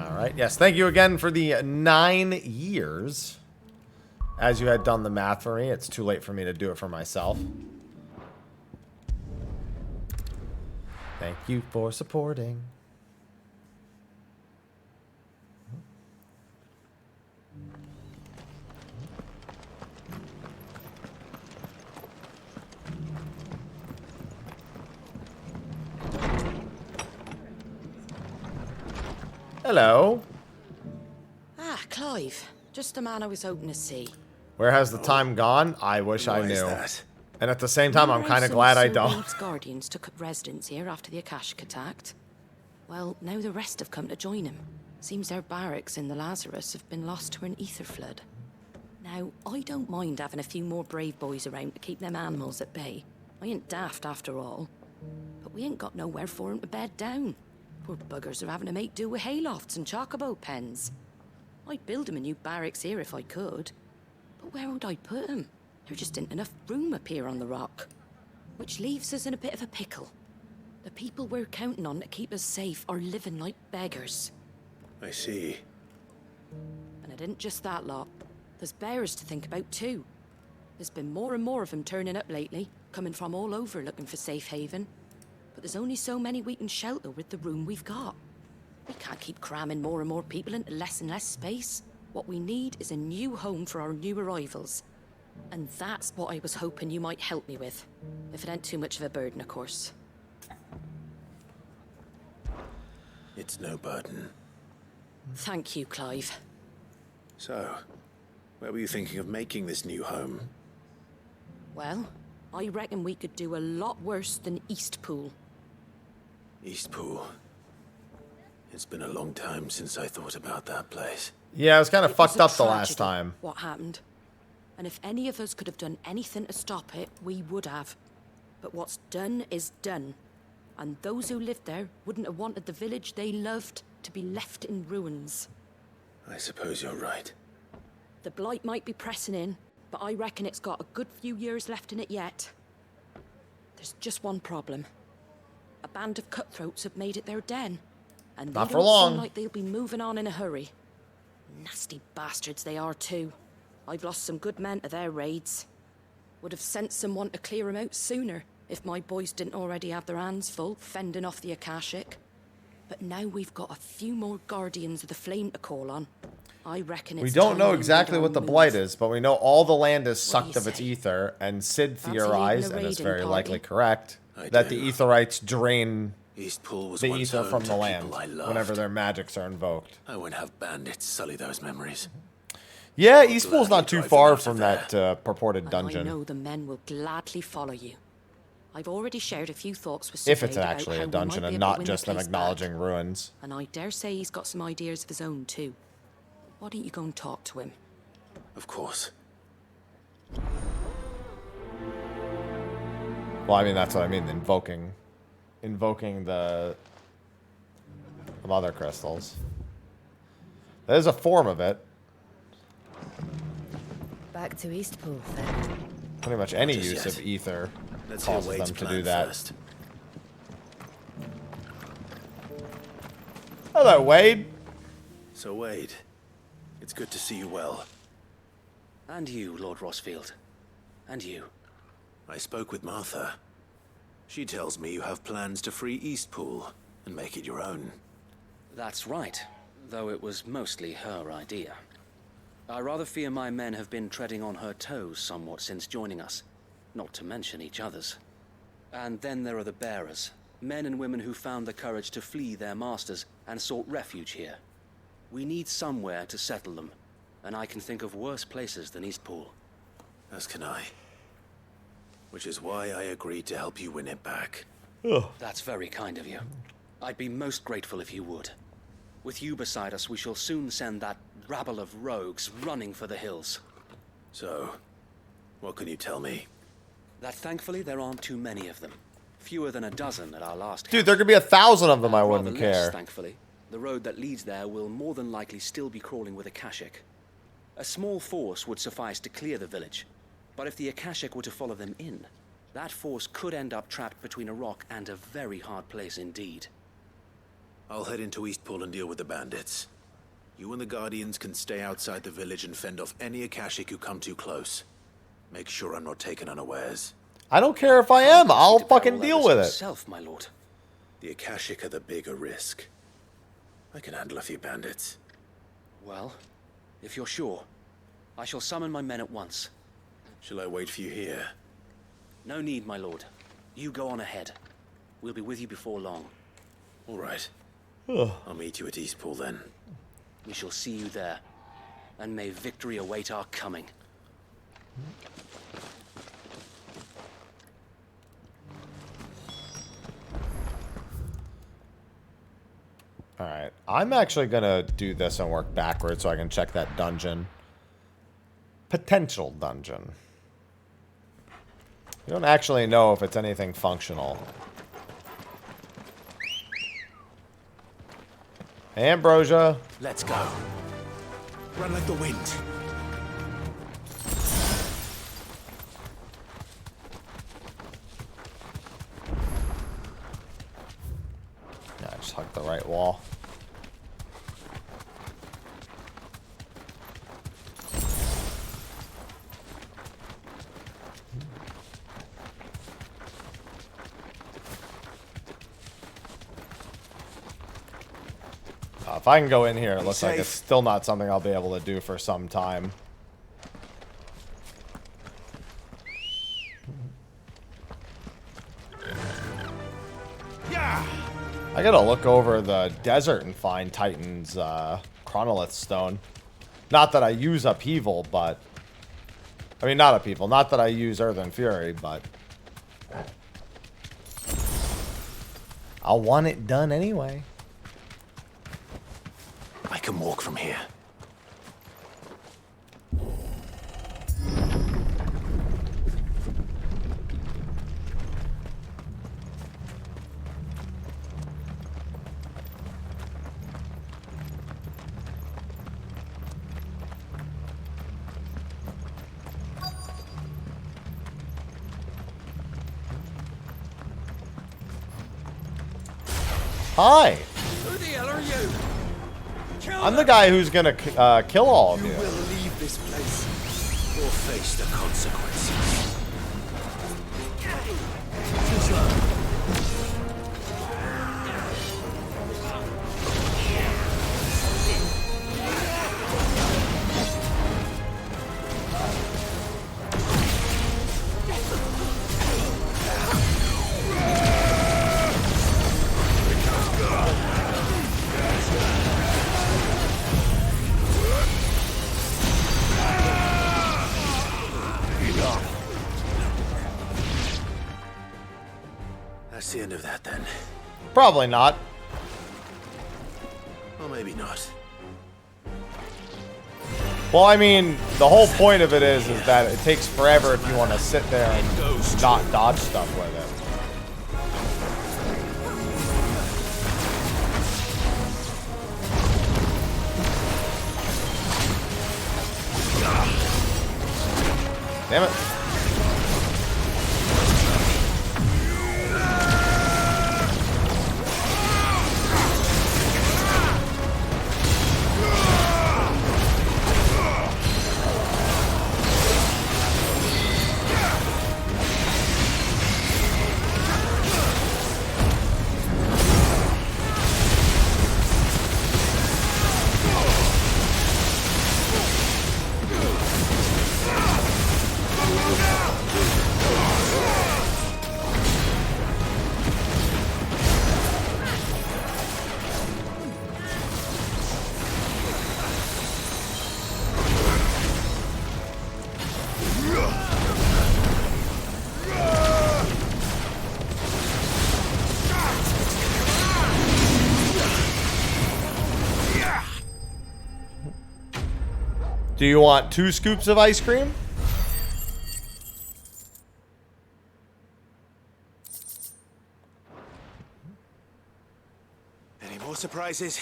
Alright, yes, thank you again for the 9 years. As you had done the math for me, it's too late for me to do it for myself. Thank you for supporting. Hello. Ah, Clive. Just the man I was hoping to see. Where has the time gone? I wish I knew. And at the same time, I'm kind of glad I don't. Wade's guardians took up residence here after the Akashic attacked. Well, now the rest have come to join him. Seems their barracks in the Lazarus have been lost to an ether flood. Now, I don't mind having a few more brave boys around to keep them animals at bay. I ain't daft after all. But we ain't got nowhere for 'em to bed down. Poor buggers are having to make do with haylofts and chocobo pens. I'd build 'em a new barracks here if I could. But where would I put 'em? There just ain't enough room up here on the rock. Which leaves us in a bit of a pickle. The people we're counting on to keep us safe are living like beggars. I see. And it isn't just that lot. There's bears to think about too. There's been more and more of them turning up lately, coming from all over looking for safe haven. But there's only so many we can shelter with the room we've got. We can't keep cramming more and more people into less and less space. What we need is a new home for our new arrivals. And that's what I was hoping you might help me with. If it ain't too much of a burden, of course. It's no burden. Thank you, Clive. So, where were you thinking of making this new home? Well, I reckon we could do a lot worse than Eastpool. Eastpool. It's been a long time since I thought about that place. Yeah, it was kind of fucked was a up the last tragedy, time. What happened? And if any of us could have done anything to stop it, we would have. But what's done is done. And those who lived there wouldn't have wanted the village they loved to be left in ruins. I suppose you're right. The blight might be pressing in, but I reckon it's got a good few years left in it yet. There's just one problem. A band of cutthroats have made it their den. And they Not for don't long. seem like they'll be moving on in a hurry. Nasty bastards they are too. I've lost some good men to their raids. Would have sent someone to clear 'em out sooner if my boys didn't already have their hands full fending off the Akashic. But now we've got a few more guardians of the flame to call on. I reckon it's We don't time know we exactly made what our the move. blight is, but we know all the land is What do sucked you of its say? ether, and Sid Fancy theorized, leading a and it's raiding very party? likely correct, I that do. the etherites drain Eastpool was the once ether home from to the people land I loved. whenever their magics are invoked. I won't have bandits sully those memories. Yeah, Eastpool's not too drive them far out of from there. that purported And dungeon. I know the men will gladly follow you. I've already shared a few thoughts with If it's Sinead about actually how a we dungeon might be and able to not win just the them place acknowledging back. ruins. And I dare say he's got some ideas of his own too. Why don't you go and talk to him? Of course. Well, I mean, that's what I mean, invoking the mother crystals. That is a form of it. Back to Eastpool, then. Pretty much any Not just use yet. of ether Let's hear causes Wade's them to plan do that. first. Hello, Wade. So Wade, it's good to see you well. And you, Lord Rossfield. And you. I spoke with Martha. She tells me you have plans to free Eastpool and make it your own. That's right, though it was mostly her idea. I rather fear my men have been treading on her toes somewhat since joining us, not to mention each other's. And then there are the bearers, men and women who found the courage to flee their masters and sought refuge here. We need somewhere to settle them, and I can think of worse places than Eastpool. As can I. Which is why I agreed to help you win it back. That's very kind of you. I'd be most grateful if you would. With you beside us, we shall soon send that rabble of rogues running for the hills. So, what can you tell me? That thankfully there aren't too many of them. Fewer than a dozen at our last Dude, count. there could be 1,000 of them, I And wouldn't rather less, care. thankfully. The road that leads there will more than likely still be crawling with Akashic. A small force would suffice to clear the village, but if the Akashic were to follow them in, that force could end up trapped between a rock and a very hard place indeed. I'll head into Eastpool and deal with the bandits. You and the Guardians can stay outside the village and fend off any Akashic who come too close. Make sure I'm not taken unawares. I don't care if I am. I'll fucking deal with it. Yourself, my lord. The Akashic are the bigger risk. I can handle a few bandits. Well, if you're sure, I shall summon my men at once. Shall I wait for you here? No need, my lord. You go on ahead. We'll be with you before long. All right. I'll meet you at Eastpool then. We shall see you there. And may victory await our coming. Alright, I'm actually gonna do this and work backwards so I can check that dungeon. Potential dungeon. We don't actually know if it's anything functional. Hey, Ambrosia. Let's go. Run like the wind. Yeah, I just hugged the right wall. If I can go in here, it looks like it's still not something I'll be able to do for some time. Yeah. I gotta look over the desert and find Titan's chronolith stone. Not that I use upheaval, but... I mean, not upheaval. Not that I use Earth and Fury, but... I'll want it done anyway. I can walk from here. Hi! Who the hell are you? I'm the guy who's gonna kill all of you. You will leave this place or face the consequences. Too slow. That's the end of that then. Probably not. Or maybe not. Well, I mean, the whole point of it is that it takes forever if you want to sit there and not dodge stuff with it. Damn it. Do you want 2 scoops of ice cream? Any more surprises?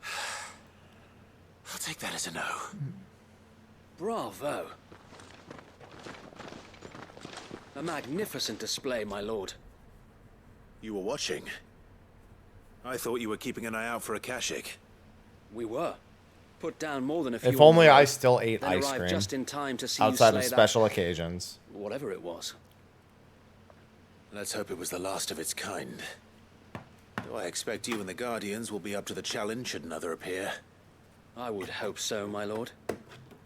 I'll take that as a no. Bravo. A magnificent display, my lord. You were watching. I thought you were keeping an eye out for a Kashik. We were. Put down more than a few. If only on the I road, still ate then ice arrived cream just in time to see outside you of slay special that, occasions. whatever it was. Let's hope it was the last of its kind. Though I expect you and the Guardians will be up to the challenge should another appear. I would hope so, my lord.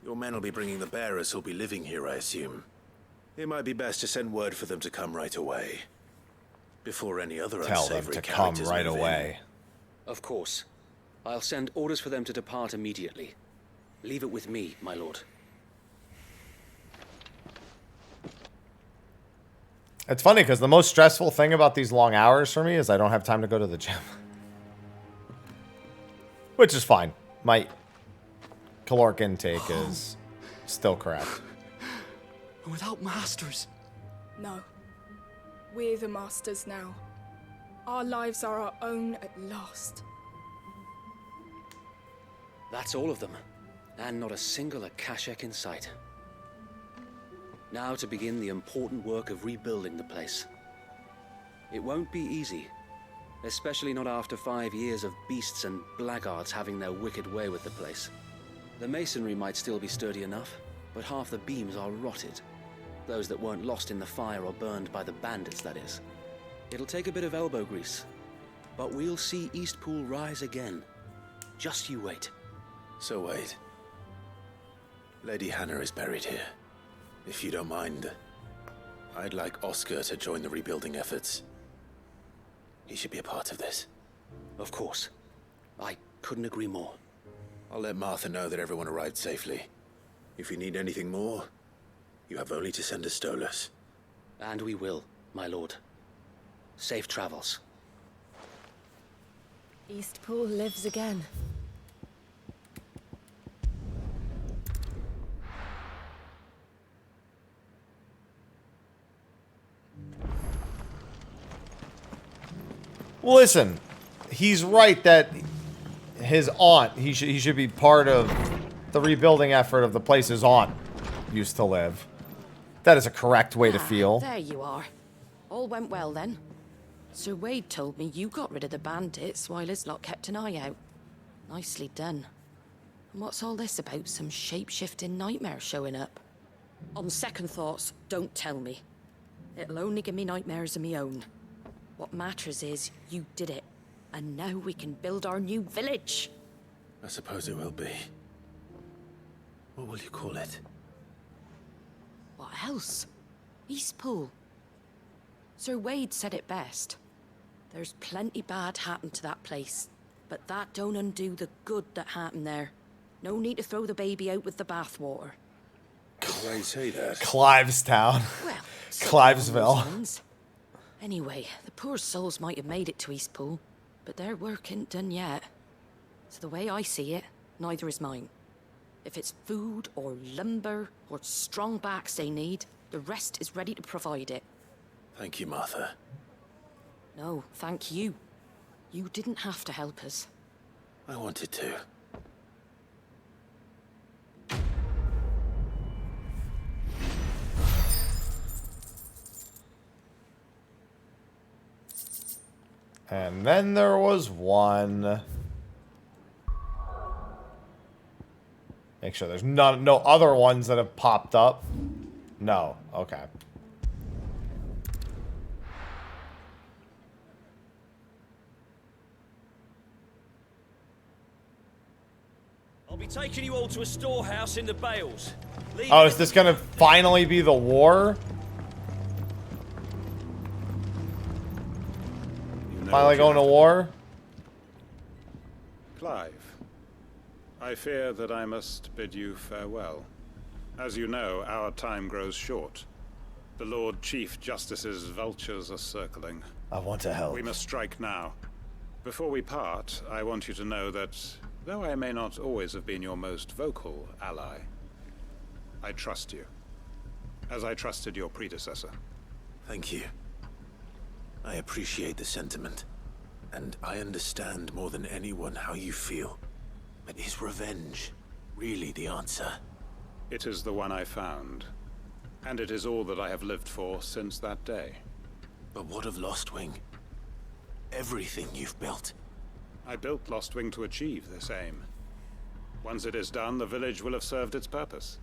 Your men will be bringing the bearers who'll be living here, I assume. It might be best to send word for them to come right away. Before any other Tell them unsavory to come characters right move in. away. Of course. I'll send orders for them to depart immediately. Leave it with me, my lord. It's funny because the most stressful thing about these long hours for me is I don't have time to go to the gym. Which is fine. My caloric intake is still correct. Without masters. No. We're the masters now. Our lives are our own at last. That's all of them. And not a single Akashek in sight. Now to begin the important work of rebuilding the place. It won't be easy. Especially not after 5 years of beasts and blackguards having their wicked way with the place. The masonry might still be sturdy enough, but half the beams are rotted. Those that weren't lost in the fire or burned by the bandits, that is. It'll take a bit of elbow grease. But we'll see Eastpool rise again. Just you wait. So wait. Lady Hannah is buried here. If you don't mind, I'd like Oscar to join the rebuilding efforts. He should be a part of this. Of course. I couldn't agree more. I'll let Martha know that everyone arrived safely. If you need anything more, you have only to send a Stolas. And we will, my lord. Safe travels. Eastpool lives again. Well, listen, he's right that his aunt, he should be part of the rebuilding effort of the place his aunt used to live. That is a correct way to feel. There you are. All went well then. Sir Wade told me you got rid of the bandits while his lot kept an eye out. Nicely done. And what's all this about some shape-shifting nightmare showing up? On second thoughts, don't tell me. It'll only give me nightmares of me own. What matters is you did it. And now we can build our new village. I suppose it will be. What will you call it? What else? Eastpool. Sir Wade said it best. There's plenty bad happened to that place, but that don't undo the good that happened there. No need to throw the baby out with the bathwater. Why you say that? Clivestown. Well, Clivesville. Anyway, the poor souls might have made it to Eastpool, but their work ain't done yet. So the way I see it, neither is mine. If it's food or lumber or strong backs they need, the rest is ready to provide it. Thank you, Martha. No, thank you. You didn't have to help us. I wanted to. And then there was one. Make sure there's no other ones that have popped up. No. Okay. I'll be taking you all to a storehouse in the Bales. Oh, is this gonna finally be the war? Finally going to war? Clive, I fear that I must bid you farewell. As you know, our time grows short. The Lord Chief Justice's vultures are circling. I want to help. We must strike now. Before we part, I want you to know that, though I may not always have been your most vocal ally, I trust you, as I trusted your predecessor. Thank you. I appreciate the sentiment, and I understand more than anyone how you feel. But is revenge really the answer? It is the one I found, and it is all that I have lived for since that day. But what of Lostwing? Everything you've built. I built Lostwing to achieve this aim. Once it is done, the village will have served its purpose.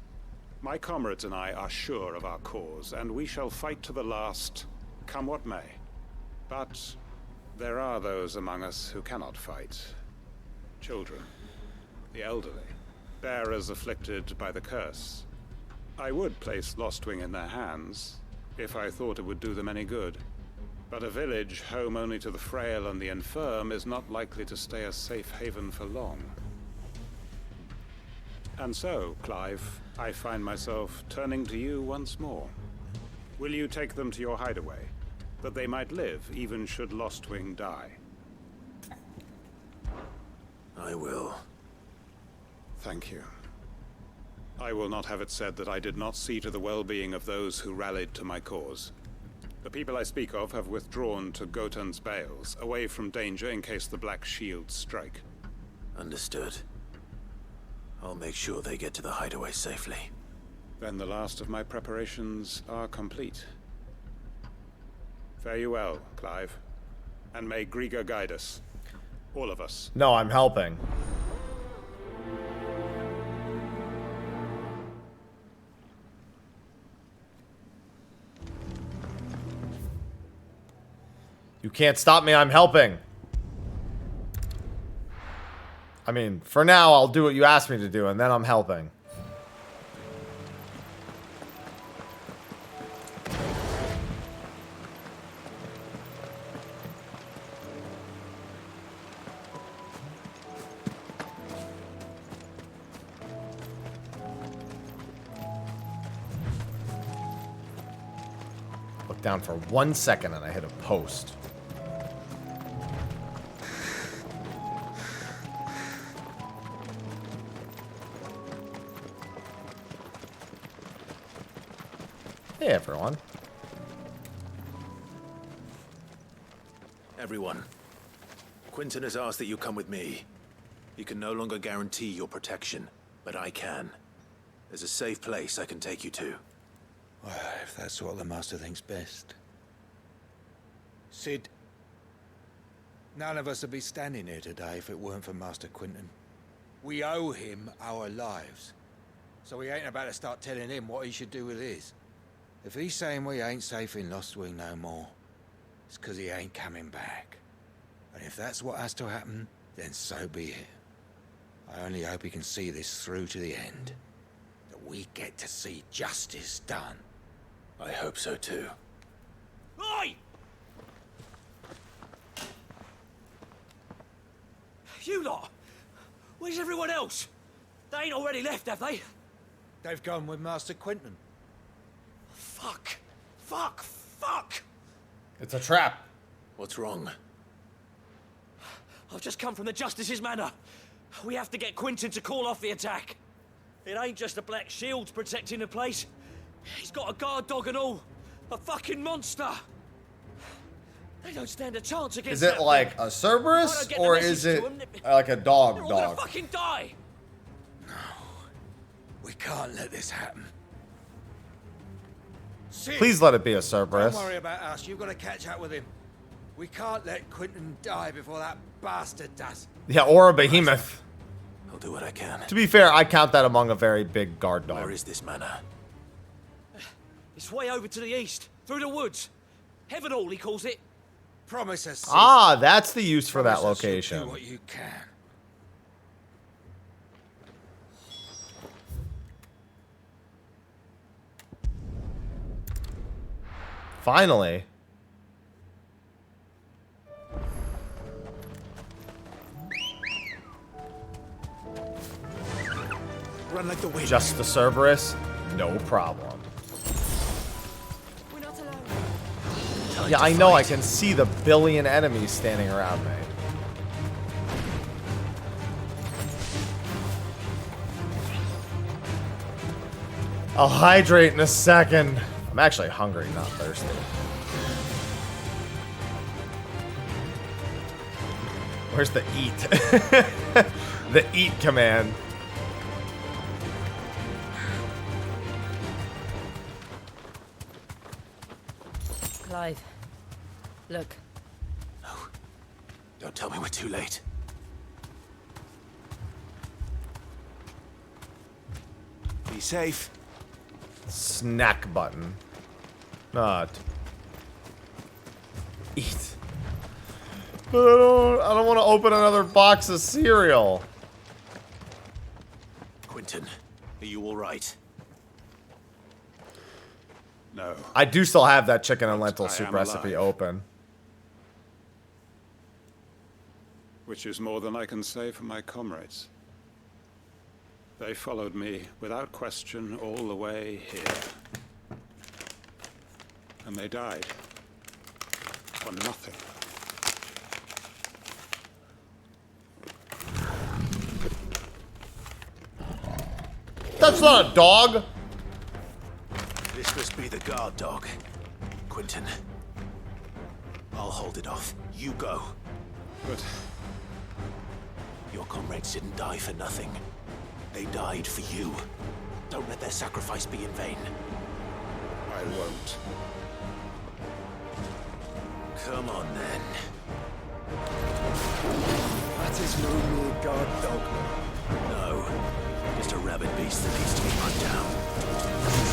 My comrades and I are sure of our cause, and we shall fight to the last, come what may. But there are those among us who cannot fight. Children, the elderly, bearers afflicted by the curse. I would place Lostwing in their hands, if I thought it would do them any good. But a village home only to the frail and the infirm is not likely to stay a safe haven for long. And so, Clive, I find myself turning to you once more. Will you take them to your hideaway, that they might live even should Lostwing die? I will. Thank you. I will not have it said that I did not see to the well-being of those who rallied to my cause. The people I speak of have withdrawn to Gotan's Bales, away from danger in case the Black Shields strike. Understood. I'll make sure they get to the hideaway safely. Then the last of my preparations are complete. Fare you well, Clive. And may Griga guide us. All of us. No, I'm helping. You can't stop me, I'm helping. I mean, for now, I'll do what you asked me to do, and then I'm helping. Look down for 1 second and I hit a post. Hey, everyone. Everyone, Quinton has asked that you come with me. He can no longer guarantee your protection, but I can. There's a safe place I can take you to. Well, if that's what the Master thinks best. Sid, none of us would be standing here today if it weren't for Master Quinton. We owe him our lives. So we ain't about to start telling him what he should do with his. If he's saying we ain't safe in Lostwing no more, it's 'cause he ain't coming back. And if that's what has to happen, then so be it. I only hope he can see this through to the end. That we get to see justice done. I hope so too. Oi! You lot! Where's everyone else? They ain't already left, have they? They've gone with Master Quinton. Fuck! Fuck! Fuck! It's a trap. What's wrong? I've just come from the Justice's manor. We have to get Quinton to call off the attack. It ain't just the Black Shields protecting the place. He's got a guard dog and all. A fucking monster. They don't stand a chance against Is it that like thing. a Cerberus, or is it like a They're dog all gonna dog? fucking die. We can't let this happen. Sid, Please let it be a Cerberus. don't worry about us. You've got to catch up with him. We can't let Quinton die before that bastard does. Yeah, or a behemoth. I'll do what I can. To be fair, I count that among a very big guard dog. Where is this manor? It's way over to the east, through the woods. Heaven Hall, he calls it. Promise us, Sid. Ah, that's the use for that Promise us you'll location. do what you can. Finally. Run like the wind. Just the Cerberus? No problem. We're not alone. Yeah, I know. I can see the billion enemies standing around me. I'll hydrate in a second. I'm actually hungry, not thirsty. Where's the eat? The eat command. Clive, look. Don't tell me we're too late. Be safe. Snack button. Not. Eat. I don't want to open another box of cereal. Quentin, are you all right? No. I do still have that chicken and lentil I soup am recipe alive. open. Which is more than I can say for my comrades. They followed me without question all the way here. And they died. For nothing. That's not a dog! This must be the guard dog. Quentin. I'll hold it off. You go. But Your comrades didn't die for nothing. They died for you. Don't let their sacrifice be in vain. I won't. Come on, then. That is no mere guard dog. No. Just a rabid beast that needs to be run down.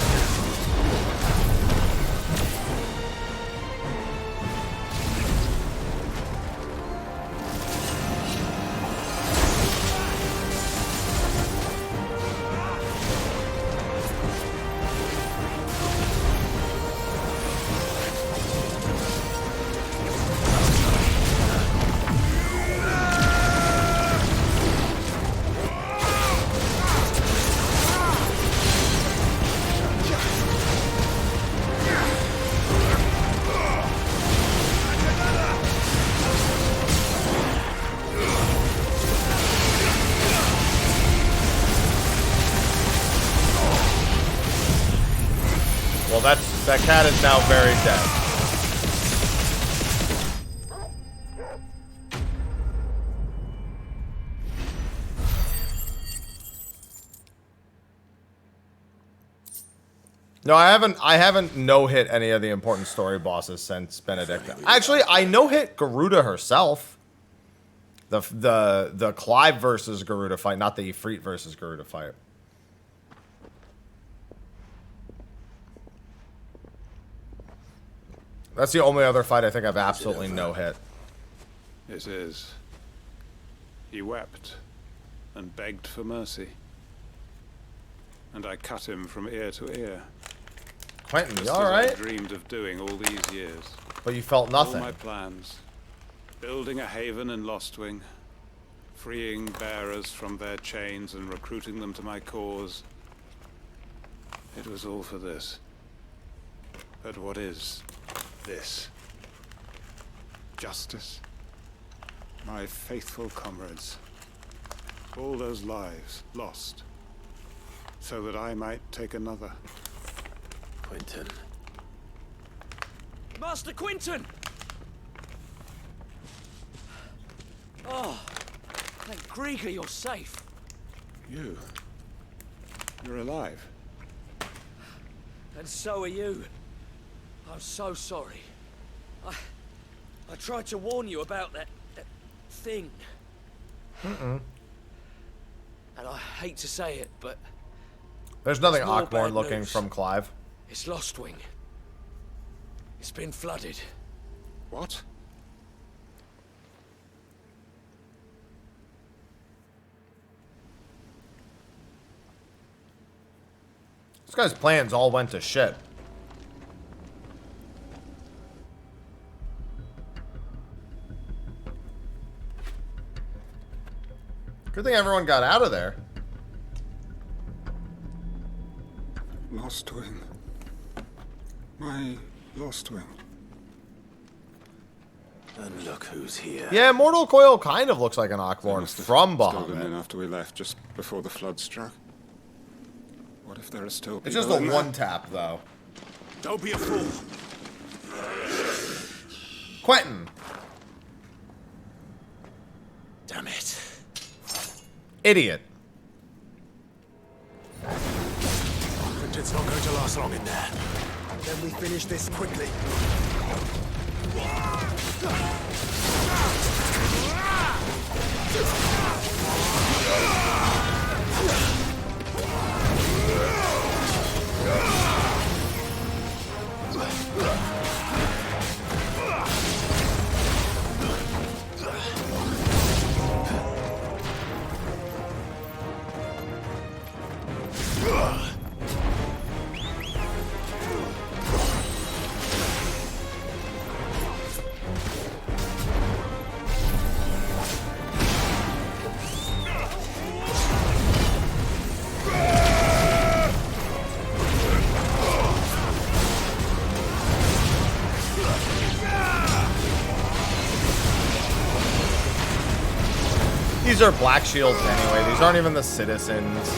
Well, that cat is now very dead. No, I haven't no-hit any of the important story bosses since Benedicta. Actually, I no-hit Garuda herself. The Clive versus Garuda fight, not the Ifrit versus Garuda fight. That's the only other fight I think I've absolutely no-hit. It is. He wept and begged for mercy. And I cut him from ear to ear. Quentin, you Just as alright? I dreamed of doing all these years. But you felt nothing. All my plans. Building a haven in Lostwing. Freeing bearers from their chains and recruiting them to my cause. It was all for this. But what is this? Justice? My faithful comrades. All those lives lost. So that I might take another. Quentin. Master Quentin! Oh, thank Grieger you're safe. You're alive. And so are you. I'm so sorry. I tried to warn you about that thing. And I hate to say it, but There's nothing It's more Ockborn bad looking news. from Clive. it's Lostwing. It's been flooded. What? This guy's plans all went to shit. Good thing everyone got out of there. Lostwing. My Lostwing. And look who's here. Yeah, Mortal Coil kind of looks like an Ockborn Must have from stolen in Bahamut. after we left, just before the flood struck. What if there are still people It's just a in there? one tap, though. Don't be a fool. Quentin. Damn it. Idiot. Quentin's not going to last long in there. Then we finish this quickly. These are black shields anyway. These aren't even the citizens.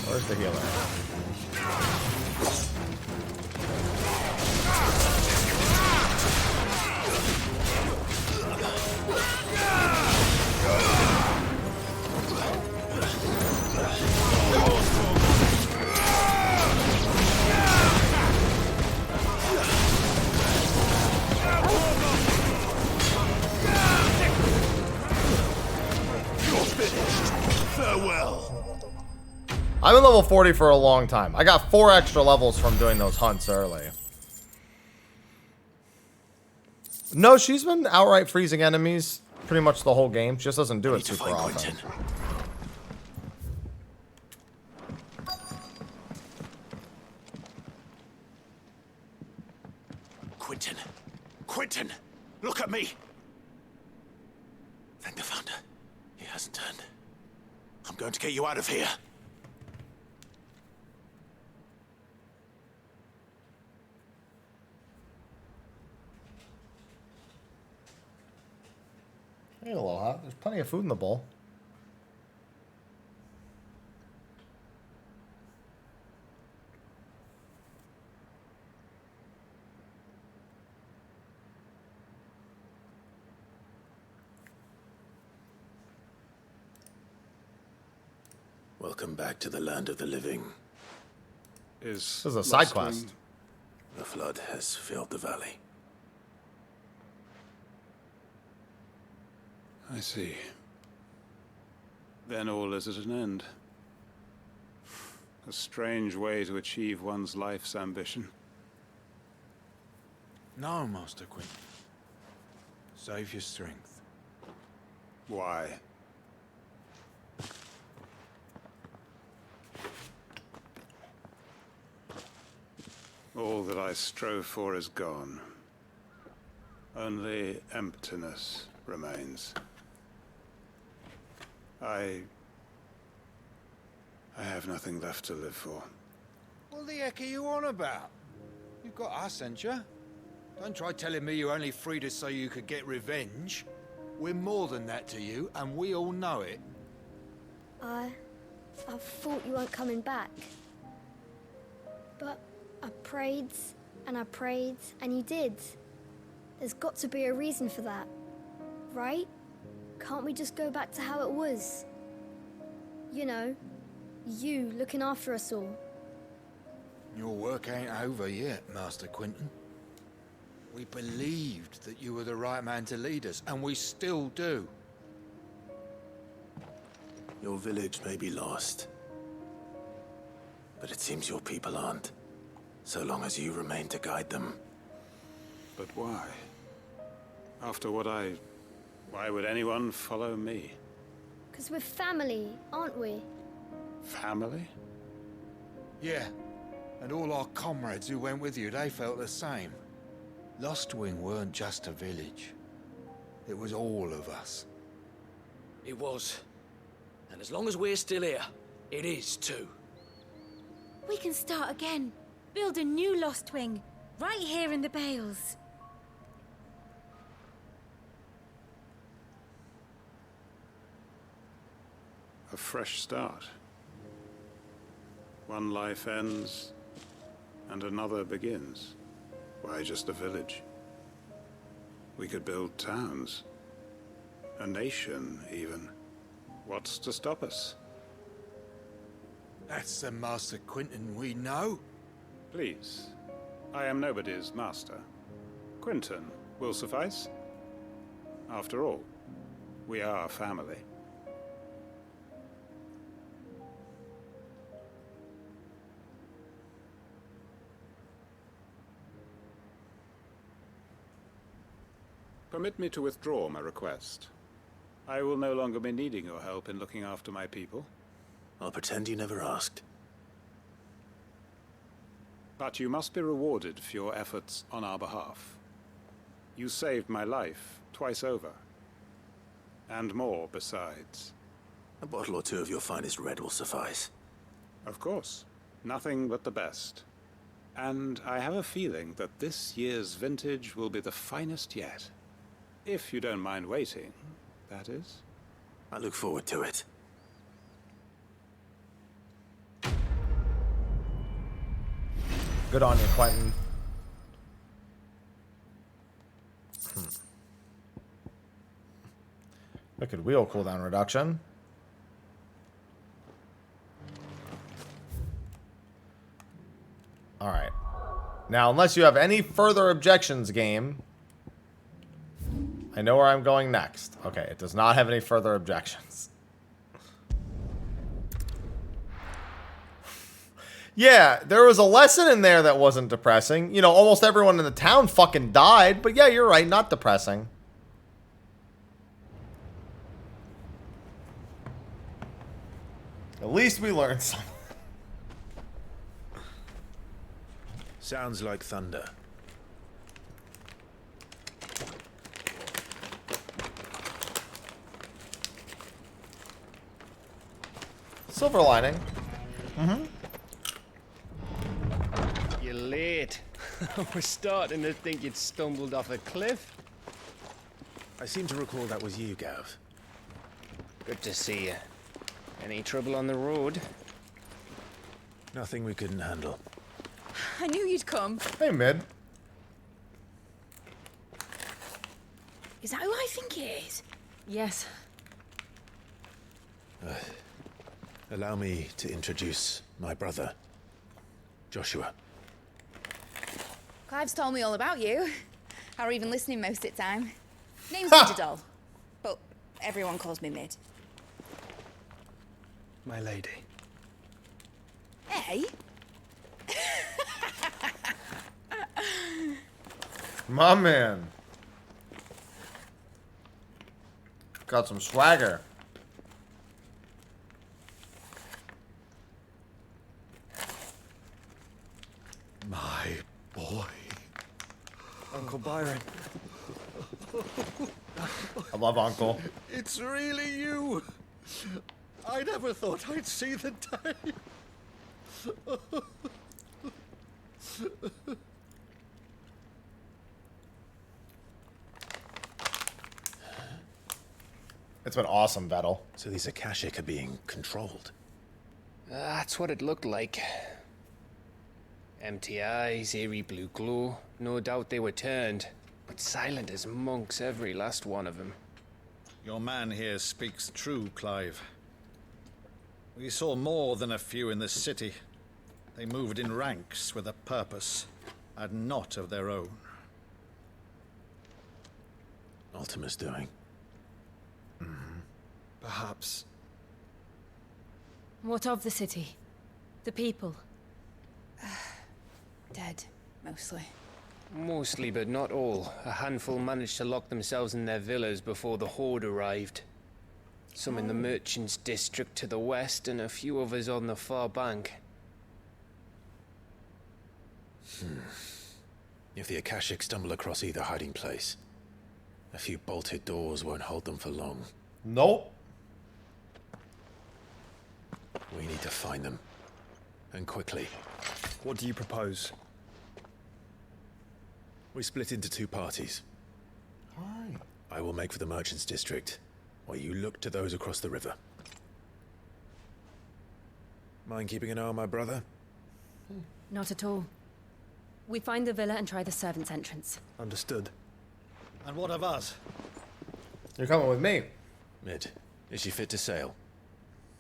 Where's the healer? I've been level 40 for a long time. I got 4 extra levels from doing those hunts early. No, she's been outright freezing enemies pretty much the whole game. She just doesn't do it super often. Quentin! Quentin! Look at me! Thank the Founder. He hasn't turned. I'm going to get you out of here. Hey, a little hot. There's plenty of food in the bowl. Welcome back to the land of the living. This is a side quest. The flood has filled the valley. I see. Then all is at an end. A strange way to achieve one's life's ambition. No, Master Quinn. Save your strength. Why? All that I strove for is gone. Only emptiness remains. I have nothing left to live for. What the heck are you on about? You've got us, ain't you? Don't try telling me you only freed us so you could get revenge. We're more than that to you, and we all know it. I thought you weren't coming back. But I prayed, and you did. There's got to be a reason for that, right? Can't we just go back to how it was? You know, you looking after us all. Your work ain't over yet, Master Quentin. We believed that you were the right man to lead us, and we still do. Your village may be lost, but it seems your people aren't, so long as you remain to guide them. But why? After what why would anyone follow me? 'Cause we're family, aren't we? Family? Yeah, and all our comrades who went with you, they felt the same. Lostwing weren't just a village. It was all of us. It was. And as long as we're still here, it is too. We can start again. Build a new Lost Wing, right here in the Bales. A fresh start. One life ends, and another begins. Why just a village? We could build towns. A nation, even. What's to stop us? That's the Master Quinton we know. Please. I am nobody's master. Quinton will suffice. After all, we are family. Permit me to withdraw my request. I will no longer be needing your help in looking after my people. I'll pretend you never asked. But you must be rewarded for your efforts on our behalf. You saved my life twice over. And more besides. A bottle or two of your finest red will suffice. Of course. Nothing but the best. And I have a feeling that this year's vintage will be the finest yet. If you don't mind waiting, that is. I look forward to it. Good on you, Quentin. Look at wheel cooldown reduction. Alright. Now, unless you have any further objections, game, I know where I'm going next. Okay, it does not have any further objections. Yeah, there was a lesson in there that wasn't depressing. You know, almost everyone in the town fucking died. But yeah, you're right, not depressing. At least we learned something. Sounds like thunder. Silver lining. You're late. We're starting to think you'd stumbled off a cliff. I seem to recall that was you, Gav. Good to see you. Any trouble on the road? Nothing we couldn't handle. I knew you'd come. Hey, Mid. Is that who I think it is? Yes. Allow me to introduce my brother, Joshua. Clive's told me all about you. Or even listening most of the time. Name's Midadol, but everyone calls me Mid. My lady. Hey? My man. Got some swagger. My boy. Uncle Byron. I love Uncle. It's really you. I never thought I'd see the day. It's been awesome, Vettel. So these Akashic are being controlled. That's what it looked like. Empty eyes, eerie blue glow. No doubt they were turned, but silent as monks, every last one of them. Your man here speaks true, Clive. We saw more than a few in this city. They moved in ranks with a purpose, and not of their own. Ultima's doing. Perhaps. What of the city? The people? Dead, mostly. Mostly, but not all. A handful managed to lock themselves in their villas before the Horde arrived. Some in the merchants' district to the west, and a few others on the far bank. If the Akashic stumble across either hiding place, a few bolted doors won't hold them for long. Nope. We need to find them. And quickly. What do you propose? We split into two parties. Hi. I will make for the merchants' district, while you look to those across the river. Mind keeping an eye on my brother? Not at all. We find the villa and try the servants' entrance. Understood. And what of us? You're coming with me. Mid, Is she fit to sail?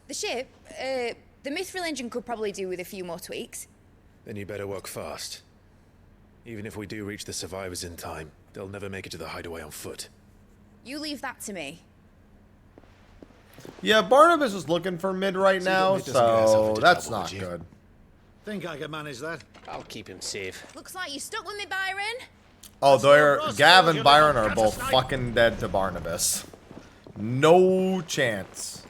The ship, the Mithril engine could probably do with a few more tweaks. Then you better work fast. Even if we do reach the survivors in time, they'll never make it to the hideaway on foot. You leave that to me. Yeah, Barnabas is looking for mid right now, so that's not good. Think I can manage that? I'll keep him safe. Looks like you stuck with me, Byron. Oh, Gav and Byron are both fucking dead to Barnabas. No chance.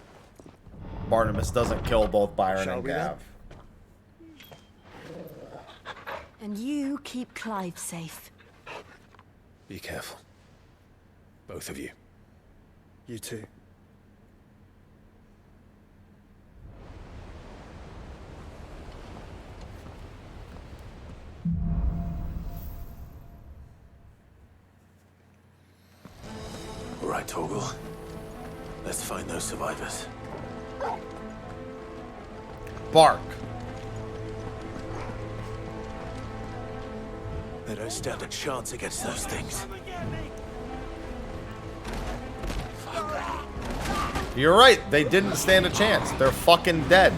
Barnabas doesn't kill both Byron and Gav. And you keep Clive safe. Be careful. Both of you. You too. All right, Torgal. Let's find those survivors. Bark. They don't stand a chance against those things. You're right. They didn't stand a chance. They're fucking dead.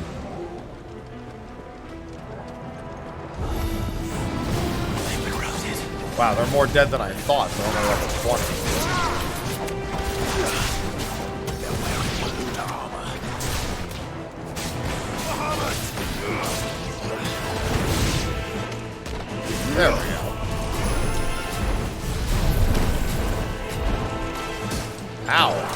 Wow, they're more dead than I thought. They're only level 20. There we go. Ow.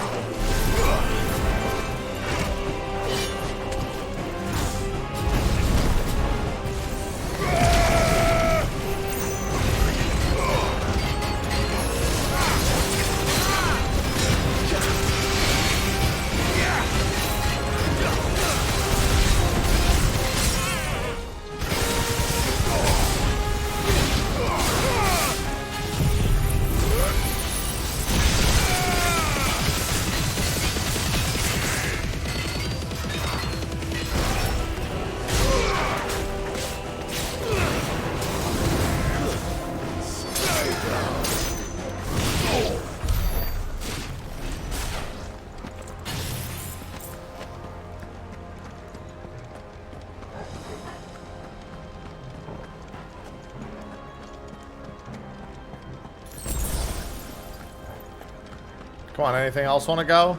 Come on, anything else want to go?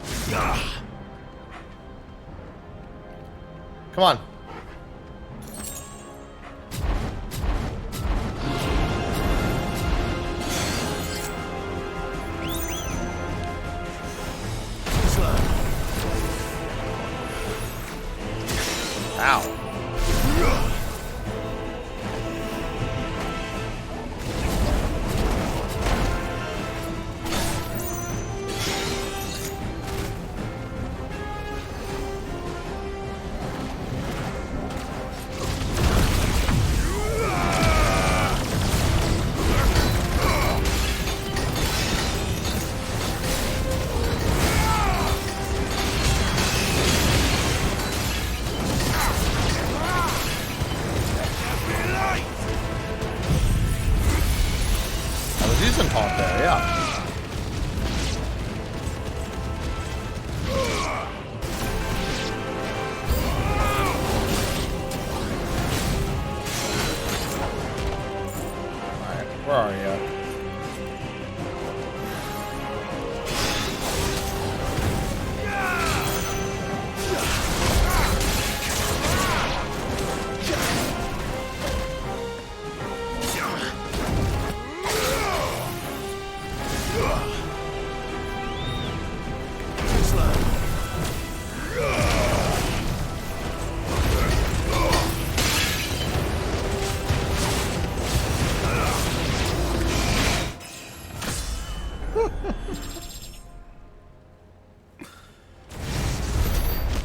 Come on. Ow. Taunt there, yeah. Alright, where are you?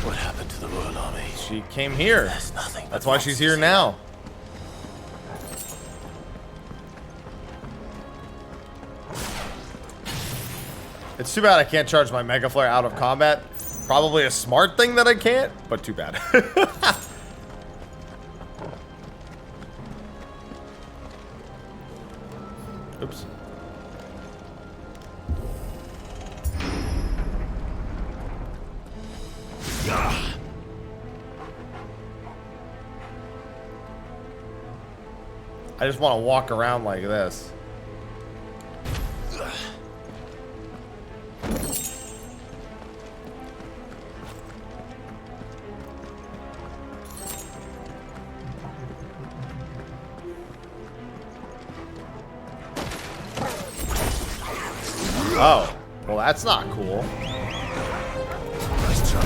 What happened to the Royal Army? She came here. There's nothing. That's why she's here now. It's too bad I can't charge my Mega Flare out of combat. Probably a smart thing that I can't, but too bad. Oops. I just want to walk around like this. Oh, well, that's not cool. Nice try.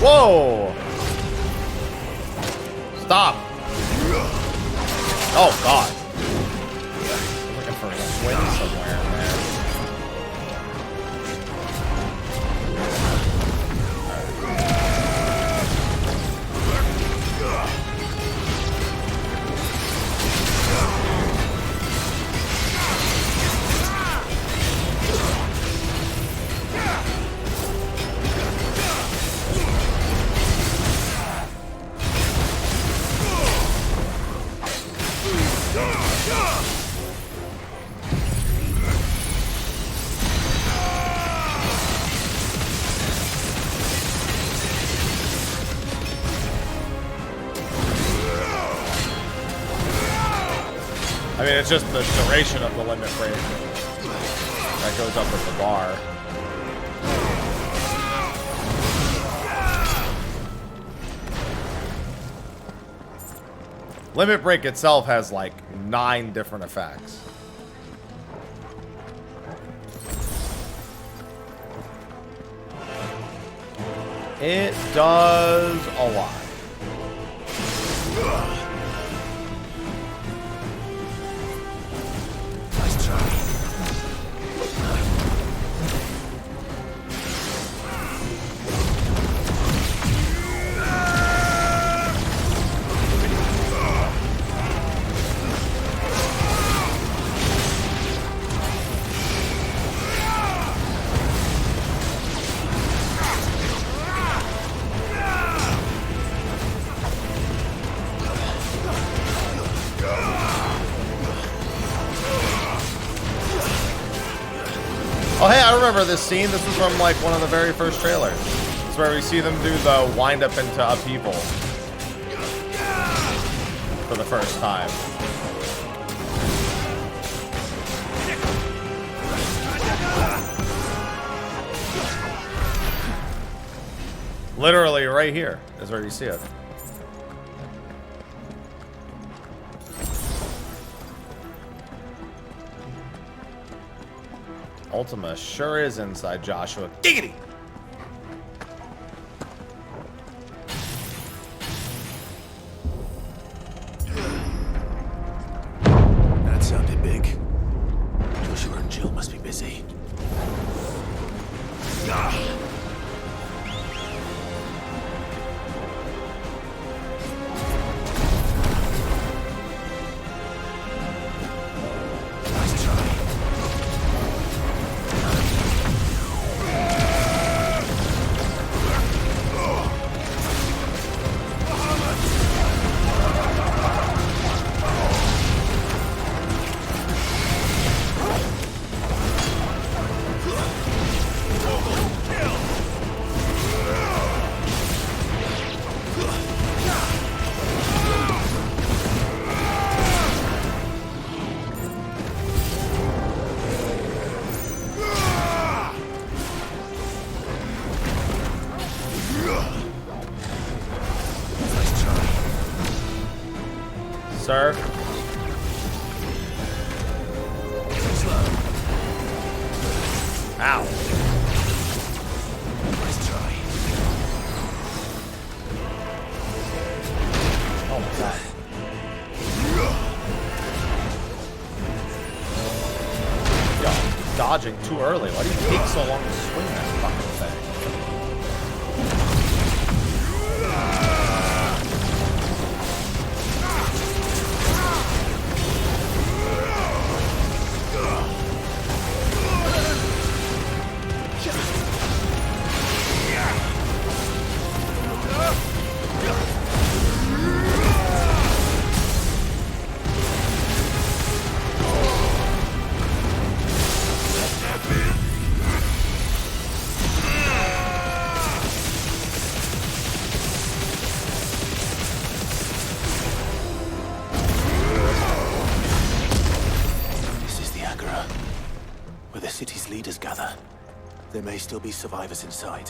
Whoa! Stop! Oh God! I'm looking for a swing somewhere in there. I mean, it's just the duration of the limit break that goes up with the bar. Limit break itself has like 9 different effects. It does a lot. Nice try. Oh, hey, I remember this scene. This is from, like, one of the very first trailers. It's where we see them do the wind up into upheaval for the first time. Literally right here is where you see it. Ultima sure is inside Joshua. Giggity! That sounded big. Joshua and Jill must be busy. Nice try. Sir? Ow. Nice try. Oh my God. Yo, dodging too early. Why do you take so long to swing that fucking thing? There may still be survivors inside.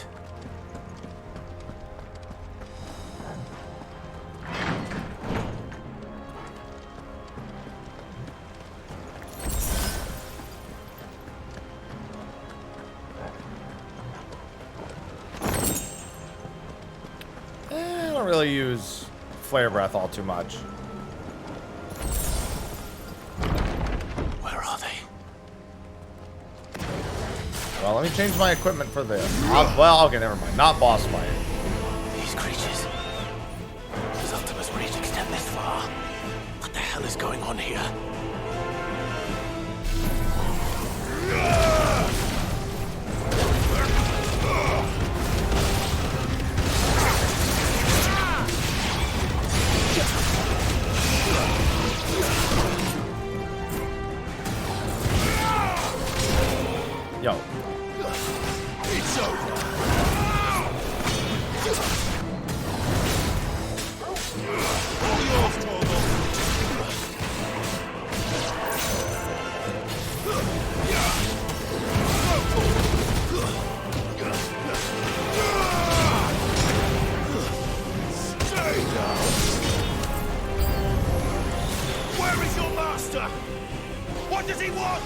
I don't really use flare breath all too much. Where are they? Well, let me change my equipment for this. Well, okay, never mind. Not boss fight. These creatures. Does Ultima's reach extend this far? What the hell is going on here? Yo. It's over. Where is your master? What does he want?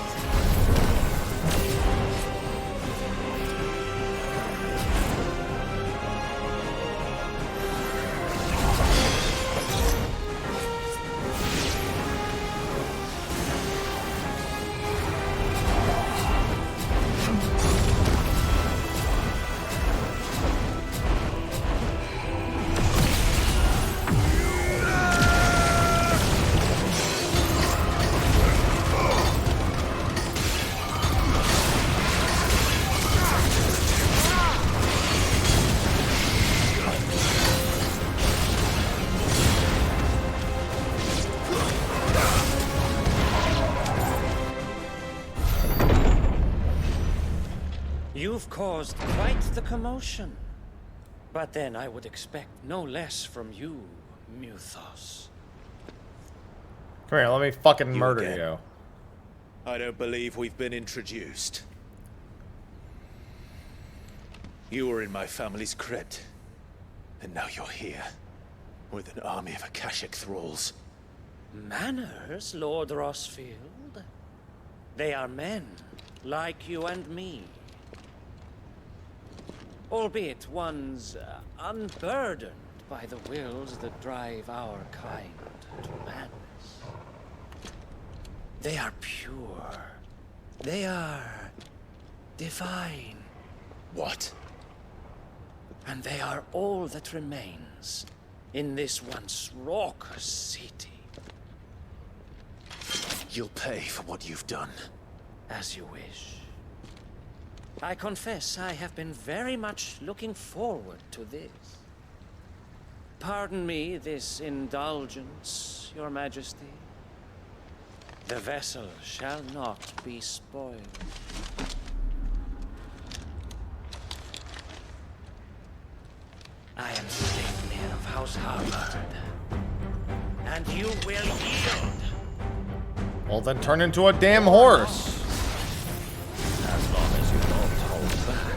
You've caused quite the commotion. But then I would expect no less from you, Muthos. Come here, let me fucking murder again. you. I don't believe we've been introduced. You were in my family's crypt, and now you're here, with an army of Akashic thralls. Manners, Lord Rossfield? They are men, like you and me. Albeit ones unburdened by the wills that drive our kind to madness. They are pure. They are divine. What? And they are all that remains in this once raucous city. You'll pay for what you've done. As you wish. I confess I have been very much looking forward to this. Pardon me this indulgence, Your Majesty. The vessel shall not be spoiled. I am Sleipnir of House Harvard. And you will yield. Well, then turn into a damn horse. As long as you don't hold back.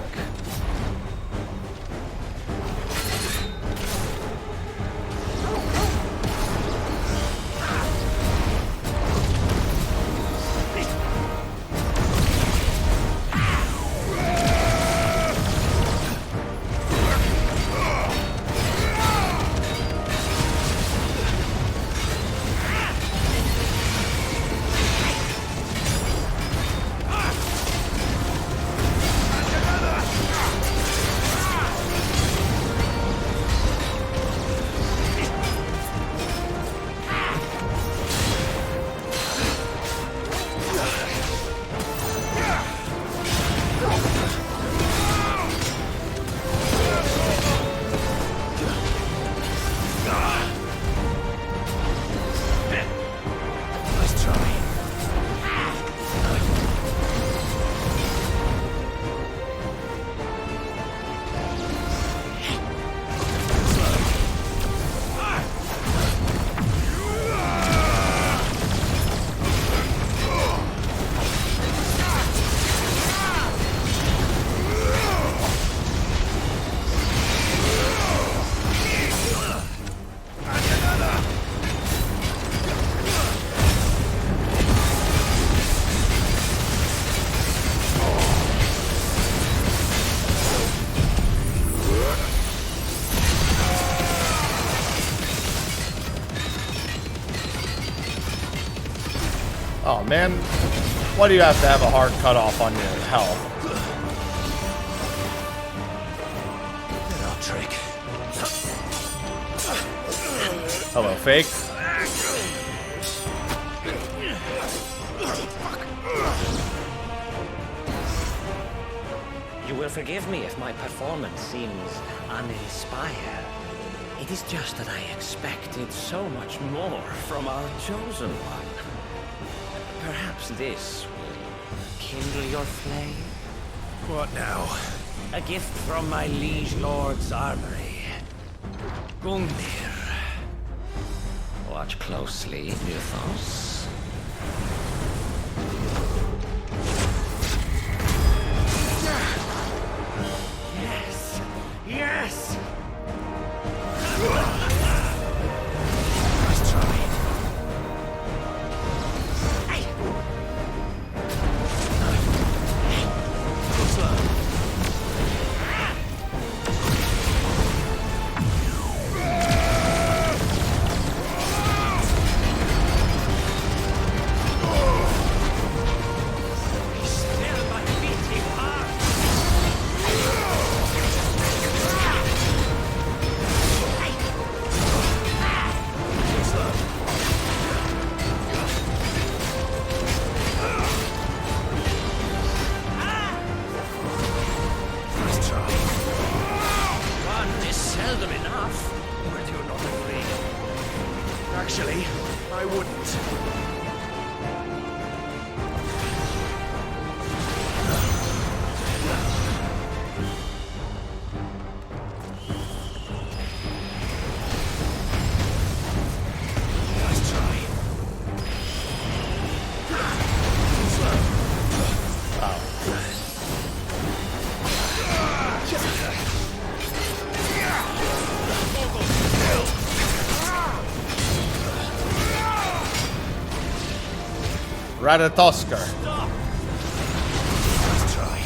Oh man, why do you have to have a hard cutoff on your health? Little trick. Hello, fake. You will forgive me if my performance seems uninspired. It is just that I expected so much more from our chosen one. Perhaps this will kindle your flame? What now? A gift from my liege lord's armory. Gungnir. Watch closely, Mythos. Yes! Yes! Nice try. Hey! Go slow. Actually, I wouldn't. Nice try. Ratatosker. Nice try.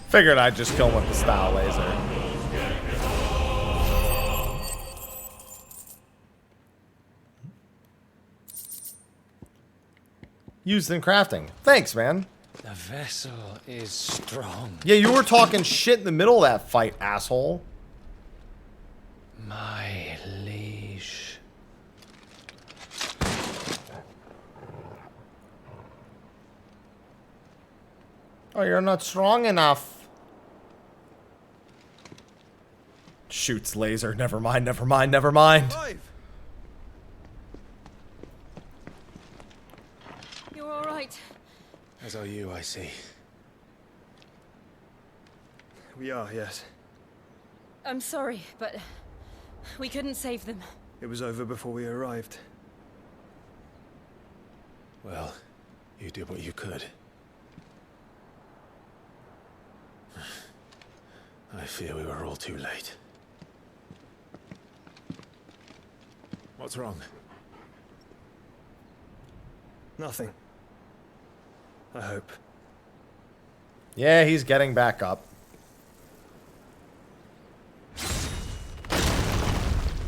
Figured I'd just kill him with the style laser. Used in crafting. Thanks, man. The vessel is strong. Yeah, you were talking shit in the middle of that fight, asshole. My liege. Oh, you're not strong enough. Shoots laser. Never mind, never mind, never mind. You're all right. As are you, I see. We are, yes. I'm sorry, but we couldn't save them. It was over before we arrived. Well, you did what you could. I fear we were all too late. What's wrong? Nothing. I hope. Yeah, he's getting back up.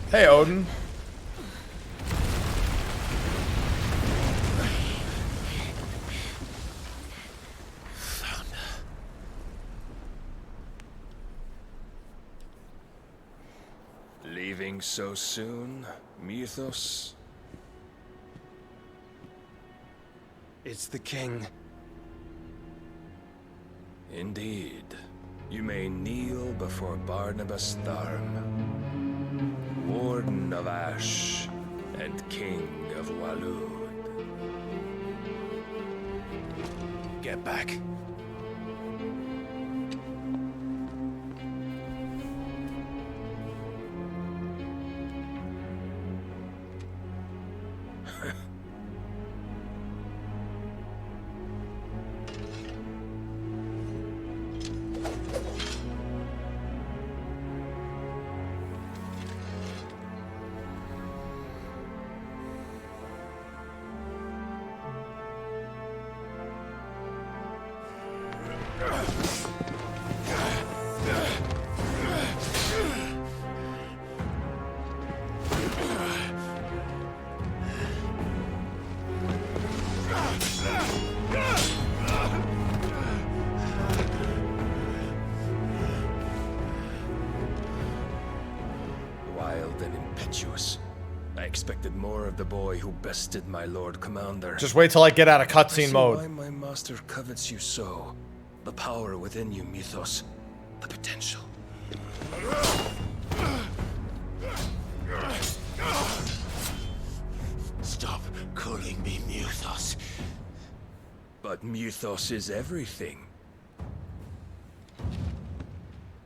Hey, Odin. Leaving so soon, Mythos? It's the king. Indeed. You may kneel before Barnabas Tharm, Warden of Ash and King of Walud. Get back. Wild and impetuous. I expected more of the boy who bested my Lord Commander. Just wait till I get out of cutscene I see mode. why my master covets you so. The power within you, Mythos. The potential. Stop calling me Mythos. But Mythos is everything.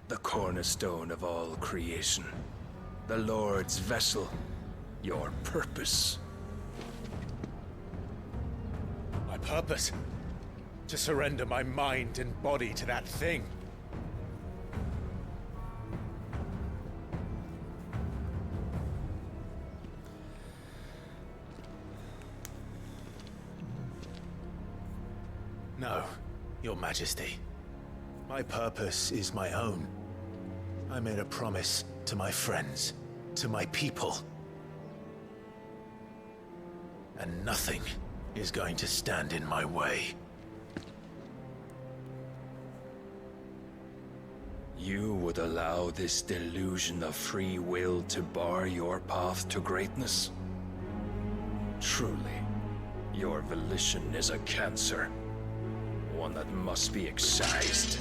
The cornerstone of all creation. The Lord's vessel. Your purpose. My purpose? To surrender my mind and body to that thing. No, Your Majesty. My purpose is my own. I made a promise to my friends, to my people. And nothing is going to stand in my way. You would allow this delusion of free will to bar your path to greatness? Truly, your volition is a cancer. One that must be excised.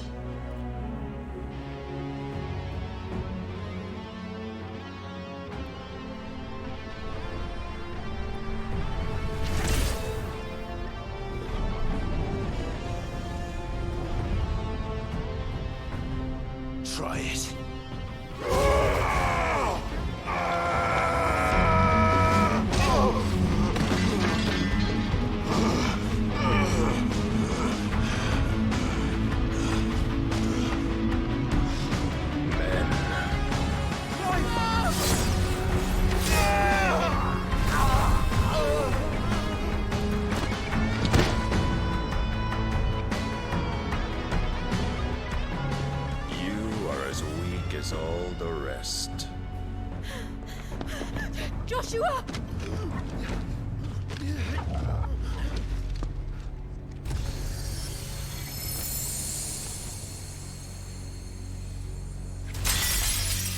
Try it. All the rest. Joshua!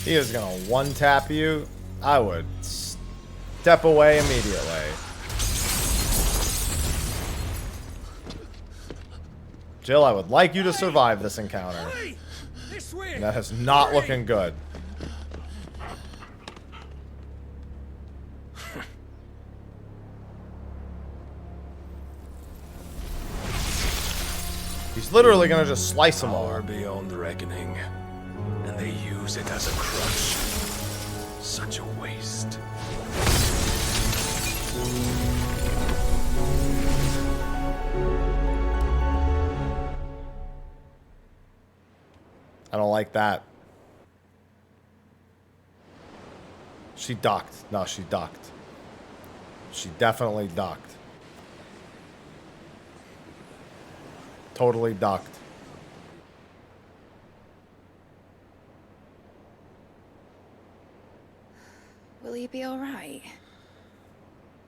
He is gonna one-tap you. I would step away immediately. Jill, I would like you to survive this encounter. And that is not looking good. He's literally gonna just slice him all. Beyond reckoning. and they use it as a crutch. Such a waste. I don't like that. She ducked. No, she ducked. She definitely ducked. Totally ducked. Will he be all right?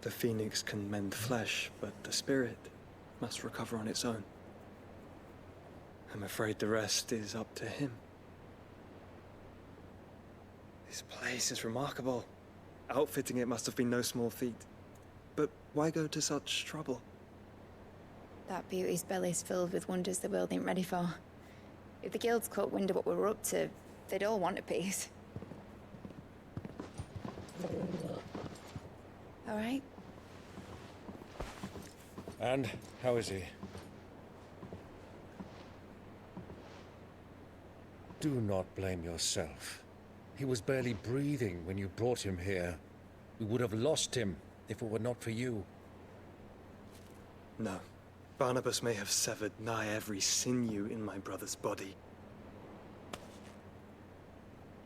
The phoenix can mend flesh, but the spirit must recover on its own. I'm afraid the rest is up to him. This place is remarkable. Outfitting it must have been no small feat. But why go to such trouble? That beauty's belly's filled with wonders the world ain't ready for. If the guilds caught wind of what we're up to, they'd all want a piece. All right? And how is he? Do not blame yourself. He was barely breathing when you brought him here. We would have lost him if it were not for you. No. Barnabas may have severed nigh every sinew in my brother's body.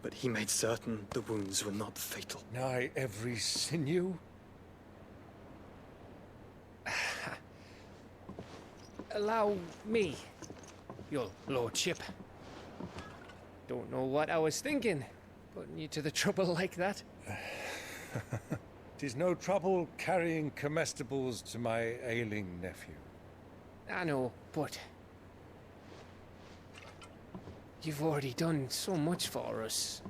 But he made certain the wounds were not fatal. Nigh every sinew? Allow me, your lordship. Don't know what I was thinking, putting you to the trouble like that. 'Tis no trouble carrying comestibles to my ailing nephew. I know, but you've already done so much for us.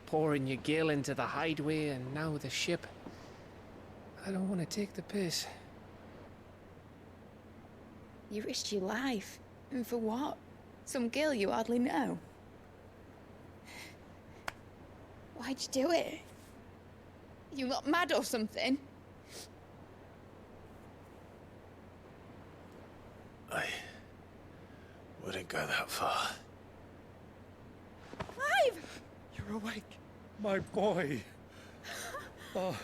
Pouring your gale into the hideaway and now the ship. I don't want to take the piss. You risked your life. And for what? Some girl you hardly know. Why'd you do it? You not mad or something? I wouldn't go that far. Clive! You're awake, my boy. Oh.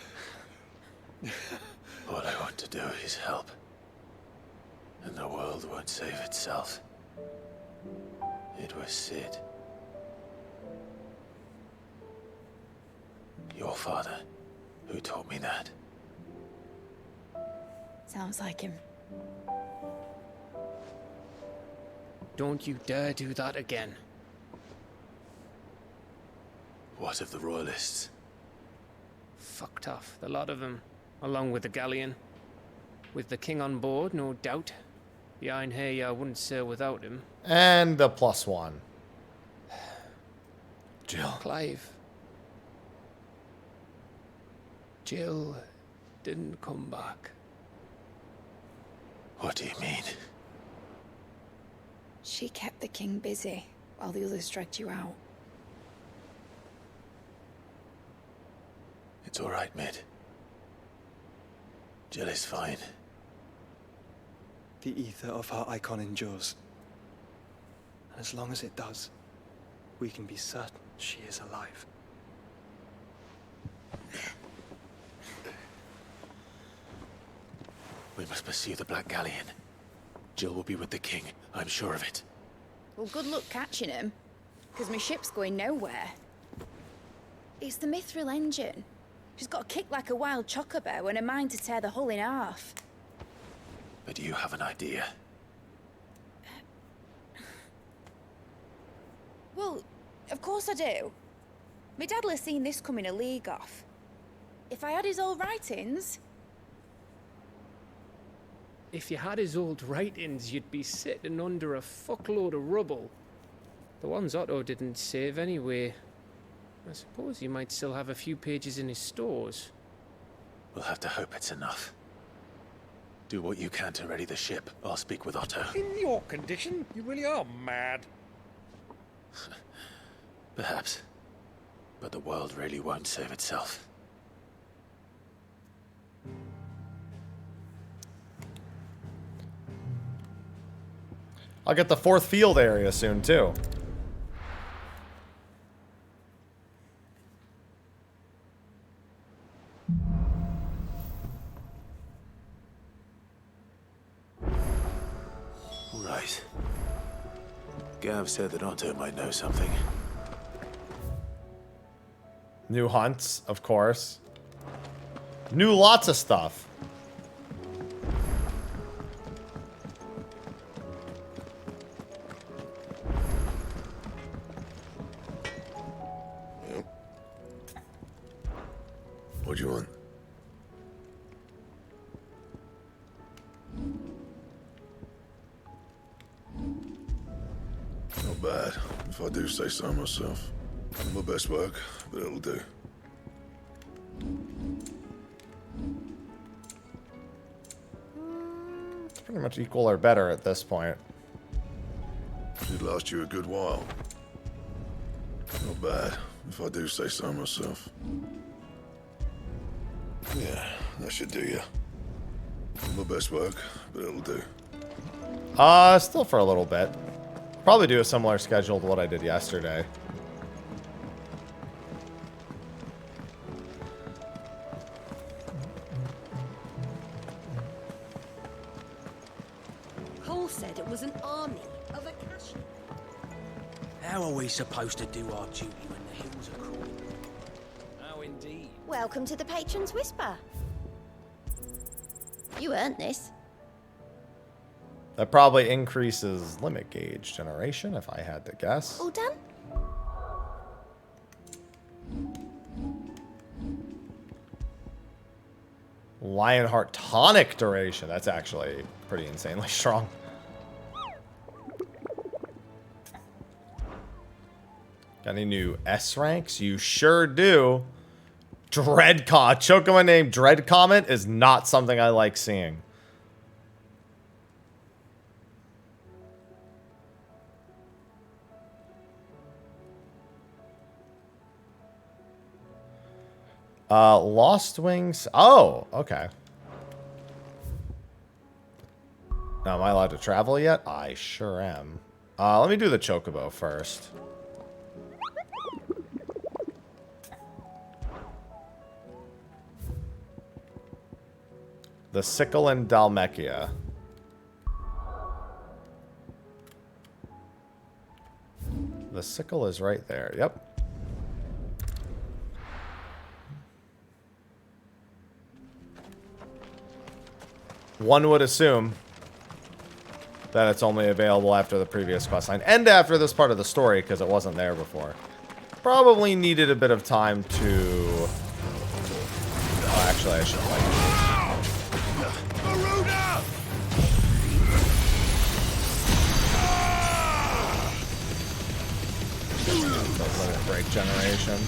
All I want to do is help. And the world won't save itself. It was Sid. Your father, who taught me that. Sounds like him. Don't you dare do that again. What of the Royalists? Fucked off, the lot of them, along with the galleon. With the king on board, no doubt. The Iron Hair I wouldn't sail without him. And the +1. Jill. Clive. Jill didn't come back. What do you mean? She kept the king busy while the others dragged you out. It's all right, Mid. Jill is fine. The ether of her icon endures. And as long as it does, we can be certain she is alive. We must pursue the Black Galleon. Jill will be with the king, I'm sure of it. Well, good luck catching him, because my ship's going nowhere. It's the Mithril engine. She's got a kick like a wild chocobo and a mind to tear the hull in half. But you have an idea. Well, of course I do. My dad'll have seen this coming a league off. If I had his old writings... If you had his old writings, you'd be sitting under a fuckload of rubble. The ones Otto didn't save anyway. I suppose he might still have a few pages in his stores. We'll have to hope it's enough. Do what you can to ready the ship. I'll speak with Otto. In your condition, you really are mad. Perhaps. But the world really won't save itself. I'll get the 4th field area soon, too. Gav said that Otto might know something. New hunts, of course. New lots of stuff. What do you want? Not bad, if I do say so myself. My best work, but it'll do. It's pretty much equal or better at this point. Should last you a good while. Not bad, if I do say so myself. Yeah, that should do you. My best work, but it'll do. Still for a little bit. Probably do a similar schedule to what I did yesterday. Cole said it was an army of Akashi. How are we supposed to do our duty when the hills are crawling? How indeed. Welcome to the Patron's Whisper. You earned this. That probably increases limit gauge generation, if I had to guess. All done? Lionheart tonic duration. That's actually pretty insanely strong. Got any new S ranks? You sure do. Dreadcomet. Chokama named Dreadcomet is not something I like seeing. Lost Wings. Oh, okay. Now, am I allowed to travel yet? I sure am. Let me do the Chocobo first. The Sickle and Dalmekia. The Sickle is right there. Yep. One would assume that it's only available after the previous questline and after this part of the story because it wasn't there before. Probably needed a bit of time to... Oh, actually, I should like... Limit break generation.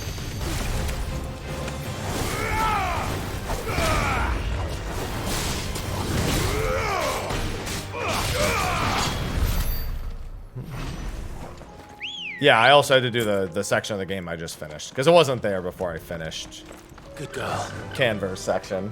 Yeah, I also had to do the section of the game I just finished because it wasn't there before I finished. Good girl. Canverse section.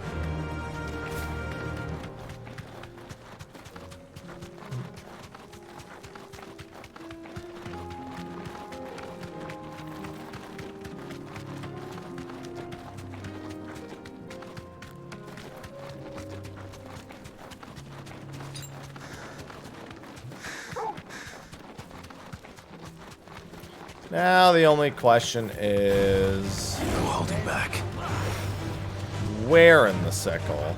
Now the only question is... No holding back. Where in the Sickle?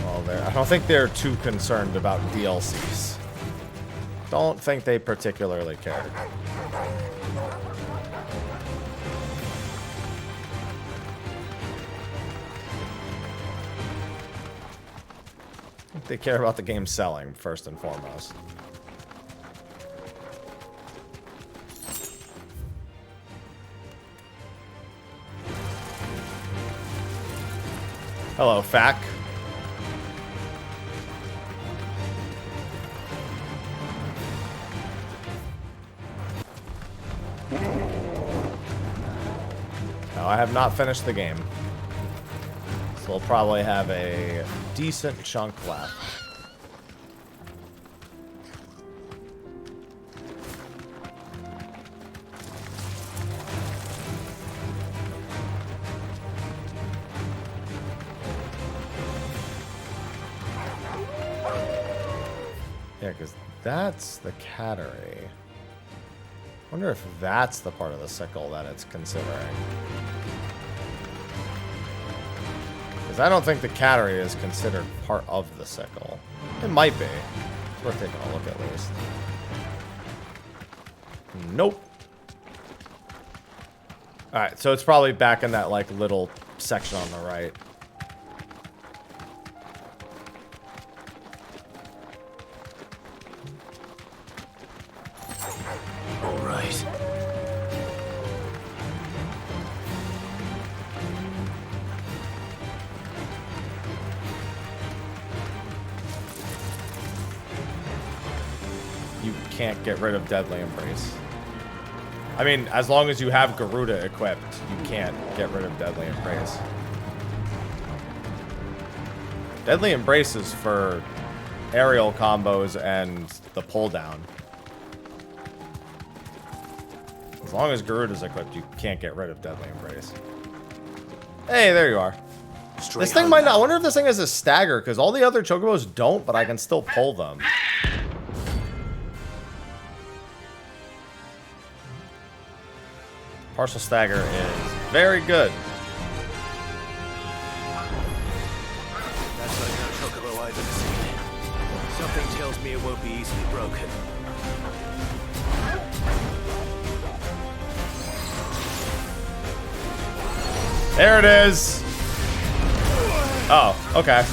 Well, I don't think they're too concerned about DLCs. Don't think they particularly cared. I think they care about the game selling, first and foremost. Hello, Fack. No, I have not finished the game. So we'll probably have a decent chunk left. Yeah, because that's the cattery. Wonder if that's the part of the sickle that it's considering. Because I don't think the cattery is considered part of the sickle. It might be. It's worth taking a look at least. Nope. Alright, so it's probably back in that like little section on the right. All right. You can't get rid of Deadly Embrace. I mean, as long as you have Garuda equipped, you can't get rid of Deadly Embrace. Deadly Embrace is for aerial combos and the pull down. As long as Garuda's equipped, you can't get rid of Deadly Embrace. Hey, there you are. This thing might not. I wonder if this thing has a stagger, because all the other chocobos don't, but I can still pull them. Partial stagger is very good. That's like no chocobo I've ever seen. Something tells me it won't be easily broken. There it is. Oh, okay.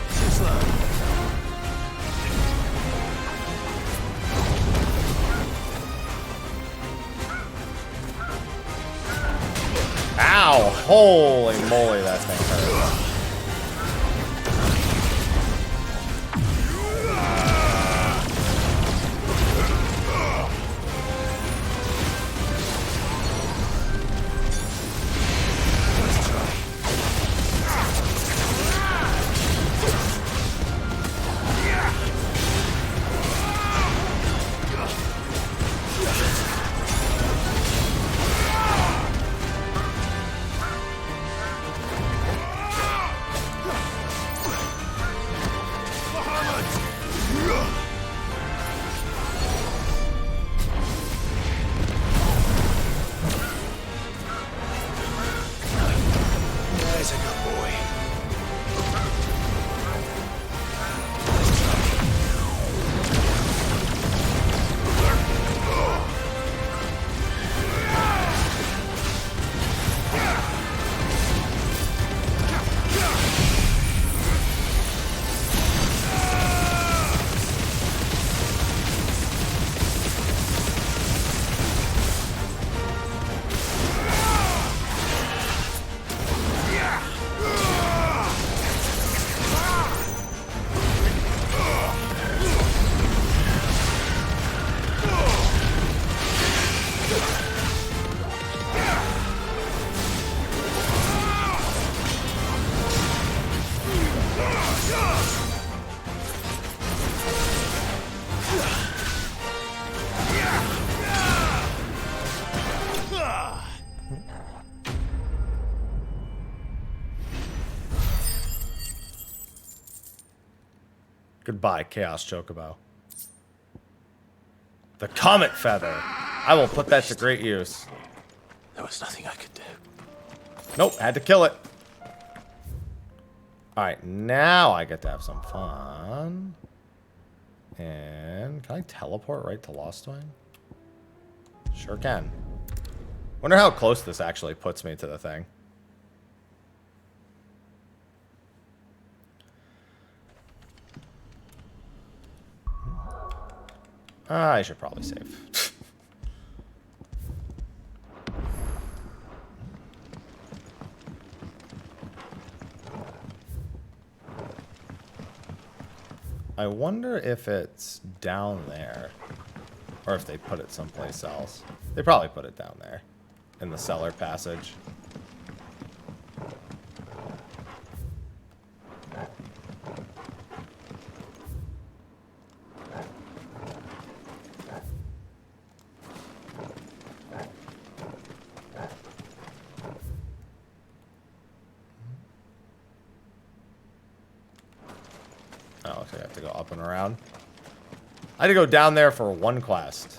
Too slow. Ow! Holy moly, that thing hurt. There's a good boy. Goodbye, Chaos Chocobo. The Comet Feather. I will put that to great use. There was nothing I could do. Nope, had to kill it. Alright, now I get to have some fun. And can I teleport right to Lost Wing? Sure can. Wonder how close this actually puts me to the thing. I should probably save. I wonder if it's down there. Or if they put it someplace else. They probably put it down there. In the cellar passage. Oh, okay, I have to go up and around. I had to go down there for one quest.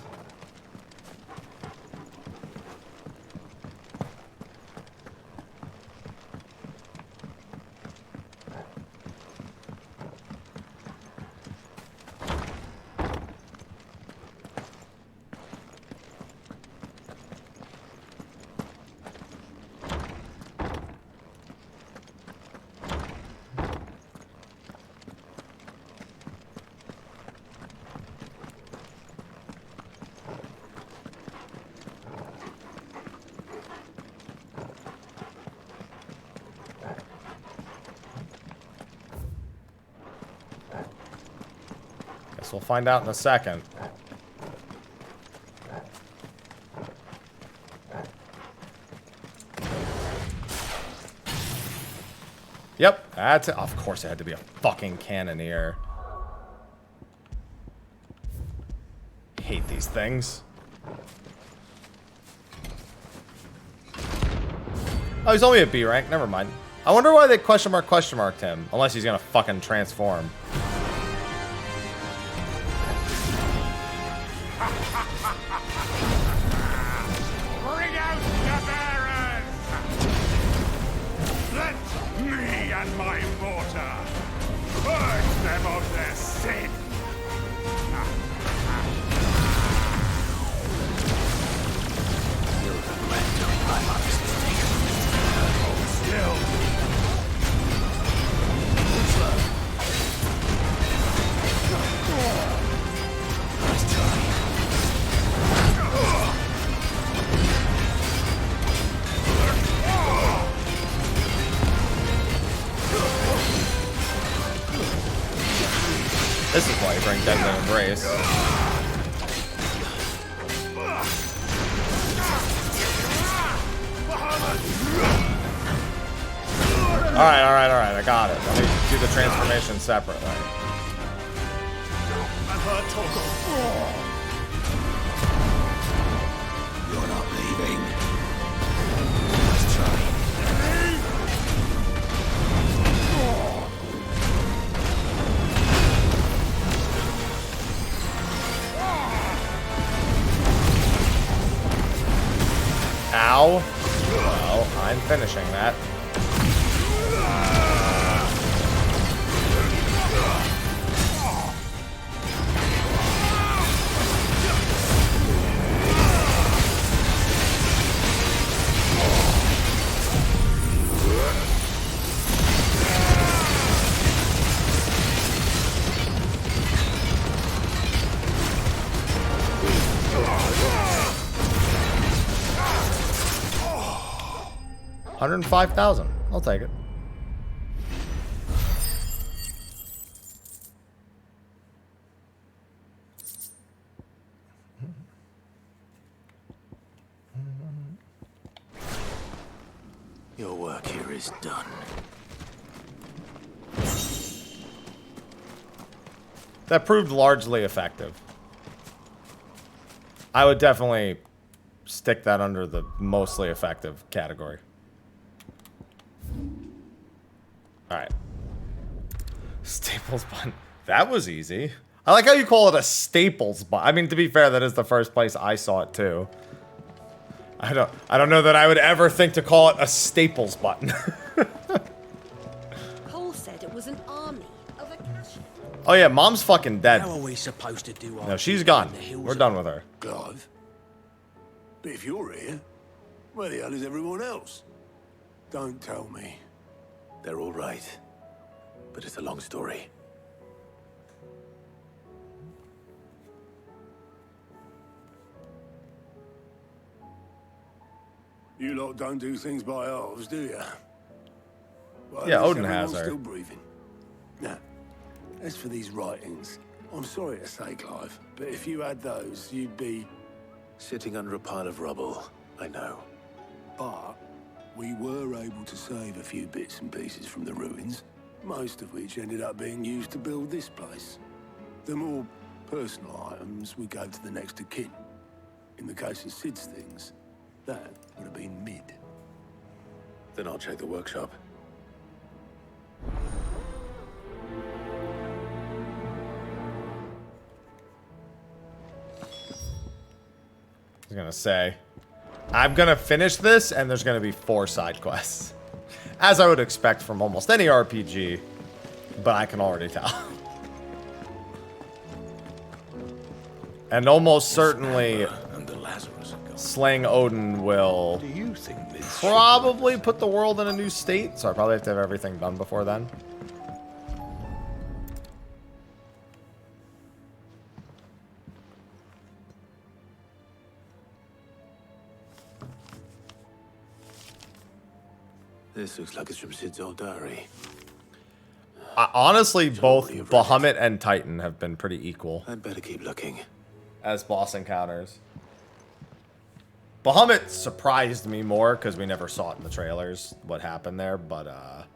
We'll find out in a second. Yep, that's it. Of course it had to be a fucking cannoneer. Hate these things. Oh, he's only a B rank. Never mind. I wonder why they question marked him. Unless he's gonna fucking transform. Bring out the bearers! Let me and my mortar purge them of their sin! You'll regret doing my mother's mistake. Hold still! Nice try. This is why you bring Deadly Embrace. Alright, I got it. Let me do the transformation separately. You're not leaving. Let's try. Ow. Well, I'm finishing that. $105,000. I'll take it. Your work here is done. That proved largely effective. I would definitely stick that under the mostly effective category. Alright. Staples button. That was easy. I like how you call it a Staples button. I mean, to be fair, that is the first place I saw it too. I don't know that I would ever think to call it a Staples button. Cole said it was an army of Akashi. Oh yeah, Mom's fucking dead. How are we supposed to do our No, she's duty gone. in the hills We're done with her. Clive? But if you're here, where the hell is everyone else? Don't tell me. They're all right. But it's a long story. You lot don't do things by halves, do you? Well, Yeah, at least Odin has everyone's her. still breathing. Now, as for these writings, I'm sorry to say, Clive, but if you had those, you'd be sitting under a pile of rubble. I know. But we were able to save a few bits and pieces from the ruins, most of which ended up being used to build this place. The more personal items would go to the next of kin. In the case of Sid's things, that would have been mid. Then I'll check the workshop. was gonna say, I'm gonna finish this, and there's gonna be 4 side quests, as I would expect from almost any RPG. But I can already tell, and almost certainly, slaying Odin will probably put the world in a new state. So I probably have to have everything done before then. This looks like it's from Sid's old diary. Honestly, both Bahamut and Titan have been pretty equal. I'd better keep looking. As boss encounters. Bahamut surprised me more because we never saw it in the trailers what happened there, but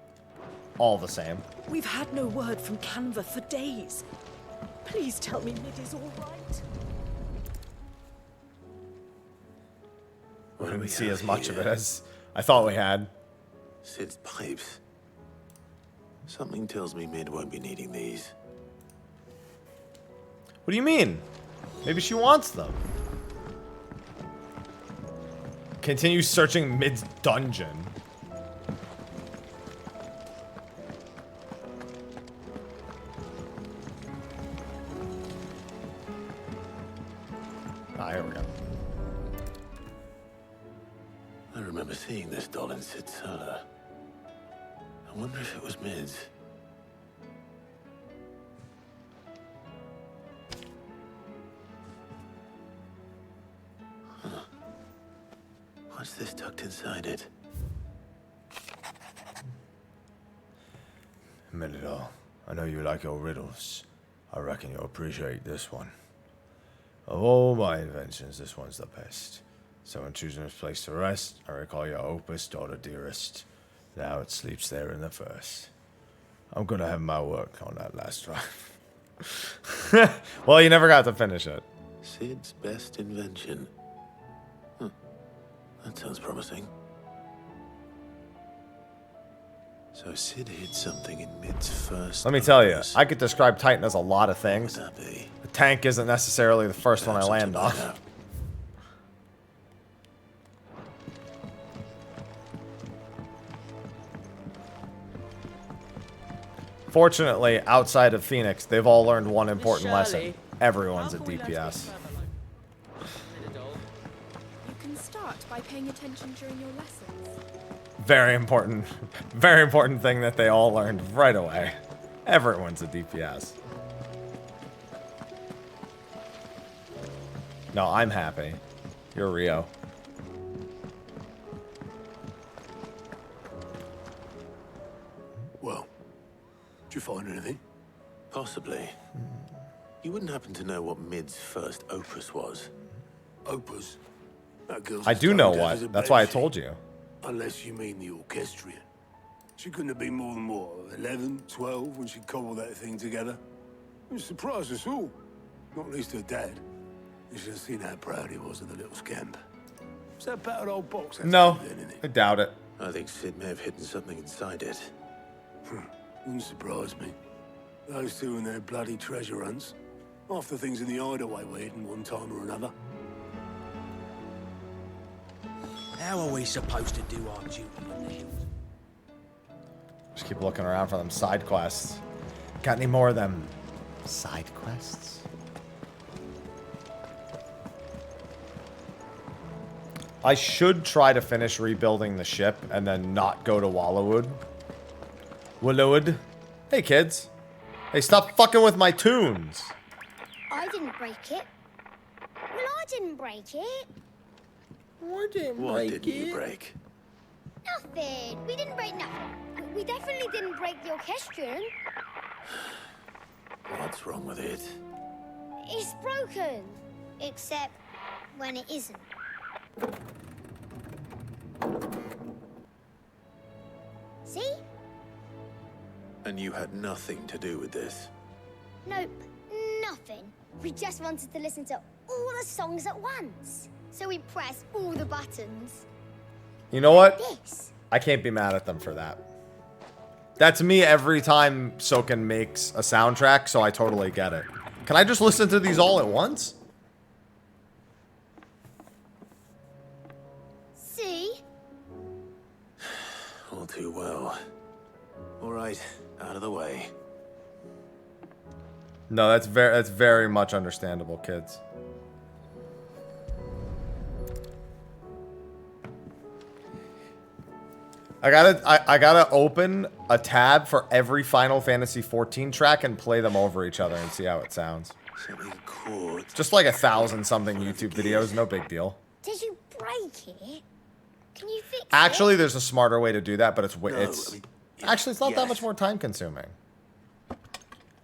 all the same. We've had no word from Canva for days. Please tell me Mid is all right. We didn't see as much of it as I thought we had. Sid's pipes. Something tells me Mid won't be needing these. What do you mean? Maybe she wants them. Continue searching Mid's dungeon. Ah, here we go. I remember seeing this doll in Sid's cellar. I wonder if it was Mid's. Huh. What's this tucked inside it? Menador, I know you like your riddles. I reckon you'll appreciate this one. Of all my inventions, this one's the best. So when choosing its place to rest, I recall your opus, daughter dearest. Now it sleeps there in the first. I'm gonna have my work on that last drive. Well, you never got to finish it. Sid's best invention. Huh. That sounds promising. So Sid hid something in Mid's first. Let me tell you, I could describe Titan as a lot of things. What would that be? The tank isn't necessarily the first one I land on. Fortunately, outside of Phoenix, they've all learned one important lesson. Everyone's a DPS. You can start by paying attention during your lessons. Very important thing that they all learned right away. Everyone's a DPS. No, I'm happy. You're Rio. Well, did you find anything? Possibly. You wouldn't happen to know what Mid's first opus was? Opus? That girl's I as do know tone deaf as a what. That's why I banshee. told you. Unless you mean the orchestrion. She couldn't have been more than, what, 11, 12 when she cobbled that thing together? It surprised us all. Not least her dad. You should have seen how proud he was of the little scamp. It's that battered old box. That's No, then, isn't it? I doubt it. I think Sid may have hidden something inside it. Wouldn't surprise me. Those two and their bloody treasure hunts. Half the things in the hideaway were hidden one time or another. How are we supposed to do our duty in the hills? Just keep looking around for them side quests. Got any more of them side quests? I should try to finish rebuilding the ship and then not go to Wallowwood. Wallowwood. Hey, kids. Hey, stop fucking with my tunes. I didn't break it. Well, I didn't break it. What didn't you break? Nothing. We didn't break nothing. We definitely didn't break the orchestrion. What's wrong with it? It's broken. Except when it isn't. See? And you had nothing to do with this? Nope. Nothing. We just wanted to listen to all the songs at once. So we pressed all the buttons. You know what? This. I can't be mad at them for that. That's me every time Soken makes a soundtrack, so I totally get it. Can I just listen to these all at once? all too well. All right, out of the way. No, that's very much understandable, kids. I gotta open a tab for every Final Fantasy XIV track and play them over each other and see how it sounds. Just like 1,000-something YouTube videos, no big deal. Did you break it? Can you fix Actually, it? there's a smarter way to do that, but actually it's not that much more time consuming.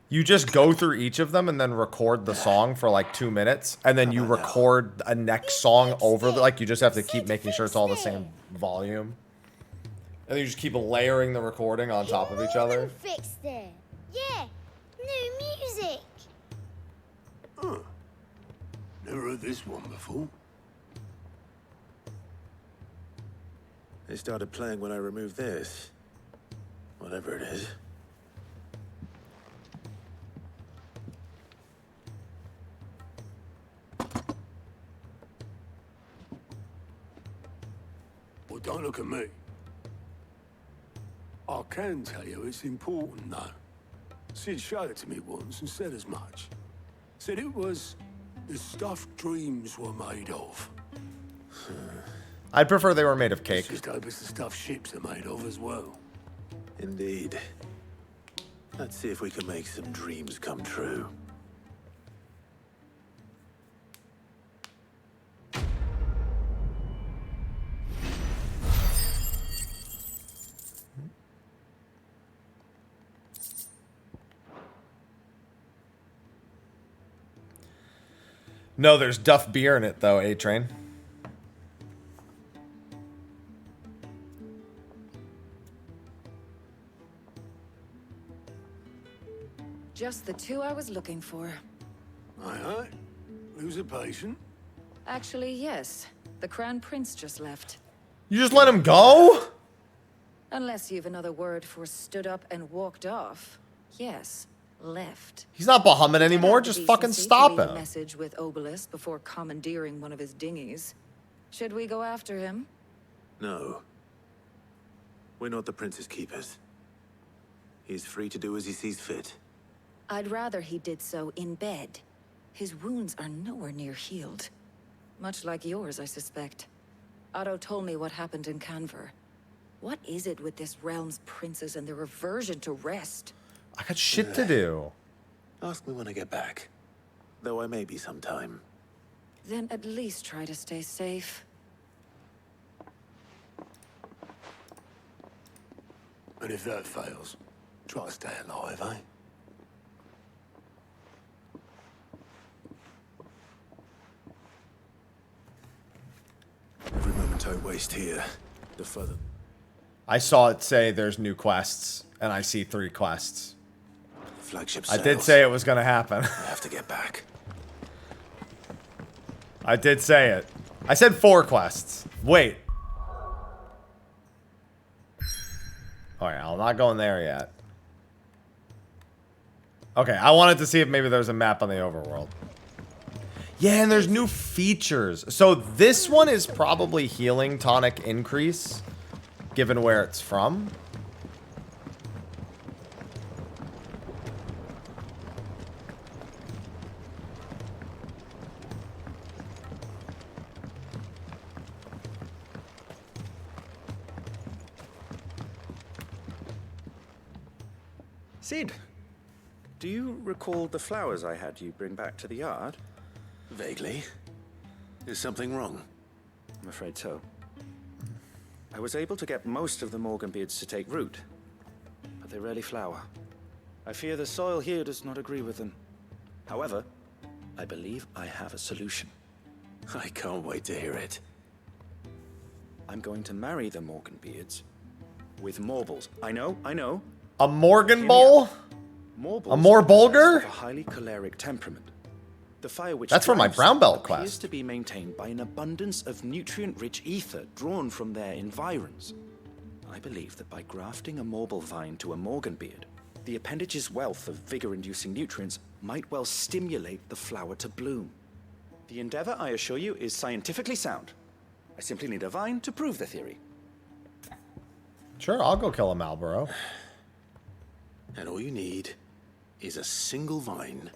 You just go through each of them and then record the song for like 2 minutes, and then you record a next song over. Like you just have to keep making sure it's all the same volume, and then you just keep layering the recording on top of each other. Fixed it. Yeah, new music. Huh. Never heard this one before. They started playing when I removed this. Whatever it is. Well, don't look at me. I can tell you it's important, though. Sid showed it to me once and said as much. Said it was the stuff dreams were made of. I'd prefer they were made of cake. Let's just hope it's the stuff ships are made of as well. Indeed. Let's see if we can make some dreams come true. No, there's Duff beer in it though, A-Train. Just the two I was looking for. Aye. Lose a patient? Actually, yes. The Crown Prince just left. You just let him go? Unless you've another word for stood up and walked off. Yes, left. He's not Bahamut anymore. Just fucking stop Leave a him. message with Obelisk before commandeering one of his dinghies. Should we go after him? No. We're not the Prince's keepers. He's free to do as he sees fit. I'd rather he did so in bed. His wounds are nowhere near healed. Much like yours, I suspect. Otto told me what happened in Canver. What is it with this realm's princes and their aversion to rest? I got shit to do. Ask me when I get back. Though I may be sometime. Then at least try to stay safe. And if that fails, try to stay alive, eh? Every moment I waste here, the further... I saw it say there's new quests, and I see 3 quests. Flagship I did say it was gonna happen. I have to get back. I did say it. I said 4 quests. Wait. Alright, I'm not going there yet. Okay, I wanted to see if maybe there's a map on the overworld. Yeah, and there's new features. So this one is probably healing tonic increase, given where it's from. Sid, do you recall the flowers I had you bring back to the yard? Vaguely. Is something wrong? I'm afraid so. I was able to get most of the Morganbeards to take root, but they rarely flower. I fear the soil here does not agree with them. However, I believe I have a solution. I can't wait to hear it. I'm going to marry the Morganbeards with Morbles. I know. A Morgan Bowl? A more Bulgar? A highly choleric temperament. The fire which That's for my drives brown belt appears quest. to be maintained by an abundance of nutrient-rich ether drawn from their environs. I believe that by grafting a Morble vine to a Morganbeard, the appendage's wealth of vigor-inducing nutrients might well stimulate the flower to bloom. The endeavor, I assure you, is scientifically sound. I simply need a vine to prove the theory. Sure, I'll go kill a Malboro. And all you need is a single vine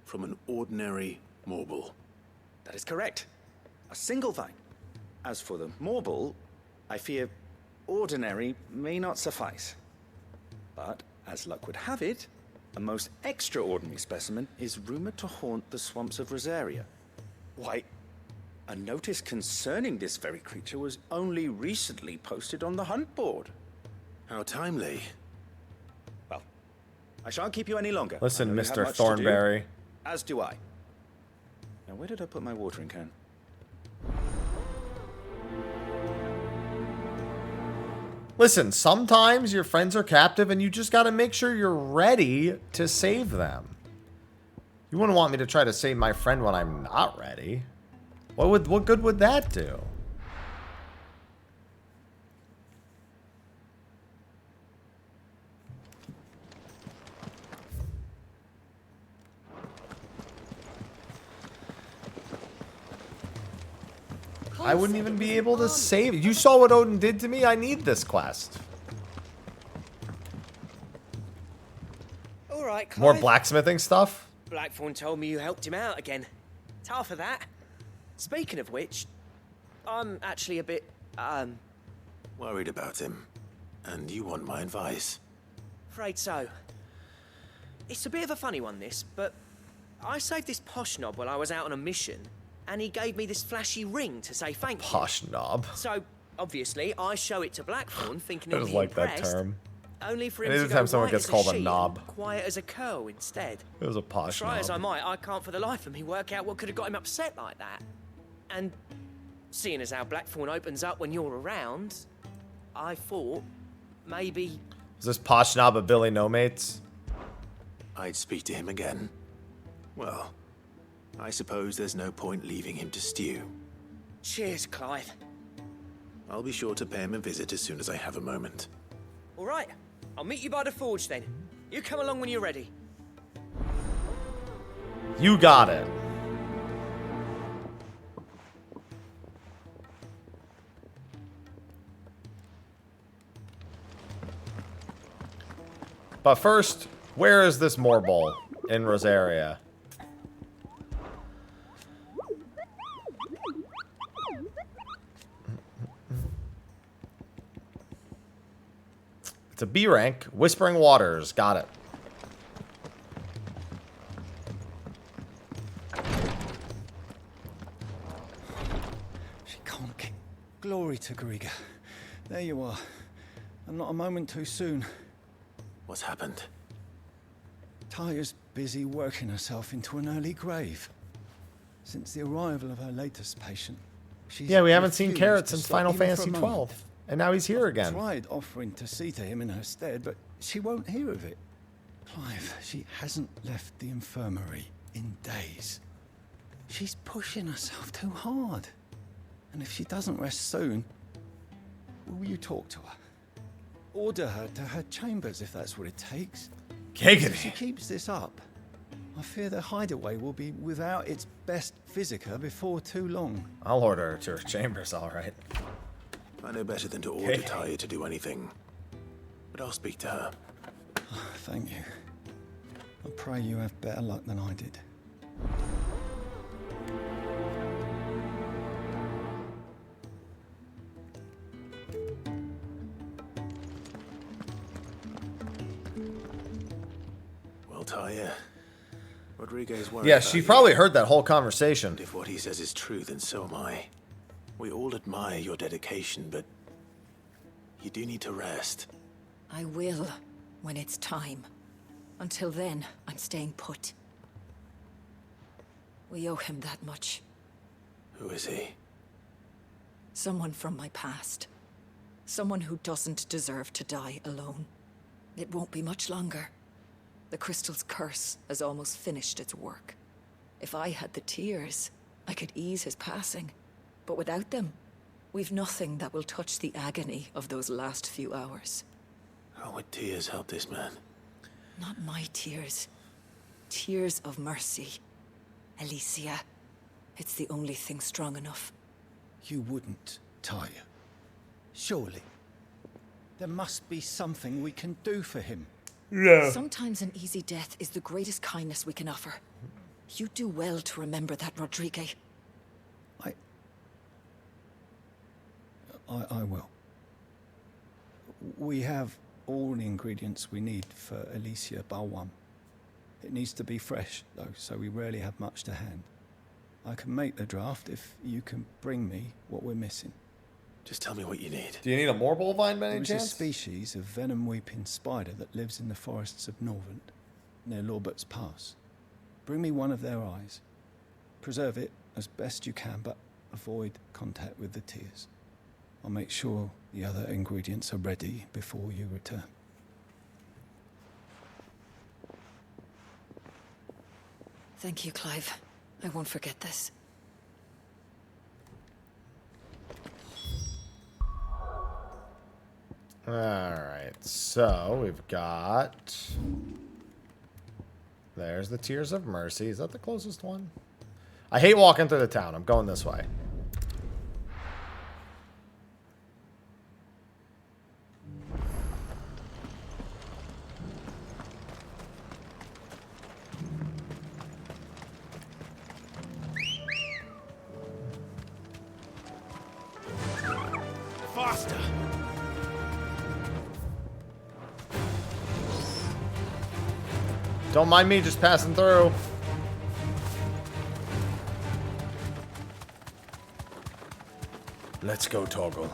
from an ordinary Morble. That is correct. A single vine. As for the Morble, I fear ordinary may not suffice. But, as luck would have it, a most extraordinary specimen is rumored to haunt the swamps of Rosaria. Why, a notice concerning this very creature was only recently posted on the hunt board. How timely. Well, I shan't keep you any longer. Listen, I know you have Mr. much to do, Thornberry. as do I. Now, where did I put my watering can? Listen, sometimes your friends are captive and you just got to make sure you're ready to save them. You wouldn't want me to try to save my friend when I'm not ready. What good would that do? I wouldn't even be able to save it. You saw what Odin did to me? I need this quest. All right, Clive. More blacksmithing stuff? Blackthorn told me you helped him out again. It's half of that. Speaking of which, I'm actually a bit, Worried about him. And you want my advice? afraid so. It's a bit of a funny one, this, but I saved this posh knob while I was out on a mission, and he gave me this flashy ring to say thank you. Posh knob. So, obviously, I show it to Blackthorn, thinking I he'd just be like that impressed, term. only for him Anytime to go someone white gets as called a sheet knob. and quiet as a curl instead. It was a posh Try as I knob. might, I can't for the life of me work out what could have got him upset like that. And seeing as how Blackthorn opens up when you're around, I thought maybe... Is this posh knob a Billy No Mates? I'd speak to him again. Well, I suppose there's no point leaving him to stew. Cheers, Clive. I'll be sure to pay him a visit as soon as I have a moment. All right, I'll meet you by the forge then. You come along when you're ready. You got it. But first, where is this Morble in Rosaria? It's a B rank. Whispering Waters. Got it. Conk. Glory to Griga. There you are. And not a moment too soon. What's happened? Tyre's busy working herself into an early grave. Since the arrival of her latest patient, she's Yeah, we haven't seen refused Carrot to since stop Final even for a Fantasy moment. 12. And now he's here again. Tried offering to see to him in her stead, but she won't hear of it. Clive, she hasn't left the infirmary in days. She's pushing herself too hard. And if she doesn't rest soon, will you talk to her? Order her to her chambers if that's what it takes. Giggity. If she keeps this up, I fear the hideaway will be without its best physica before too long. I'll order her to her chambers, all right. I know better than to order Tyre to do anything. But I'll speak to her. Thank you. I pray you have better luck than I did. Well, Tyre, Rodriguez worried Yeah, about she you. probably heard that whole conversation. And if what he says is true, then so am I. We all admire your dedication, but you do need to rest. I will, when it's time. Until then, I'm staying put. We owe him that much. Who is he? Someone from my past. Someone who doesn't deserve to die alone. It won't be much longer. The crystal's curse has almost finished its work. If I had the tears, I could ease his passing. But without them, we've nothing that will touch the agony of those last few hours. How would tears help this man? Not my tears. Tears of mercy. Alicia, it's the only thing strong enough. You wouldn't, Tyre. Surely. There must be something we can do for him. Yeah. Sometimes an easy death is the greatest kindness we can offer. You do well to remember that, Rodrigue. I will. We have all the ingredients we need for Alicia Balwam. It needs to be fresh, though, so we rarely have much to hand. I can make the draft if you can bring me what we're missing. Just tell me what you need. Do you need a morbol vine by any There's chance? a species of venom-weeping spider that lives in the forests of Norvent, near Lorbert's Pass. Bring me one of their eyes. Preserve it as best you can, but avoid contact with the tears. I'll make sure the other ingredients are ready before you return. Thank you, Clive. I won't forget this. Alright, so we've got... There's the Tears of Mercy. Is that the closest one? I hate walking through the town. I'm going this way. Faster! Don't mind me just passing through. Let's go, Toggle.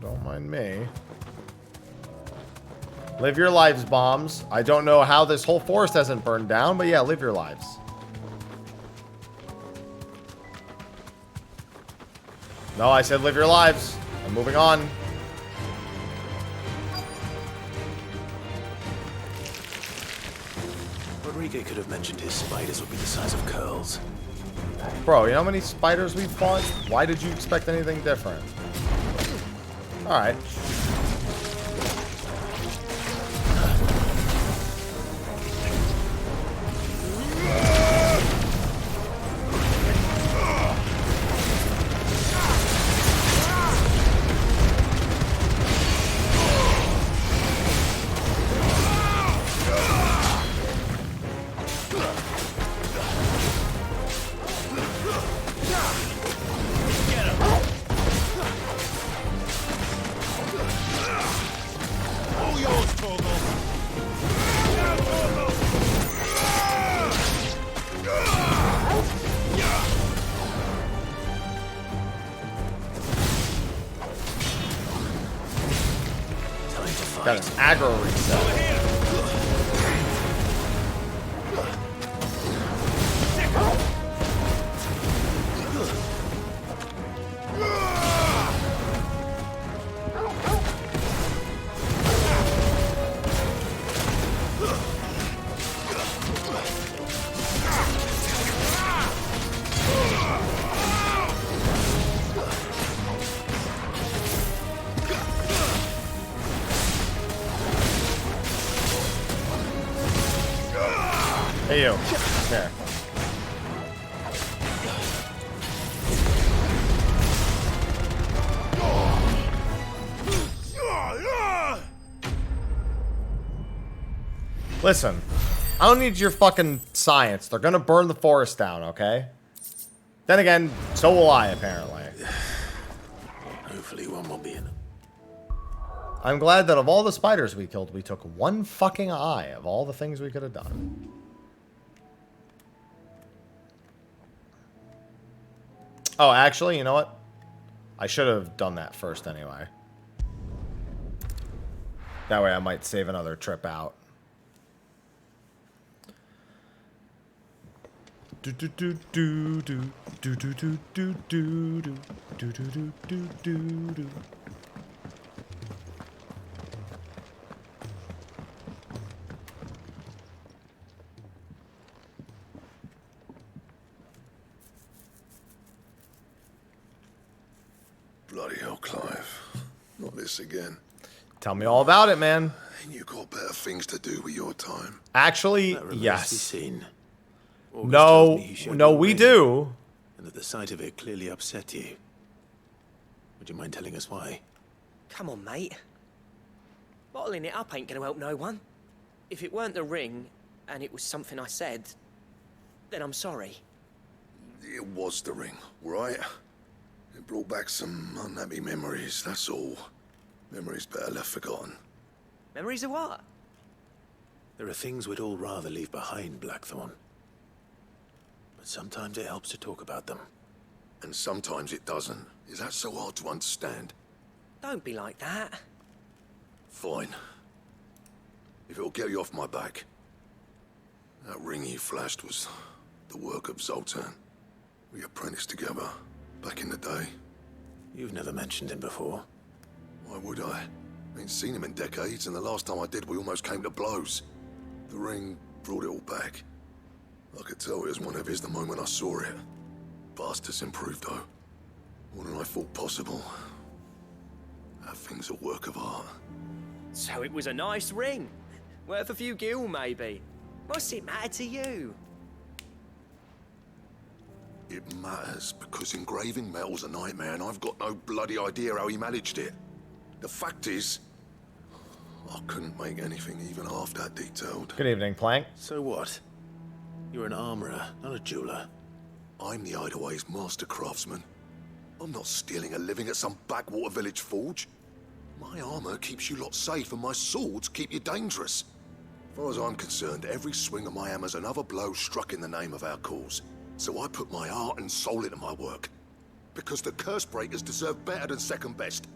Don't mind me. Live your lives, bombs. I don't know how this whole forest hasn't burned down, but yeah, live your lives. No, I said live your lives. I'm moving on. Rodrigue could have mentioned his spiders would be the size of curls. Bro, you know how many spiders we've fought? Why did you expect anything different? Alright. Got an aggro reset. Hey, you. There. Listen, I don't need your fucking science. They're gonna burn the forest down, okay? Then again, so will I, apparently. Hopefully one will be in. I'm glad that of all the spiders we killed, we took one fucking eye of all the things we could have done. Oh, actually, you know what? I should have done that first anyway. That way I might save another trip out. Do do do do do do do do do do do do do do do do. Bloody hell, Clive. Not this again. Tell me all about it, man. Ain't you got better things to do with your time? Actually, That remains yes. to be seen. August No, tells me he showed no, you a we ring, do. And that the sight of it clearly upset you. Would you mind telling us why? Come on, mate. Bottling it up ain't gonna help no one. If it weren't the ring, and it was something I said, then I'm sorry. It was the ring, right? It brought back some unhappy memories, that's all. Memories better left forgotten. Memories of what? There are things we'd all rather leave behind, Blackthorn. But sometimes it helps to talk about them. And sometimes it doesn't. Is that so hard to understand? Don't be like that. Fine. If it'll get you off my back. That ring you flashed was the work of Zoltan. We apprenticed together, back in the day. You've never mentioned him before. Why would I? Ain't seen him in decades, and the last time I did, we almost came to blows. The ring brought it all back. I could tell it was one of his the moment I saw it. Bastard's improved, though. More than I thought possible. That thing's a work of art. So it was a nice ring. Worth a few gil, maybe. What's it matter to you? It matters because engraving metal's a nightmare, and I've got no bloody idea how he managed it. The fact is, I couldn't make anything even half that detailed. Good evening, Plank. So what? You're an armorer, not a jeweler. I'm the Idaway's master craftsman. I'm not stealing a living at some backwater village forge. My armor keeps you lot safe, and my swords keep you dangerous. As far as I'm concerned, every swing of my hammer's another blow struck in the name of our cause. So I put my heart and soul into my work. Because the curse breakers deserve better than second best.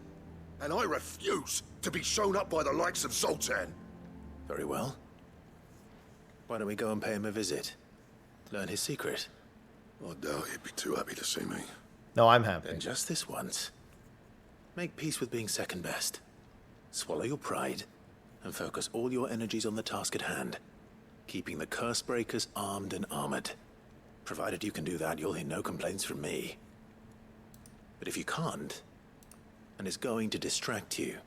And I refuse to be shown up by the likes of Zoltan. Very well. Why don't we go and pay him a visit? Learn his secret. I doubt he'd be too happy to see me. No, I'm happy. Then just this once. Make peace with being second best. Swallow your pride, and focus all your energies on the task at hand. Keeping the curse breakers armed and armored. Provided you can do that, you'll hear no complaints from me. But if you can't, and it's going to distract you,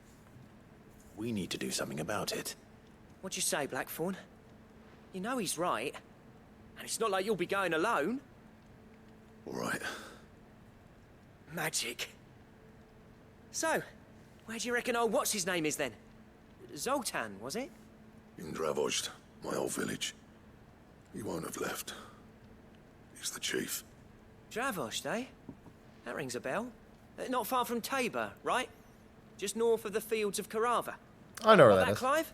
we need to do something about it. What'd you say, Blackthorn? You know he's right. And it's not like you'll be going alone. All right. Magic. So, where do you reckon old what's-his-name is then? Zoltan, was it? In Dravozd, my old village. He won't have left. He's the chief. Dravozd, eh? That rings a bell. Not far from Tabor, right? Just north of the fields of Carava. I know where Got that is. Clive?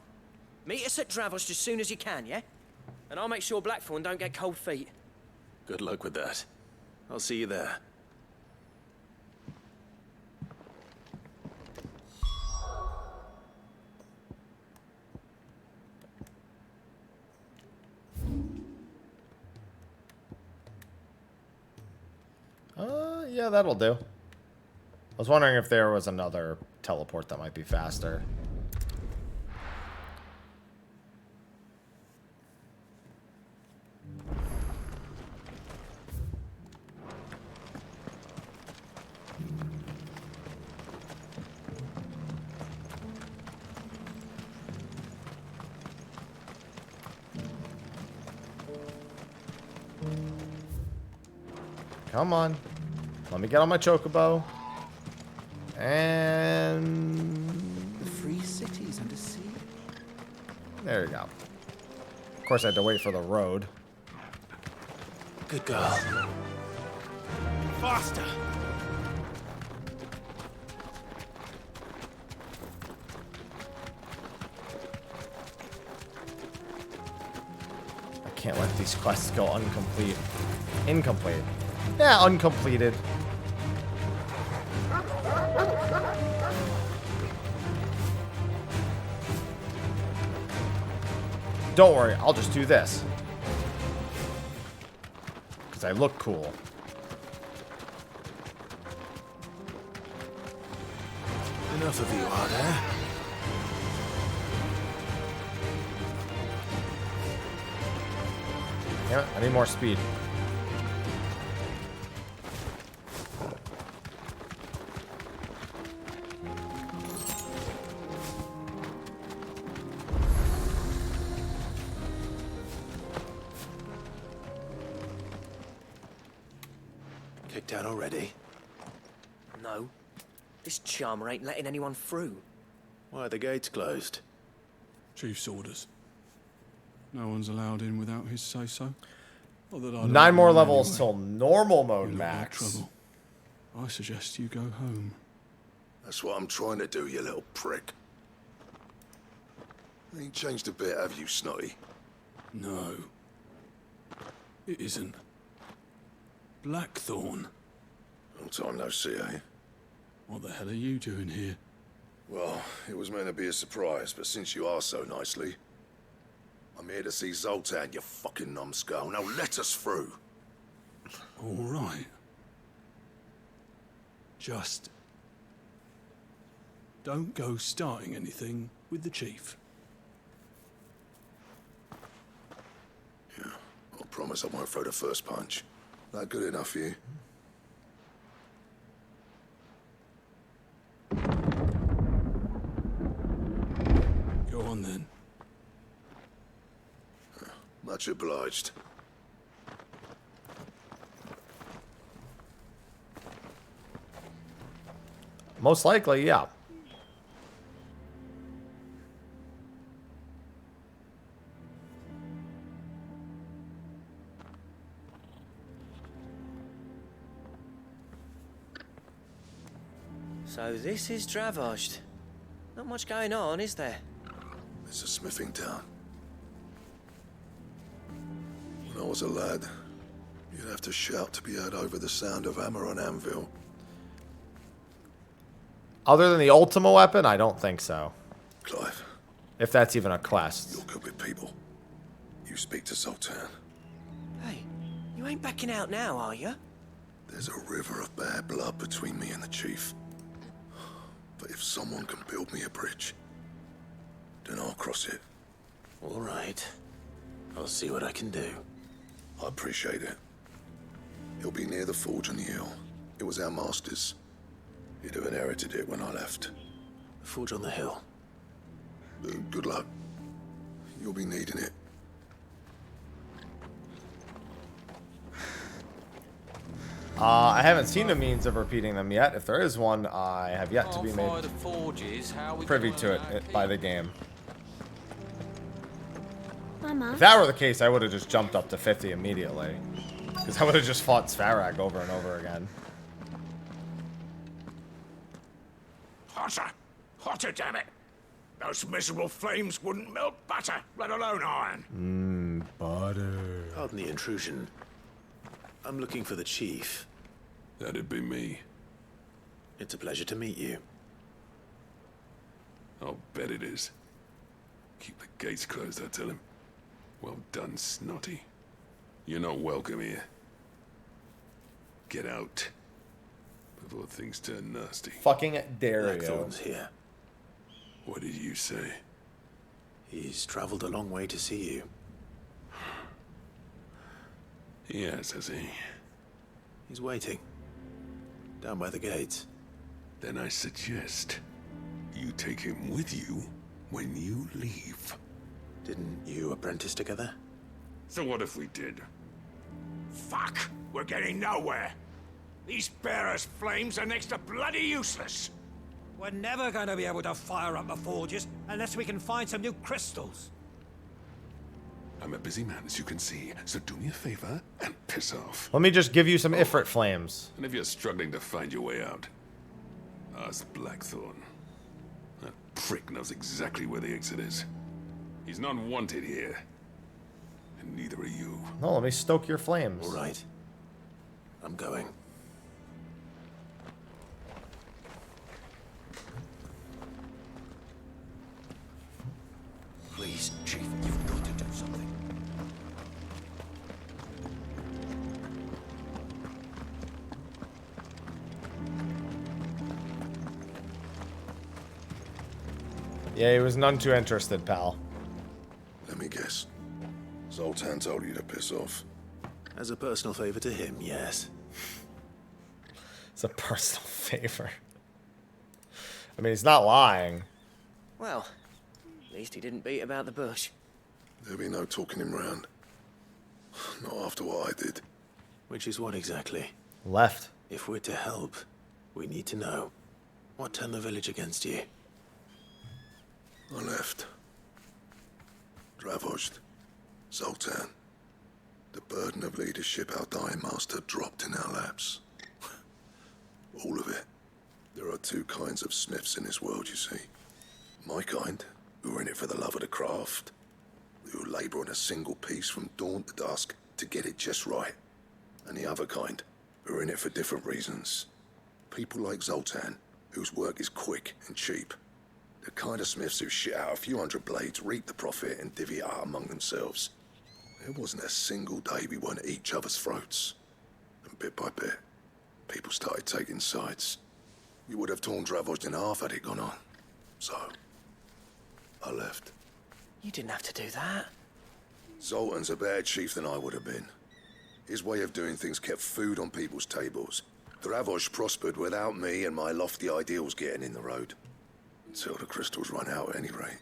Meet us at Dravozd as soon as you can, yeah? And I'll make sure Blackthorn don't get cold feet. Good luck with that. I'll see you there. Yeah, that'll do. I was wondering if there was another teleport that might be faster. Come on. Let me get on my chocobo. And... The free cities and a sea. There you go. Of course, I had to wait for the road. Good girl. Faster! I can't let these quests go incomplete. Yeah, uncompleted. Don't worry, I'll just do this. Because I look cool. Enough of you, are there? Damn it, I need more speed. down already? No. This charmer ain't letting anyone through. Why are the gates closed? Chief's orders. No one's allowed in without his say-so. Not that I don't 9 more mind levels anyway. till normal mode You look like max. trouble. I suggest you go home. That's what I'm trying to do, you little prick. Ain't changed a bit, have you, Snotty? No. It isn't. Blackthorn. Long time no see, eh? What the hell are you doing here? Well, it was meant to be a surprise, but since you asked so nicely, I'm here to see Zoltan, you fucking numbskull. Now let us through. All right. Just don't go starting anything with the chief. Yeah, I promise I won't throw the first punch. That good enough for you? Go on then. Much obliged. Most likely, yeah. So this is Dravosht. Not much going on, is there? It's a smithing town. When I was a lad, you'd have to shout to be heard over the sound of hammer on anvil. Other than the Ultima weapon, I don't think so. Clive. If that's even a quest. You're good with people. You speak to Zoltan. Hey, you ain't backing out now, are you? There's a river of bad blood between me and the chief. But if someone can build me a bridge, then I'll cross it. All right. I'll see what I can do. I appreciate it. It'll be near the forge on the hill. It was our master's. He'd have inherited it when I left. The forge on the hill. Good luck. You'll be needing it. I haven't seen a means of repeating them yet. If there is one, I have yet to be made privy to it by the game. Mama. If that were the case, I would have just jumped up to 50 immediately. Because I would have just fought Svarag over and over again. Hotter! Hotter, damn it! Those miserable flames wouldn't melt butter, let alone iron. Butter. Pardon the intrusion. I'm looking for the chief. That'd be me. It's a pleasure to meet you. I'll bet it is. Keep the gates closed, I tell him. Well done, Snotty. You're not welcome here. Get out. Before things turn nasty. Fucking dare you. Blackthorn's here. What did you say? He's traveled a long way to see you. Yes, has he? He's waiting. Down by the gates. Then I suggest you take him with you when you leave. Didn't you apprentice together? So what if we did? Fuck! We're getting nowhere. These bearers' flames are next to bloody useless. We're never going to be able to fire up the forges unless we can find some new crystals. I'm a busy man, as you can see, so do me a favor and piss off. Let me just give you some Ifrit flames. And if you're struggling to find your way out, ask Blackthorn. That prick knows exactly where the exit is. He's not wanted here. And neither are you. No, let me stoke your flames. All right. I'm going. Please, Chief, you've got to do something. Yeah, he was none too interested, pal. Let me guess. Zoltan told you to piss off. As a personal favor to him, yes. It's a personal favor. I mean, he's not lying. Well, at least he didn't beat about the bush. There'll be no talking him round. Not after what I did. Which is what exactly? Left. If we're to help, we need to know. What turned the village against you? I left. Dravost. Zoltan. The burden of leadership our dying master dropped in our laps. All of it. There are two kinds of smiths in this world, you see. My kind, who are in it for the love of the craft, who labour on a single piece from dawn to dusk to get it just right. And the other kind, who are in it for different reasons. People like Zoltan, whose work is quick and cheap. The kind of smiths who shit out a few hundred blades, reap the profit, and divvy it out among themselves. There wasn't a single day we weren't at each other's throats. And bit by bit, people started taking sides. You would have torn Dravost in half had it gone on. So, I left. You didn't have to do that. Zoltan's a better chief than I would have been. His way of doing things kept food on people's tables. Dravost prospered without me and my lofty ideals getting in the road. Until the crystals run out at any rate.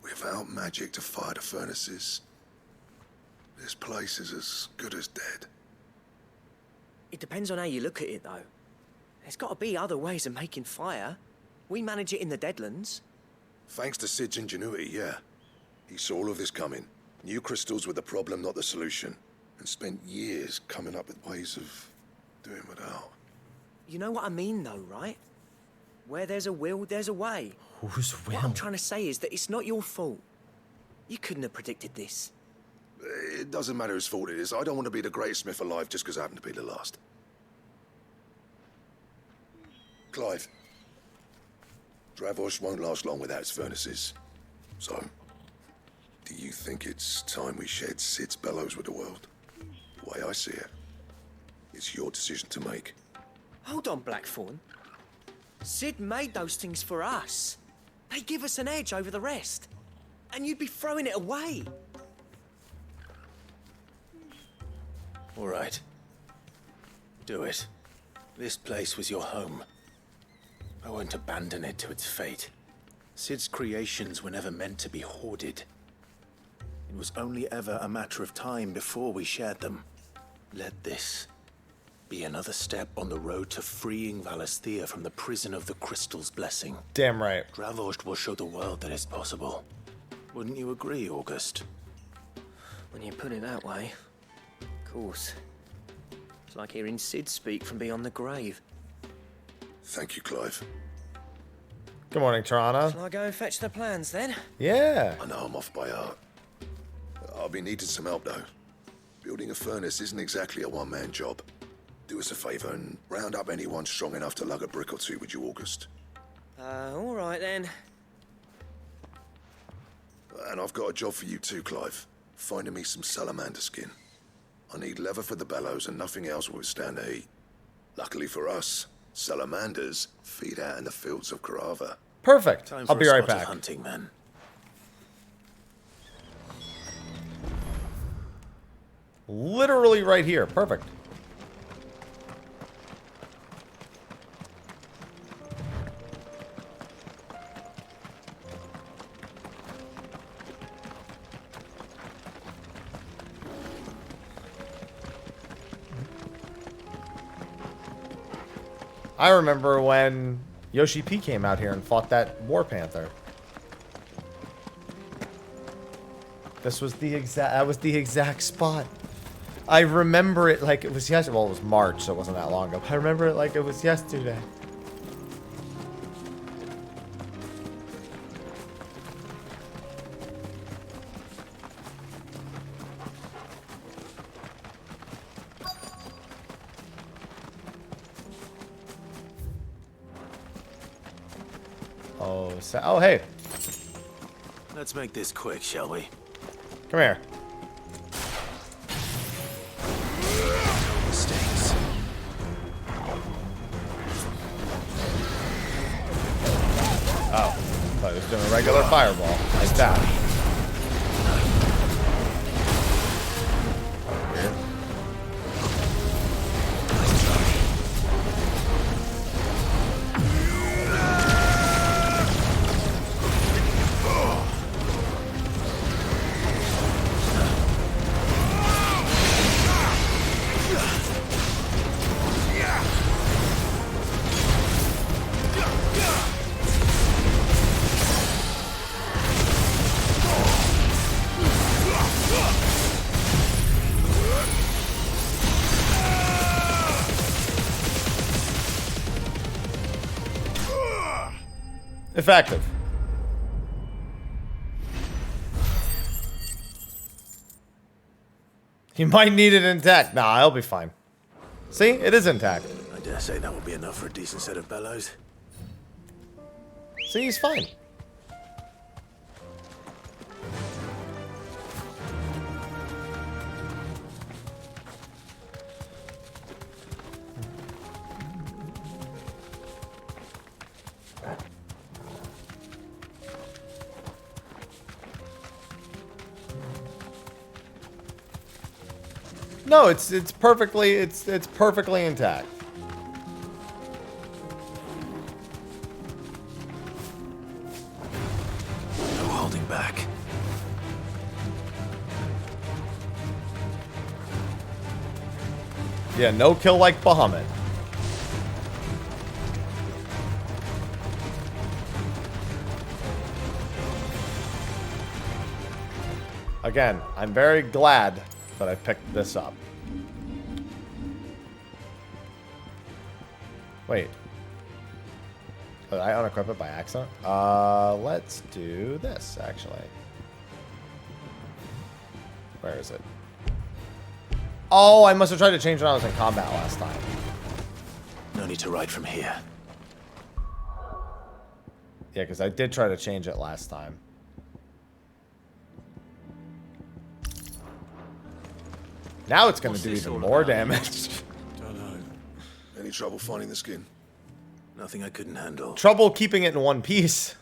Without magic to fire the furnaces, this place is as good as dead. It depends on how you look at it, though. There's got to be other ways of making fire. We manage it in the Deadlands. Thanks to Sid's ingenuity, yeah. He saw all of this coming. Knew crystals were the problem, not the solution. And spent years coming up with ways of doing without. You know what I mean, though, right? Where there's a will, there's a way. Whose will? What I'm trying to say is that it's not your fault. You couldn't have predicted this. It doesn't matter whose fault it is. I don't want to be the greatest smith alive just because I happen to be the last. Clive. Dravost won't last long without its furnaces. So, do you think it's time we shared Sid's bellows with the world? The way I see it, it's your decision to make. Hold on, Blackthorn. Sid made those things for us. They give us an edge over the rest. And you'd be throwing it away. All right. Do it. This place was your home. I won't abandon it to its fate. Sid's creations were never meant to be hoarded. It was only ever a matter of time before we shared them. Let this be another step on the road to freeing Valisthea from the prison of the Crystal's blessing. Damn right. Dravost will show the world that it's possible. Wouldn't you agree, August? When you put it that way, of course. It's like hearing Sid speak from beyond the grave. Thank you, Clive. Good morning, Tirana. Shall I go and fetch the plans, then? Yeah. I know I'm off by heart. I'll be needing some help, though. Building a furnace isn't exactly a one-man job. Do us a favour and round up anyone strong enough to lug a brick or two, would you, August? All right, then. And I've got a job for you too, Clive. Finding me some salamander skin. I need leather for the bellows and nothing else will withstand the heat. Luckily for us, salamanders feed out in the fields of Carava. Perfect. Time I'll for be a right spot of back. hunting, then. Literally right here. Perfect. I remember when Yoshi P came out here and fought that War Panther. This was the exact spot. I remember it like it was yesterday. Well, it was March, so it wasn't that long ago. I remember it like it was yesterday. Oh, hey. Let's make this quick, shall we? Come here. No mistakes. Oh, thought he was doing a regular fireball. Like that. Weird. Effective. He might need it intact. Nah, he'll be fine. See? It is intact. I dare say that will be enough for a decent set of bellows. See, he's fine. No, it's perfectly intact. No holding back. Yeah, no kill like Bahamut. Again, I'm very glad that I picked this up. Wait. Did I unequip it by accident? Let's do this, actually. Where is it? Oh, I must have tried to change when I was in combat last time. No need to ride from here. Yeah, because I did try to change it last time. Now it's going to do even more damage. Don't know. Any trouble finding the skin? Nothing I couldn't handle. Trouble keeping it in one piece.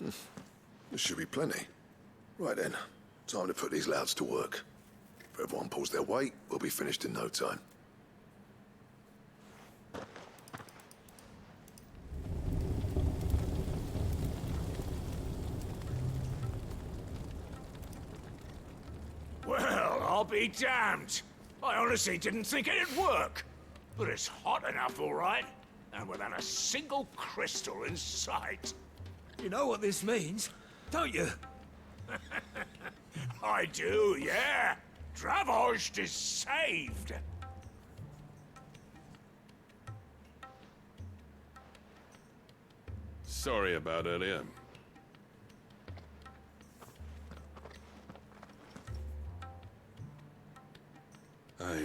There should be plenty. Right then, time to put these louds to work. If everyone pulls their weight, we'll be finished in no time. Well, I'll be damned. I honestly didn't think it'd work. But it's hot enough, all right. And without a single crystal in sight. You know what this means, don't you? I do, yeah. Dravost is saved. Sorry about earlier. I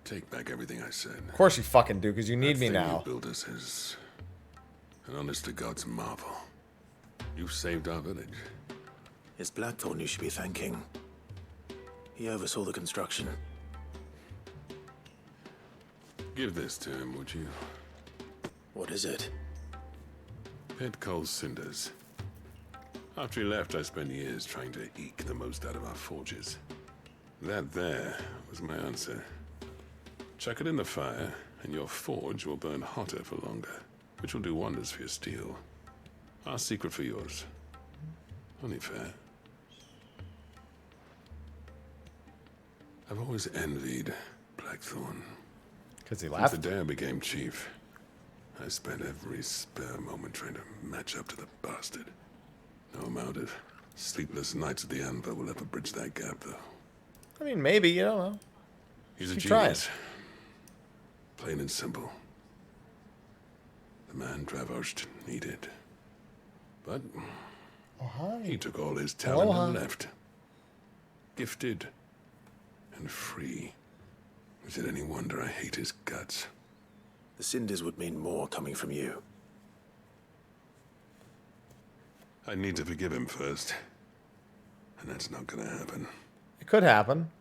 take back everything I said. Of course you fucking do, because you need That me thing now. You built us is an honest to God's marvel. You've saved our village. It's Blackthorn you should be thanking. He oversaw the construction. Give this to him, would you? What is it? Pit Cole's cinders. After he left, I spent years trying to eke the most out of our forges. That there was my answer. Chuck it in the fire, and your forge will burn hotter for longer, which will do wonders for your steel. Our secret for yours. Only fair. I've always envied Blackthorn. Because he Since laughed? the day I became chief, I spent every spare moment trying to match up to the bastard. No amount of sleepless nights at the Anvil will ever bridge that gap, though. I mean, maybe, you don't know. He's a Keep trying. genius. Plain and simple. The man Dravost needed. But he took all his talent and left. Gifted and free. Is it any wonder I hate his guts? The cinders would mean more coming from you. I need to forgive him first. And that's not gonna happen. It could happen.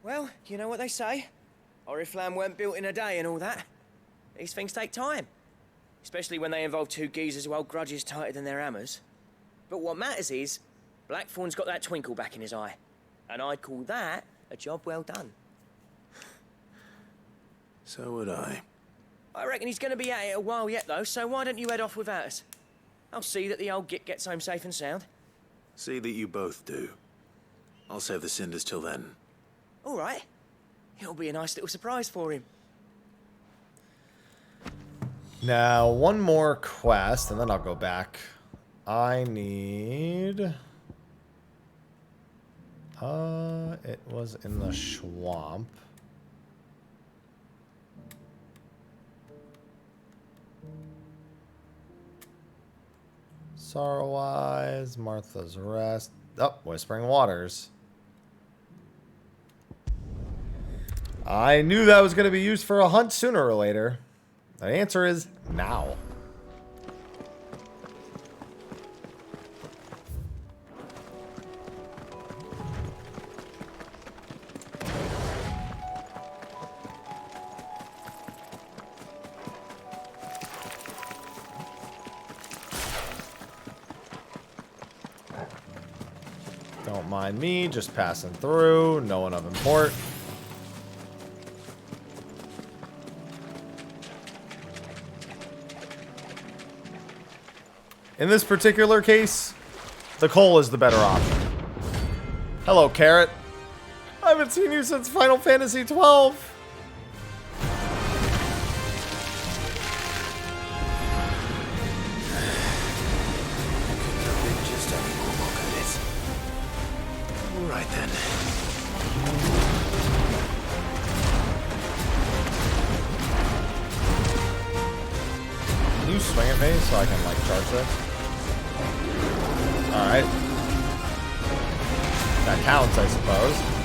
Well, you know what they say. Oriflamme weren't built in a day and all that. These things take time. Especially when they involve two geezers who hold grudges tighter than their hammers. But what matters is, Blackthorn's got that twinkle back in his eye. And I'd call that a job well done. So would I. I reckon he's going to be at it a while yet, though, so why don't you head off without us? I'll see that the old git gets home safe and sound. See that you both do. I'll save the cinders till then. All right. It'll be a nice little surprise for him. Now, one more quest, and then I'll go back. I need... It was in the swamp. Sorrow-wise, Martha's Rest. Oh, Whispering Waters. I knew that was going to be used for a hunt sooner or later. The answer is now. Don't mind me, just passing through. No one of import. In this particular case, the coal is the better option. Hello, Carrot. I haven't seen you since Final Fantasy XII. Just any more look at it. All right then. Can you swing at me so I can, like, charge this? Alright. That counts, I suppose.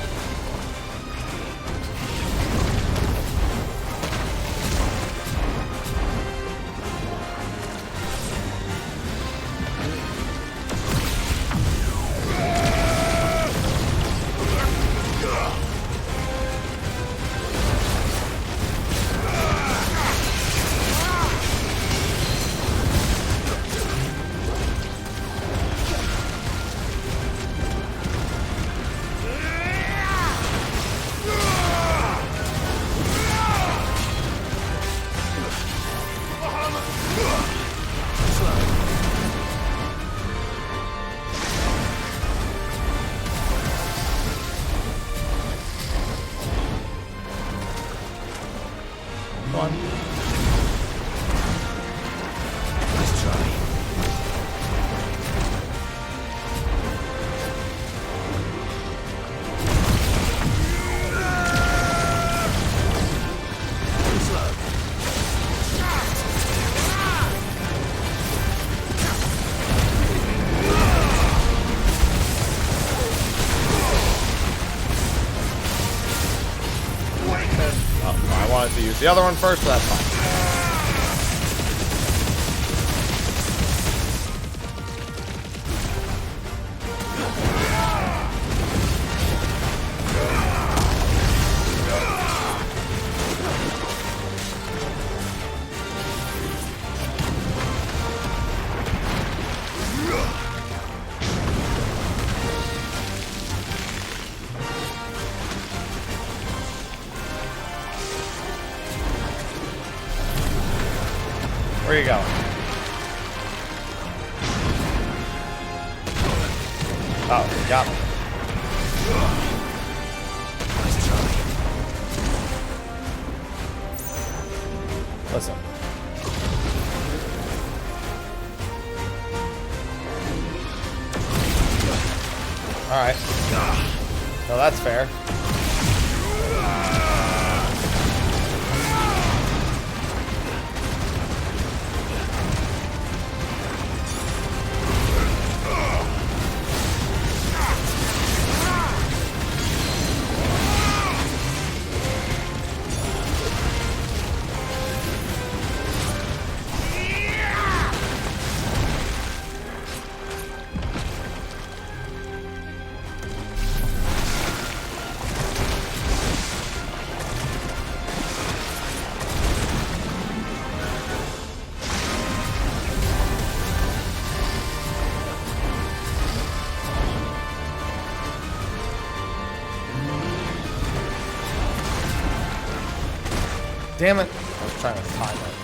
To use the other one first, so that's fine. Where you going? Oh, got him. Listen. Alright. No, that's fair. Damn it. I was trying to time it.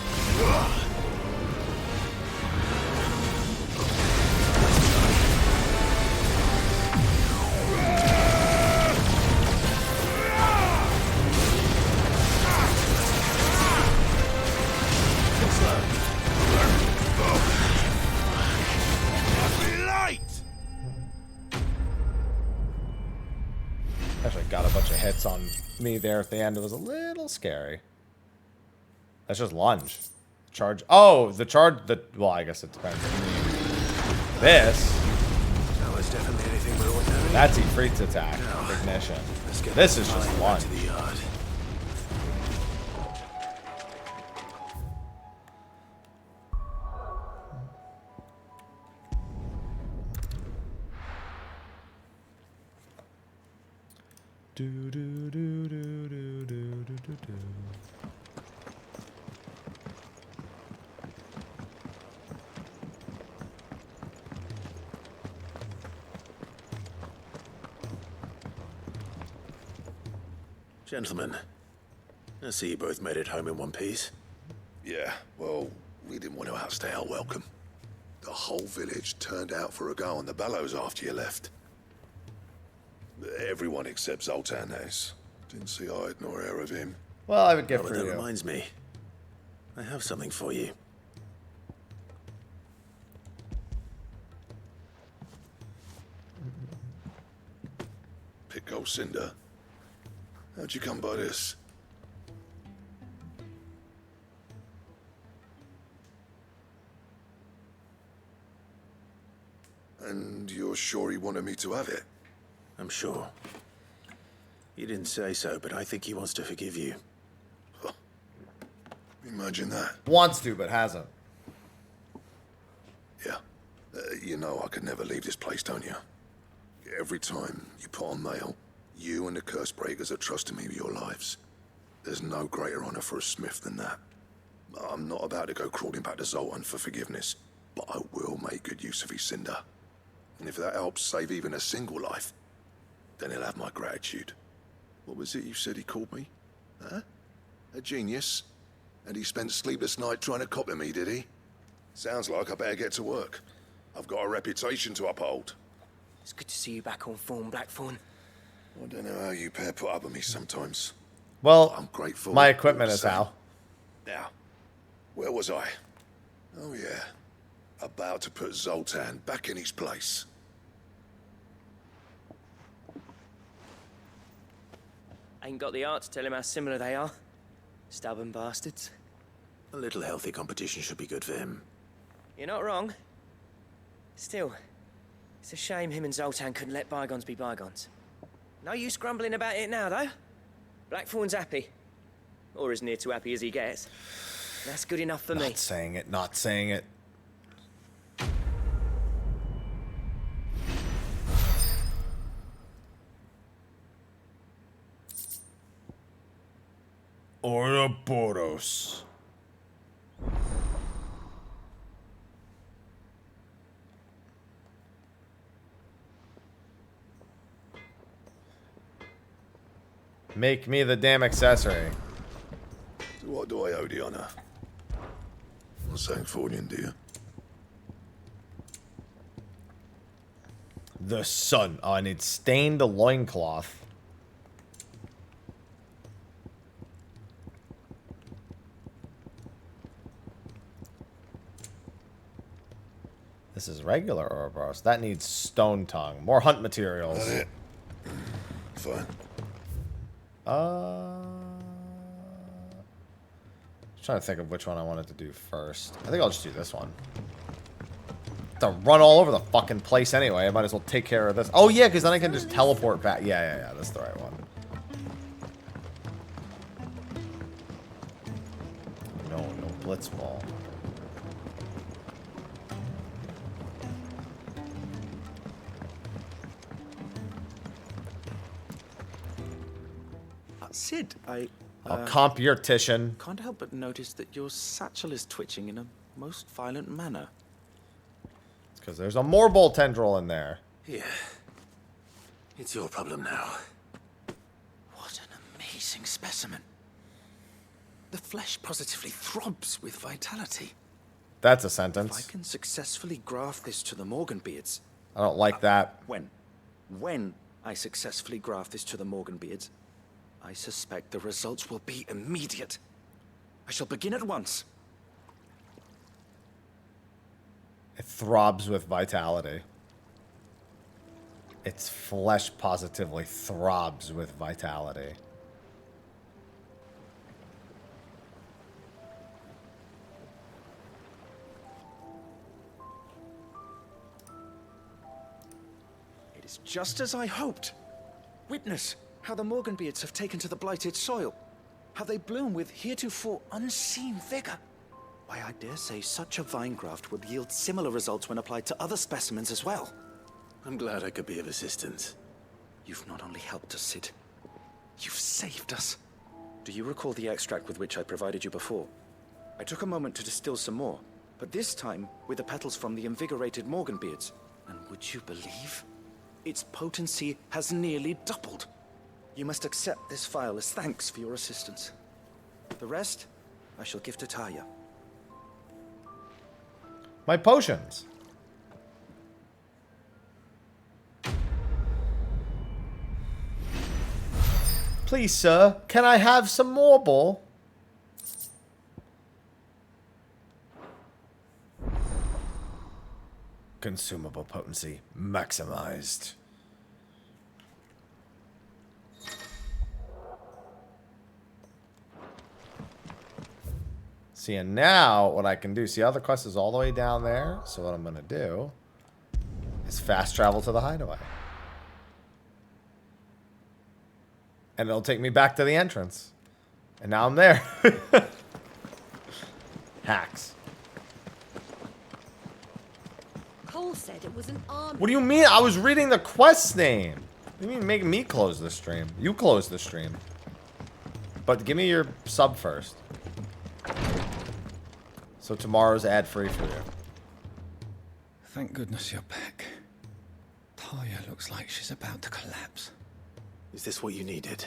hits on me there at the end. It was a little scary. That's just lunge. Charge. Oh, the charge. Well, I guess it depends. This. That was definitely anything but ordinary. That's Ifrit's attack. Ignition. This is just lunge. To the yard. Do do do do do do do do. Gentlemen, I see you both made it home in one piece. Yeah, well, we didn't want to outstay our welcome. The whole village turned out for a go on the bellows after you left. Everyone except Zoltan has. Didn't see hide nor hair of him. Well, I would give for that you. reminds me. I have something for you. Pick old Cinder. How'd you come by this? And you're sure he wanted me to have it? I'm sure. He didn't say so, but I think he wants to forgive you. Huh. Imagine that. Wants to, but hasn't. Yeah. You know I could never leave this place, don't you? Every time you put on mail, you and the curse breakers are trusting me with your lives. There's no greater honor for a smith than that. I'm not about to go crawling back to Zoltan for forgiveness, but I will make good use of his cinder. And if that helps save even a single life, then he'll have my gratitude. What was it you said he called me? Huh? A genius? And he spent sleepless night trying to copy me, did he? Sounds like I better get to work. I've got a reputation to uphold. It's good to see you back on form, Blackthorn. I don't know how you pair put up with me sometimes. Well, I'm grateful. my equipment is how. Now, where was I? Oh yeah, about to put Zoltan back in his place. Ain't got the art to tell him how similar they are. Stubborn bastards. A little healthy competition should be good for him. You're not wrong. Still, it's a shame him and Zoltan couldn't let bygones be bygones. No use grumbling about it now, though. Blackthorn's happy. Or as near to happy as he gets. That's good enough for me. Not saying it, not saying it. Ouroboros. Make me the damn accessory. So what do I owe the honor? Not saying fortune, do you? The sun. Oh, I need stained loincloth. This is regular Ouroboros. That needs stone tongue. More hunt materials. That's it. Fine. Trying to think of which one I wanted to do first. I think I'll just do this one. To run all over the fucking place anyway. I might as well take care of this. Oh yeah, because then I can just teleport back. Yeah. That's the right one. No blitzball. Sid, I'll comp your Titian. Can't help but notice that your satchel is twitching in a most violent manner. It's because there's a Morbol tendril in there. Yeah. It's your problem now. What an amazing specimen. The flesh positively throbs with vitality. That's a If sentence. I can successfully graft this to the Morganbeards... I don't like that. When I successfully graft this to the Morganbeards, I suspect the results will be immediate. I shall begin at once. It throbs with vitality. its flesh positively throbs with vitality. It is just as I hoped. Witness how the Morganbeards have taken to the blighted soil. How they bloom with heretofore unseen vigor. Why, I dare say such a vine graft would yield similar results when applied to other specimens as well. I'm glad I could be of assistance. You've not only helped us, Sid, you've saved us. Do you recall the extract with which I provided you before? I took a moment to distill some more, but this time with the petals from the invigorated Morganbeards. And would you believe? Its potency has nearly doubled. You must accept this vial as thanks for your assistance. The rest, I shall give to Taya. My potions. Please, sir, can I have some more, ball? Consumable potency maximized. See, and now what I can do, see how the quest is all the way down there? So what I'm going to do is fast travel to the hideaway. And it'll take me back to the entrance. And now I'm there. Hacks. Cole said it was an army. What do you mean? I was reading the quest name. What do you mean making me close the stream? You close the stream. But give me your sub first. So tomorrow's ad-free for you. Thank goodness you're back. Taya looks like she's about to collapse. Is this what you needed?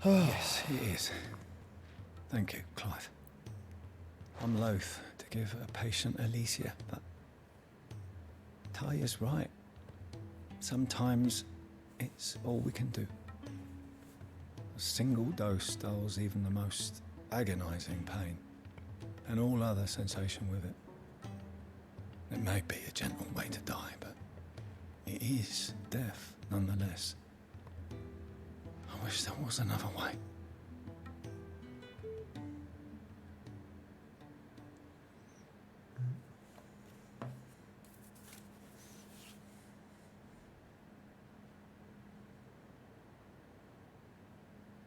Yes, it is. Thank you, Clive. I'm loath to give a patient Alicia, but Taya's right. Sometimes it's all we can do. A single dose dulls even the most agonizing pain, and all other sensation with it. It may be a gentle way to die, but it is death nonetheless. I wish there was another way.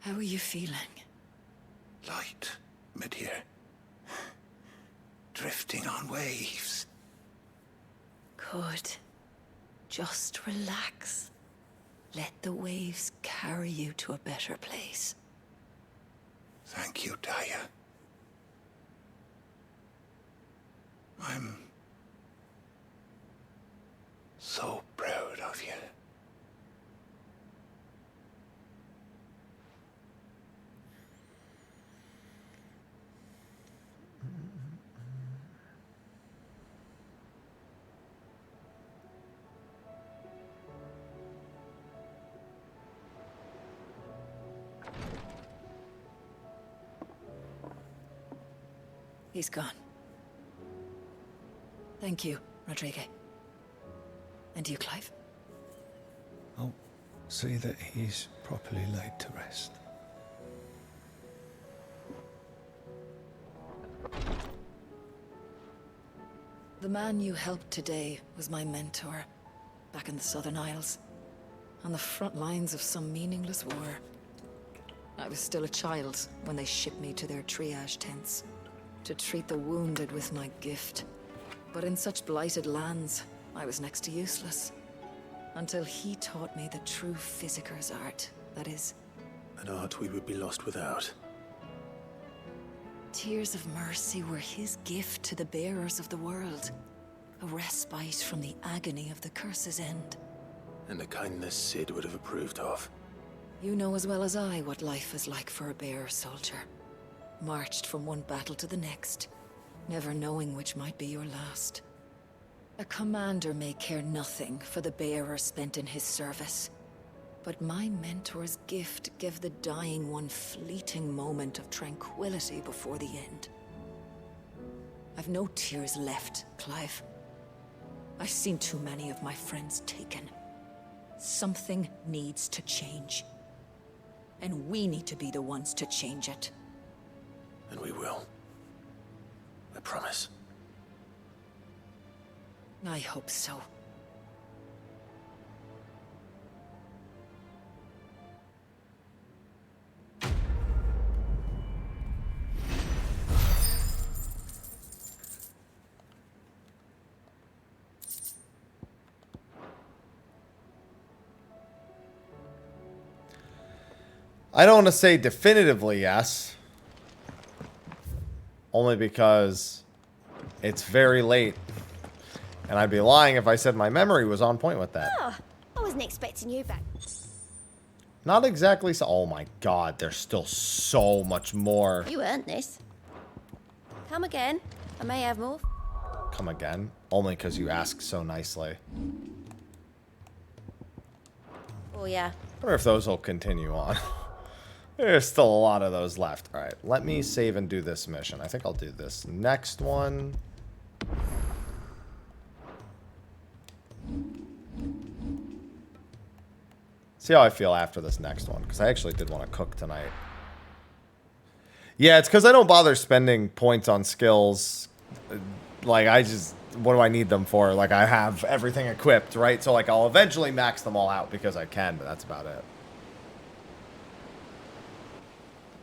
How are you feeling? Light, mid-here. Drifting on waves. Good. Just relax. Let the waves carry you to a better place. Thank you, Taya. I'm so proud of you. He's gone. Thank you, Rodrigue. And you, Clive? I'll see that he's properly laid to rest. The man you helped today was my mentor, back in the Southern Isles, on the front lines of some meaningless war. I was still a child when they shipped me to their triage tents, to treat the wounded with my gift. But in such blighted lands, I was next to useless. Until he taught me the true physicker's art, that is. An art we would be lost without. Tears of mercy were his gift to the bearers of the world. A respite from the agony of the curse's end. And a kindness Sid would have approved of. You know as well as I what life is like for a bearer soldier. Marched from one battle to the next, never knowing which might be your last. A commander may care nothing for the bearer spent in his service. But my mentor's gift gave the dying one fleeting moment of tranquility before the end. I've no tears left, Clive. I've seen too many of my friends taken. Something needs to change. And we need to be the ones to change it. And we will. I promise. I hope so. I don't want to say definitively yes. Only because it's very late. And I'd be lying if I said my memory was on point with that. Oh, I wasn't expecting you back. Not exactly so. Oh my god, there's still so much more. You earned this. Come again. I may have more. Come again? Only because you ask so nicely. Oh, yeah. I wonder if those will continue on. There's still a lot of those left. Alright, let me save and do this mission. I think I'll do this next one. See how I feel after this next one, because I actually did want to cook tonight. Yeah, it's because I don't bother spending points on skills. Like, I just... What do I need them for? Like, I have everything equipped, right? So, like, I'll eventually max them all out because I can, but that's about it.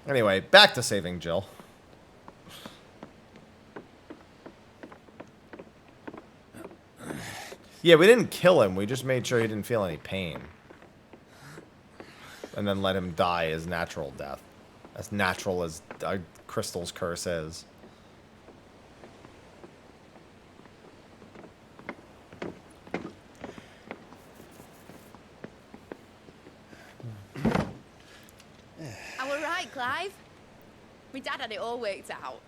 Anyway, back to saving Jill. Yeah, we didn't kill him. We just made sure he didn't feel any pain. And then let him die his natural death. As natural as Crystal's curse is. Right, Clive? My dad had it all worked out.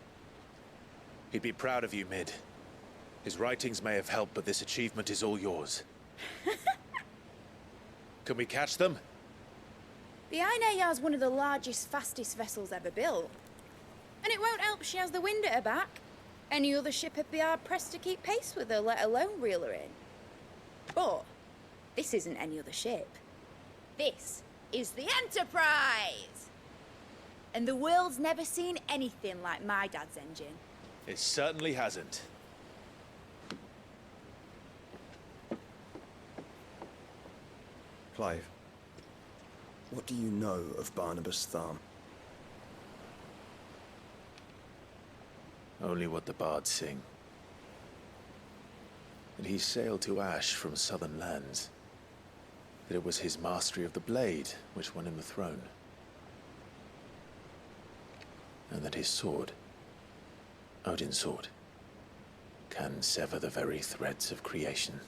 He'd be proud of you, Mid. His writings may have helped, but this achievement is all yours. Can we catch them? The Aina is one of the largest, fastest vessels ever built. And it won't help she has the wind at her back. Any other ship would be hard-pressed to keep pace with her, let alone reel her in. But this isn't any other ship. This is the Enterprise! And the world's never seen anything like my dad's engine. It certainly hasn't. Clive, what do you know of Barnabas Tharm? Only what the bards sing. That he sailed to Ash from southern lands. That it was his mastery of the blade which won him the throne. And that his sword, Odin's sword, can sever the very threads of creation.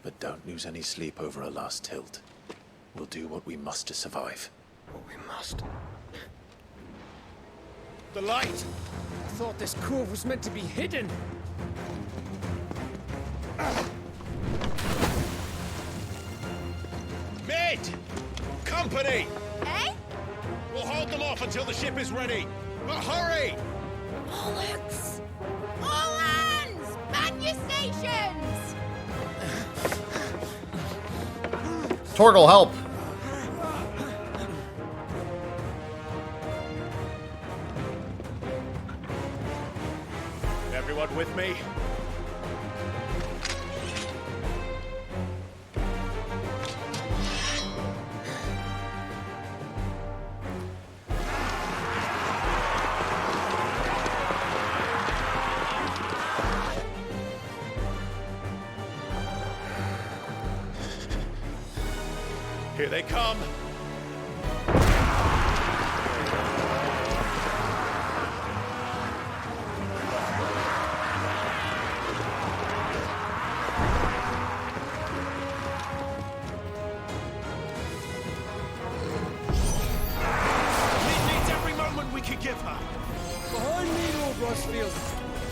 But don't lose any sleep over a last tilt. We'll do what we must to survive. What we must. The light! I thought this cove was meant to be hidden. Mid! Company! Eh? We'll hold them off until the ship is ready. But hurry! Bollocks! All hands! Man your stations! Torgal, help! Everyone with me? Here they come. Needs every moment we can give her. Behind me, Lord Rosfield.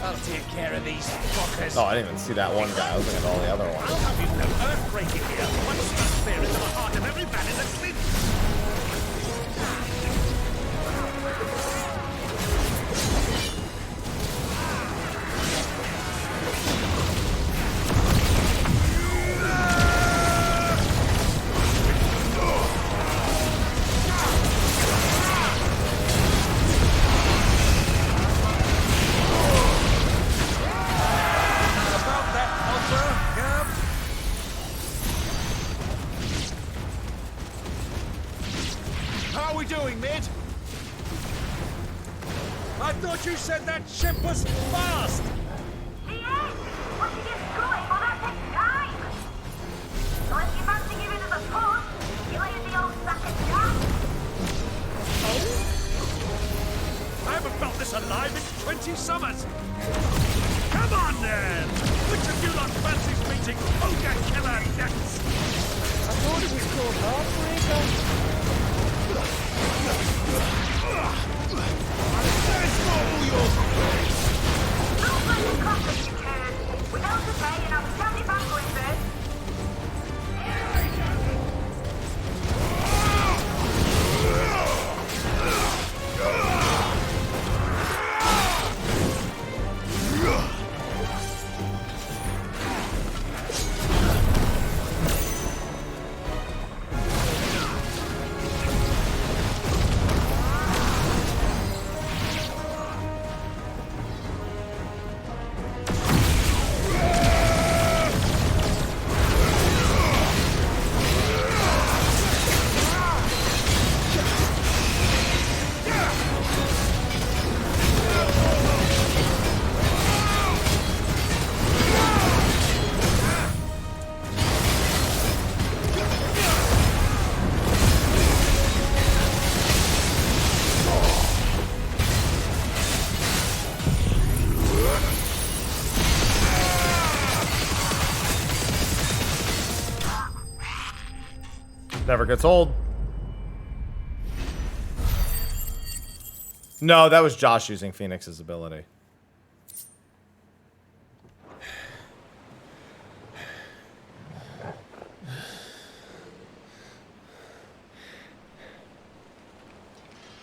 I'll take care of these fuckers. Oh, I didn't even see that one guy. I was looking at all the other ones. I'll have you know earthquaking here. One struck spear into the heart of every man in the fleet. I thought you said that ship was fast! She is! But she gets going, well that takes time! So if you fancy giving us a push, you lay in the old sack of jam. I haven't felt this alive in 20 summers! Come on then! Which of you lot fancies meeting Ogre Killer next? I thought it was called Heartbreaker. There's all your face! Don't let the classic turn. We know to pay and I'll stand it back going first. Never gets old. No, that was Josh using Phoenix's ability.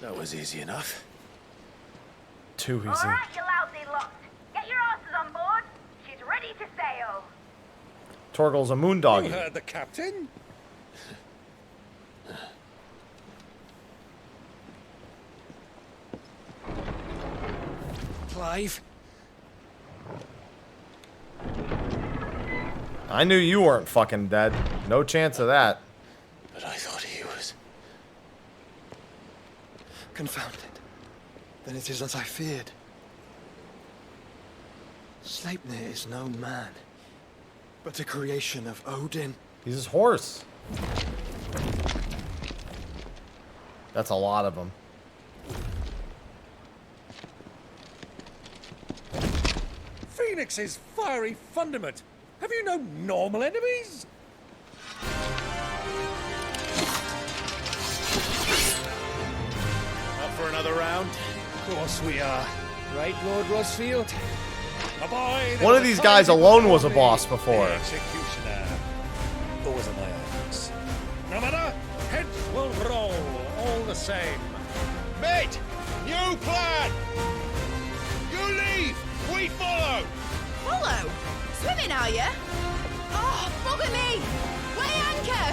That was easy enough. Too easy. Alright, you lousy lot. Get your asses on board. She's ready to sail. Torgal's a moondog. You heard the captain? Clive? I knew you weren't fucking dead. No chance of that. But I thought he was. Confounded. Then it is as I feared. Sleipnir is no man, but a creation of Odin. He's his horse. That's a lot of them. Phoenix's fiery fundament. Have you no normal enemies? Up for another round? Of course we are. Right, Lord Rosfield? One of these guys alone was a boss before. Executioner. Those are my orders. No matter, heads will roll all the same. Mate! New plan! You leave! We follow! Follow? Swimming, are you? Oh, bugger me! Weigh anchor!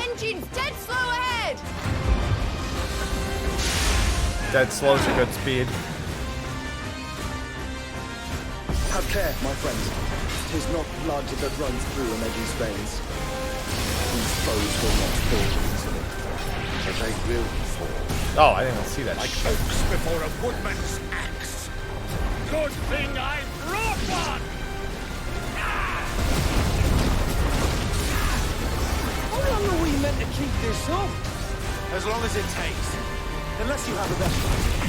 Engine's dead slow ahead! Dead slow's a good speed. Have care, my friends. 'Tis not blood that runs through a lady's veins. These foes will not fall easily, but they will fall. Oh, I didn't see that. Like oaks before a woodman's axe. Good thing I brought one! How long are we meant to keep this up? As long as it takes. Unless you have a better idea.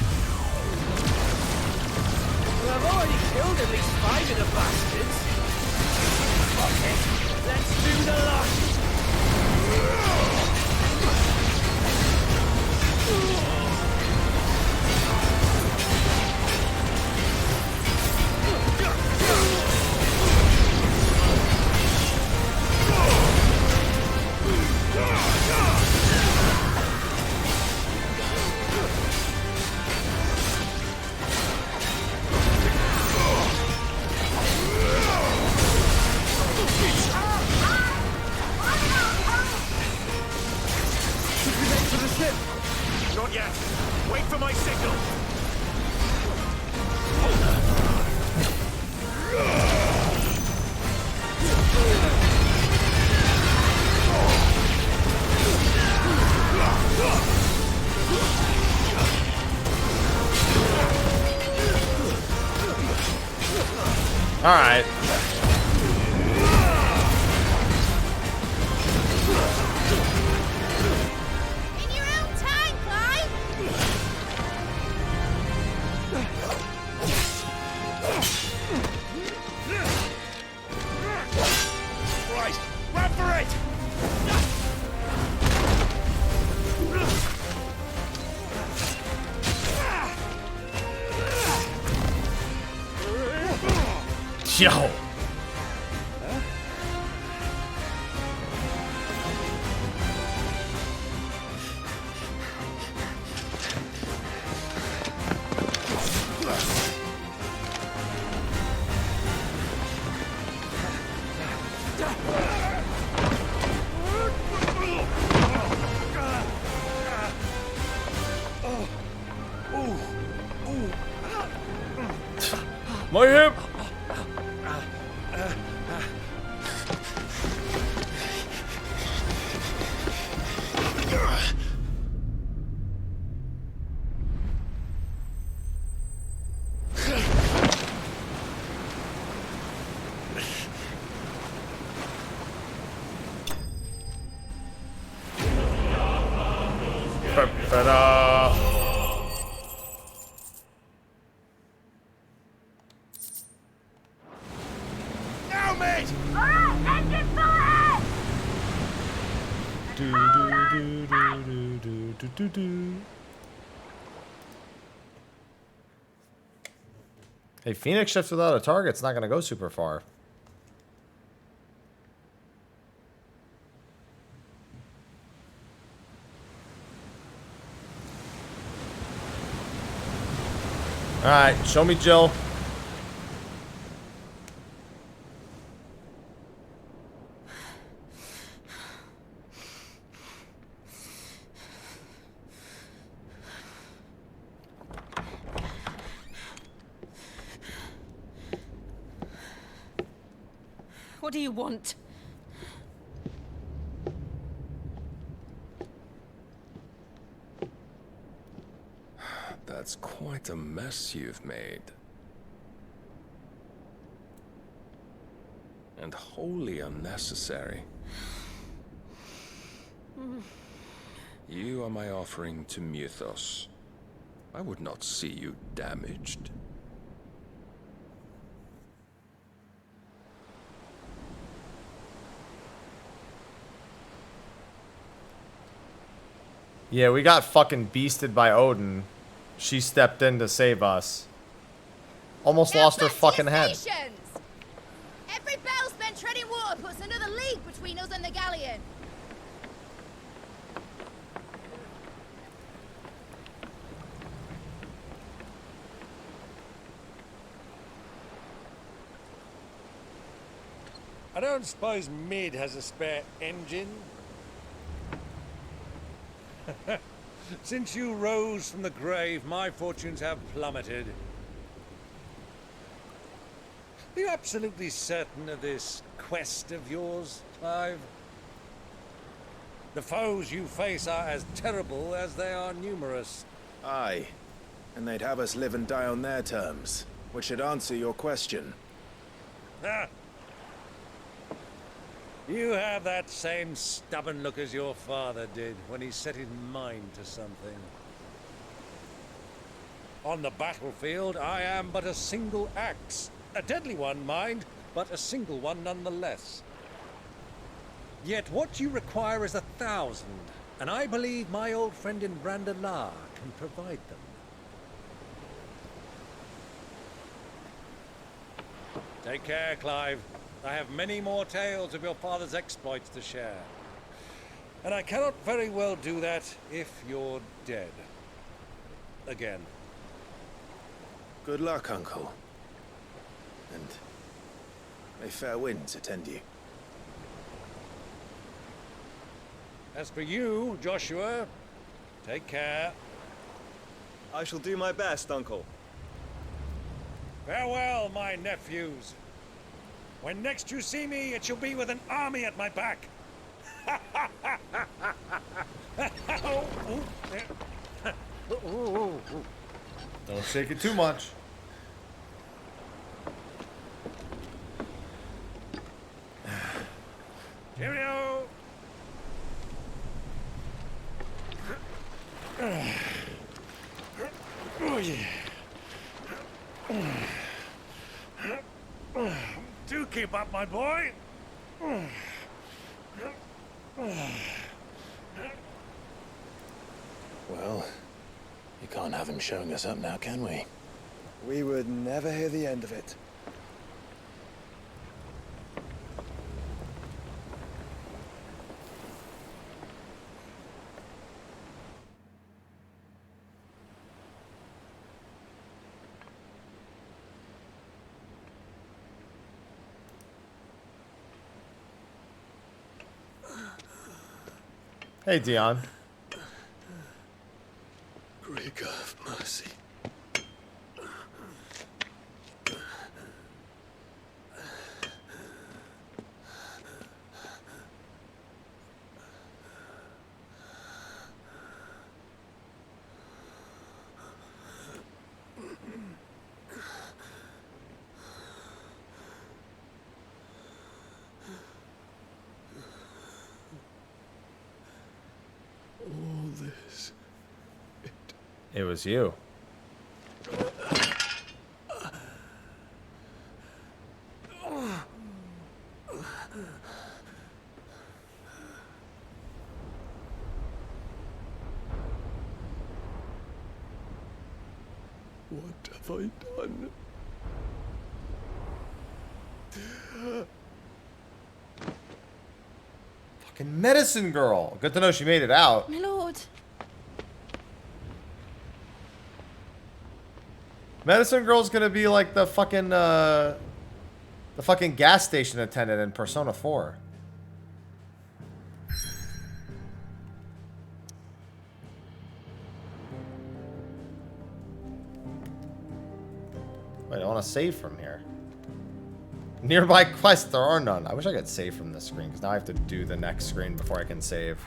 Well, I've already killed at least 5 of the bastards. Fuck it. Let's do the lot. Not yet. Wait for my signal. Alright. In your own time, Clive! Right, run for it! Yo. My hip. Ta-da. Now, mate! Alright, engine full ahead! Do do do do do do do do. Hey, Phoenix ships without a target's not gonna go super far. Alright, show me Jill. What do you want? That's quite a mess you've made. And wholly unnecessary. You are my offering to Mythos. I would not see you damaged. Yeah, we got fucking beasted by Odin. She stepped in to save us. Almost lost her fucking head. Stations! Every bell spent treading water puts another league between us and the galleon. I don't suppose Mid has a spare engine? Since you rose from the grave, my fortunes have plummeted. Are you absolutely certain of this quest of yours, Clive? The foes you face are as terrible as they are numerous. Aye. And they'd have us live and die on their terms, which should answer your question. Ah. You have that same stubborn look as your father did when he set his mind to something. On the battlefield, I am but a single axe. A deadly one, mind, but a single one nonetheless. Yet what you require is 1,000, and I believe my old friend in Brandalar can provide them. Take care, Clive. I have many more tales of your father's exploits to share. And I cannot very well do that if you're dead. Again. Good luck, Uncle. And may fair winds attend you. As for you, Joshua, take care. I shall do my best, Uncle. Farewell, my nephews. When next you see me, it shall be with an army at my back. Don't shake it too much. Do keep up, my boy. Well, you can't have him showing us up now, can we? We would never hear the end of it. Hey, Dion. Great God of mercy. All this. It was you. What have I done? Fucking medicine girl. Good to know she made it out. My lord. Medicine girl's gonna be like the fucking gas station attendant in Persona 4. Wait, I want to save from here. Nearby quests, there are none. I wish I could save from this screen, because now I have to do the next screen before I can save.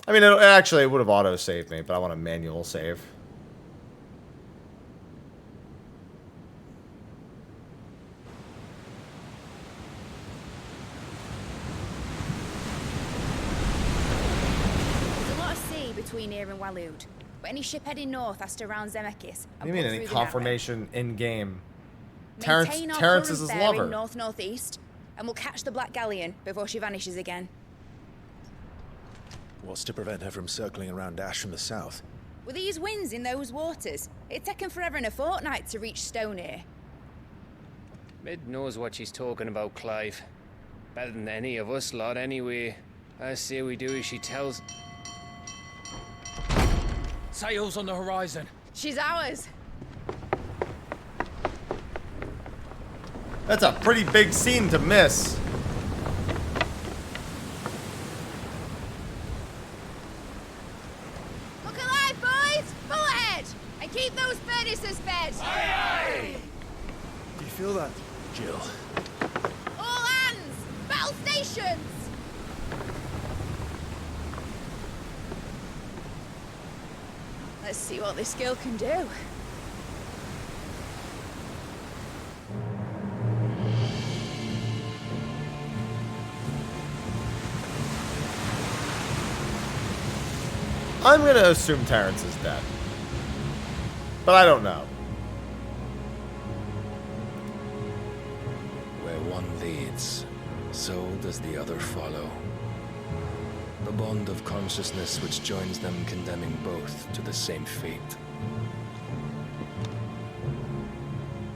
I mean, it would have auto-saved me, but I want a manual save. There's a lot of sea between here and Waloed, but any ship heading north has to round Zemeckis. What do you mean, any confirmation in-game? Maintain our Terrence current is his bearing lover. north-northeast, and we'll catch the Black Galleon before she vanishes again. What's to prevent her from circling around Ash from the south? With these winds in those waters, it'd taken forever and a fortnight to reach Stonehere. Mid knows what she's talking about, Clive. Better than any of us lot, anyway. I say we do as she tells. Sails on the horizon. She's ours. That's a pretty big scene to miss. Look alive, boys! Full ahead! And keep those furnaces fed! Aye, aye! Do you feel that? Jill. All hands! Battle stations! Let's see what this girl can do. I'm gonna assume Terrence is dead. But I don't know. Where one leads, so does the other follow. The bond of consciousness which joins them condemning both to the same fate.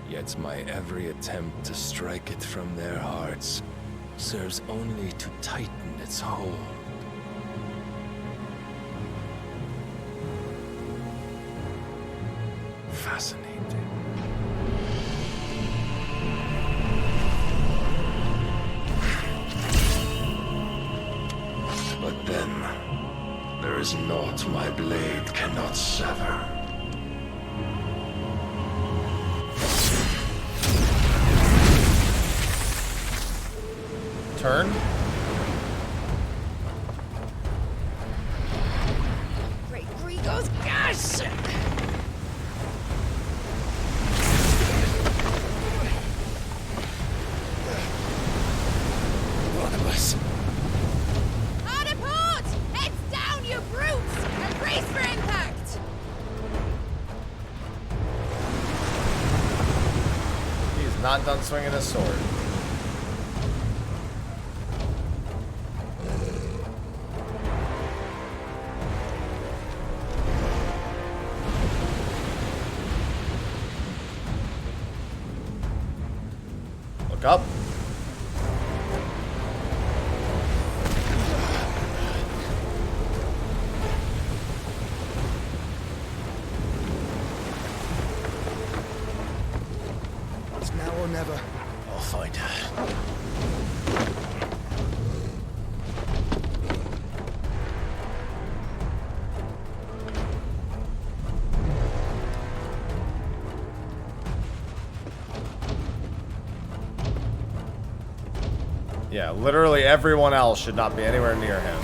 Yet my every attempt to strike it from their hearts serves only to tighten its hold. Fascinating. But then, there is naught my blade cannot sever. Turn? Great Grigos, gosh! One of us. Hard a port! Heads down, you brutes! And not done swinging his sword. Look up. It's now or never. I'll find her. Yeah, literally everyone else should not be anywhere near him.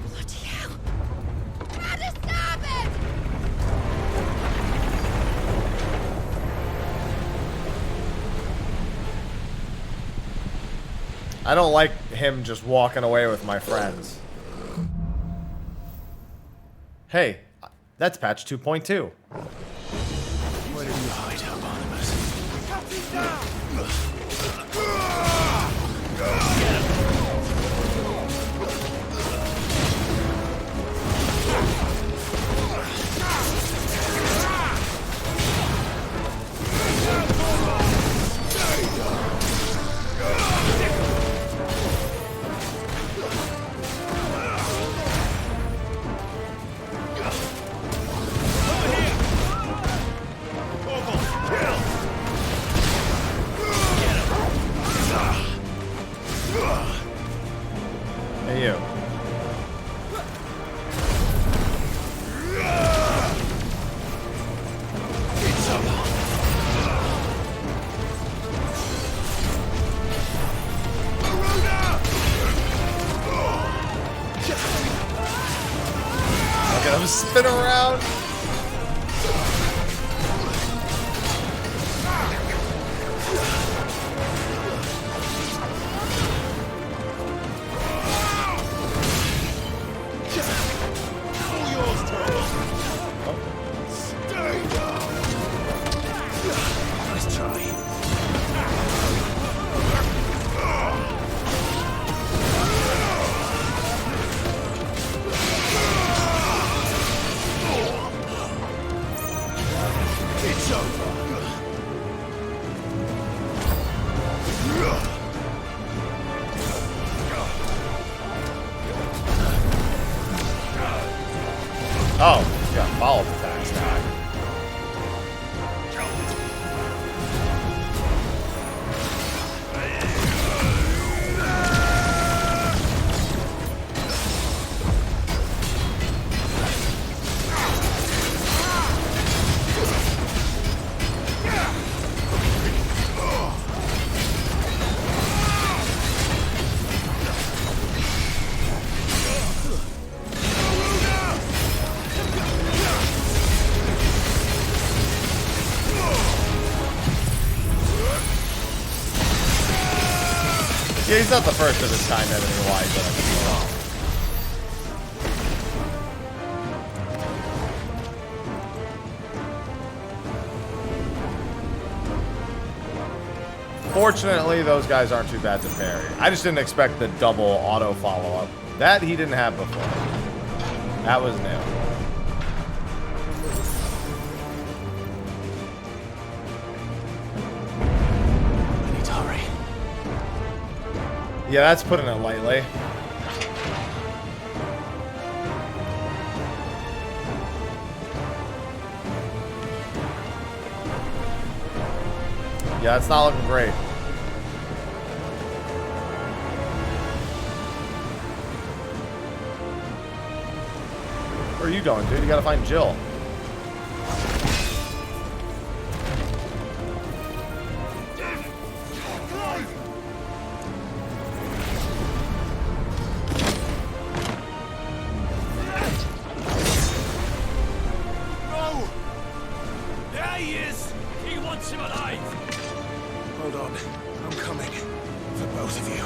Bloody hell! Gotta stop it! I don't like him just walking away with my friends. Hey, that's patch 2.2. Where did you hide her, Barnabas? Cut him down! Hey, you. Look at him spin around. Nice try. It's over. Oh, yeah, follow-up attacks now. Yeah, he's not the first of his kind enemy-wise that I've seen. Fortunately, those guys aren't too bad to parry. I just didn't expect the double auto follow-up. That he didn't have before. That was new. Yeah, that's putting it lightly. Yeah, it's not looking great. Where are you going, dude? You gotta find Jill. Hold on. I'm coming. For both of you.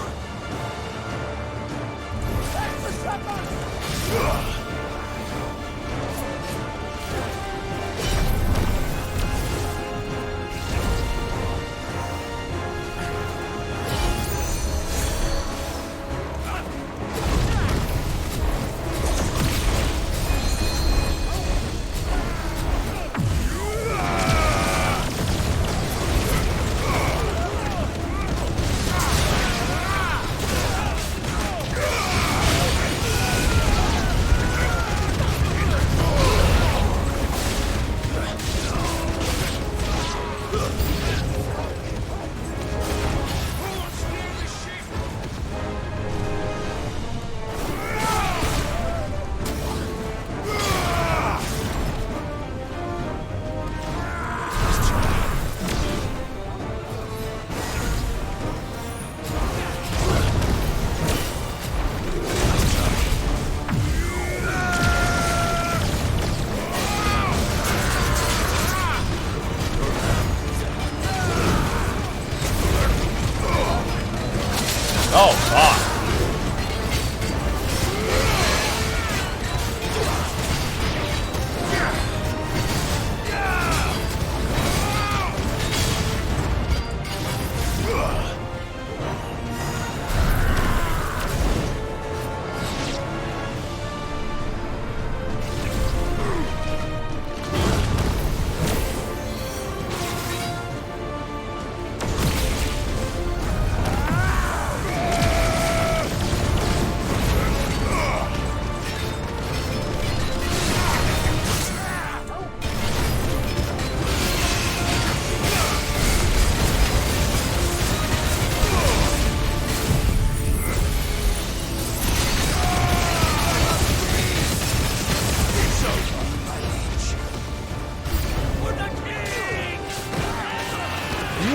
Oh, fuck.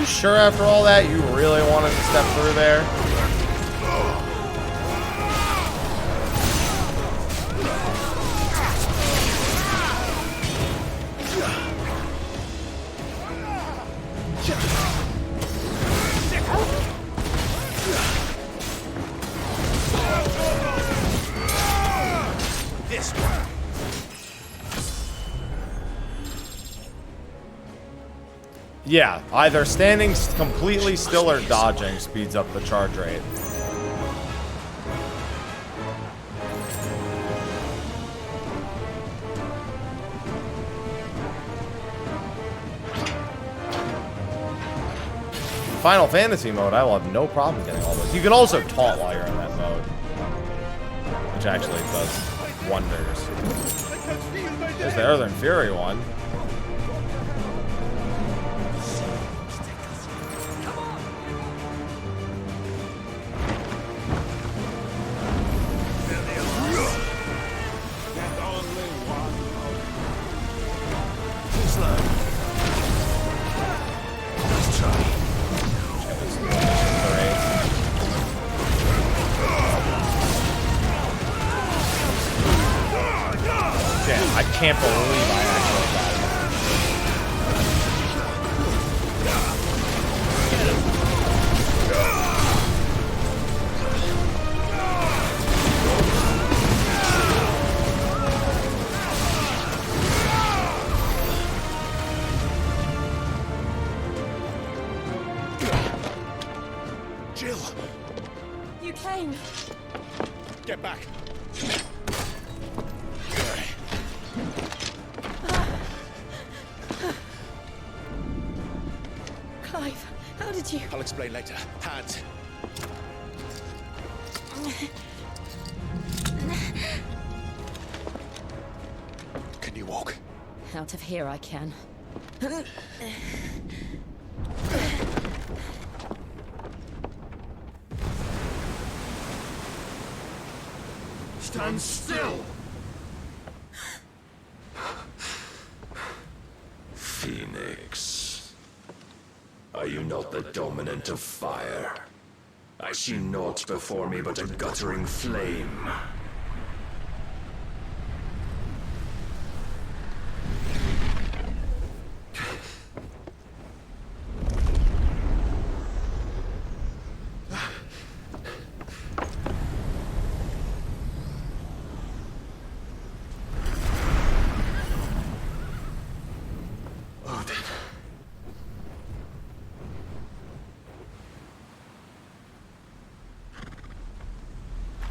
Sure, after all that, you really wanted to step through there? This one. Yeah, either standing completely still or dodging speeds up the charge rate. Final Fantasy mode, I will have no problem getting all this. You can also taunt while you're in that mode, which actually does wonders. There's the Earthen Fury one. I can't believe I actually got it. Jill! You came. Get back! Clive, how did you... I'll explain later. Hands. Can you walk? Out of here I can. Stand still! Phoenix, are you not the dominant of fire? I see naught before me but a guttering flame.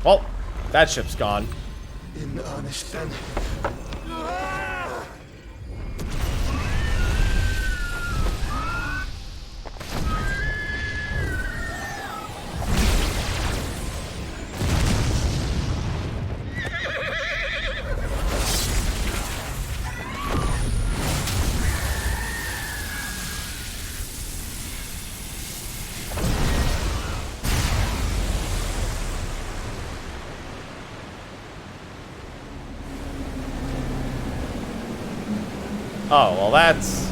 Well, that ship's gone. In earnest then. Oh, well that's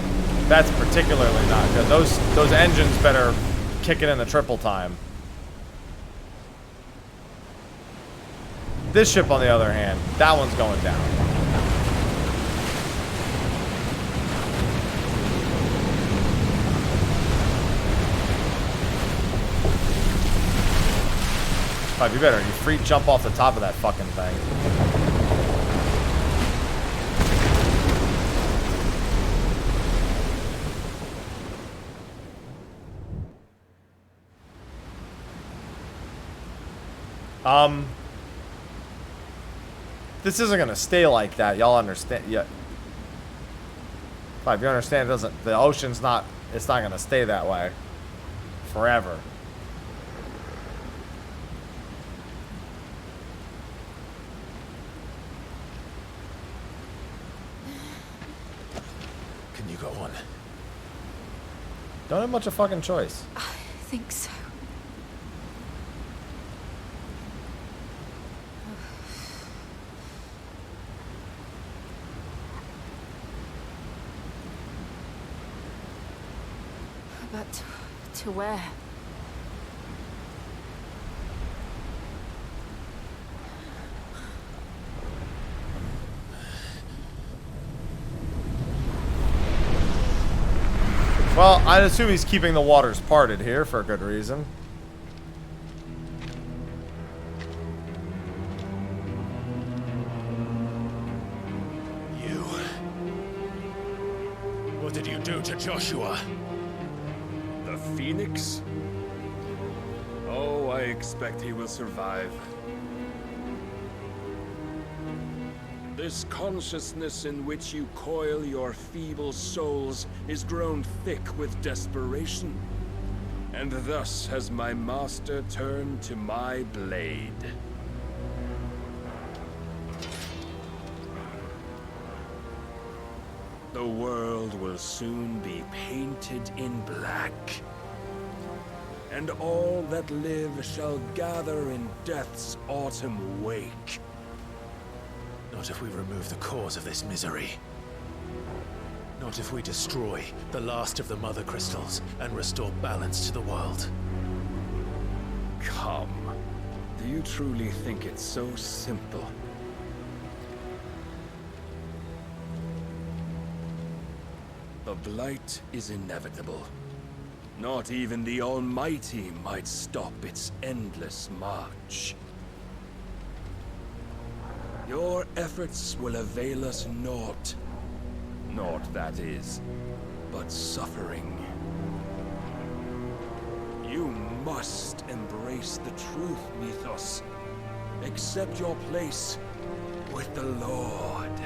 particularly not good. Those engines better kick it in the triple time. This ship, on the other hand, that one's going down. Clive, you better. You free jump off the top of that fucking thing. This isn't gonna stay like that. Y'all understand? Yeah. Clive, you understand? It doesn't. The ocean's not. It's not gonna stay that way forever. Can you go on? Don't have much of a fucking choice. I think so. But to where? Well, I'd assume he's keeping the waters parted here for a good reason. You. What did you do to Joshua? The Phoenix? Oh, I expect he will survive. This consciousness in which you coil your feeble souls is grown thick with desperation. And thus has my master turned to my blade. The world will soon be painted in black. And all that live shall gather in death's autumn wake. Not if we remove the cause of this misery. Not if we destroy the last of the Mother Crystals and restore balance to the world. Come. Do you truly think it's so simple? The Blight is inevitable. Not even the Almighty might stop its endless march. Your efforts will avail us naught. Naught, that is, but suffering. You must embrace the truth, Mythos. Accept your place with the Lord.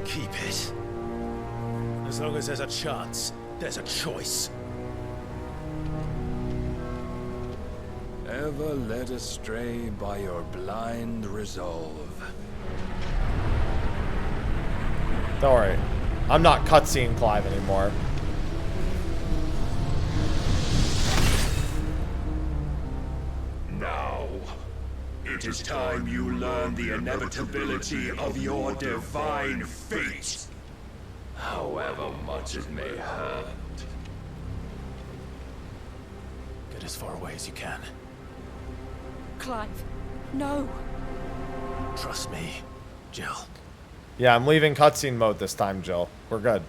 Keep it. As long as there's a chance, there's a choice. Ever led astray by your blind resolve. Don't worry. I'm not cutscene Clive anymore. Now, it is time you learn the inevitability of your divine fate. However much it may hurt. Get as far away as you can. Clive, no. Trust me, Jill. Yeah, I'm leaving cutscene mode this time, Jill. We're good.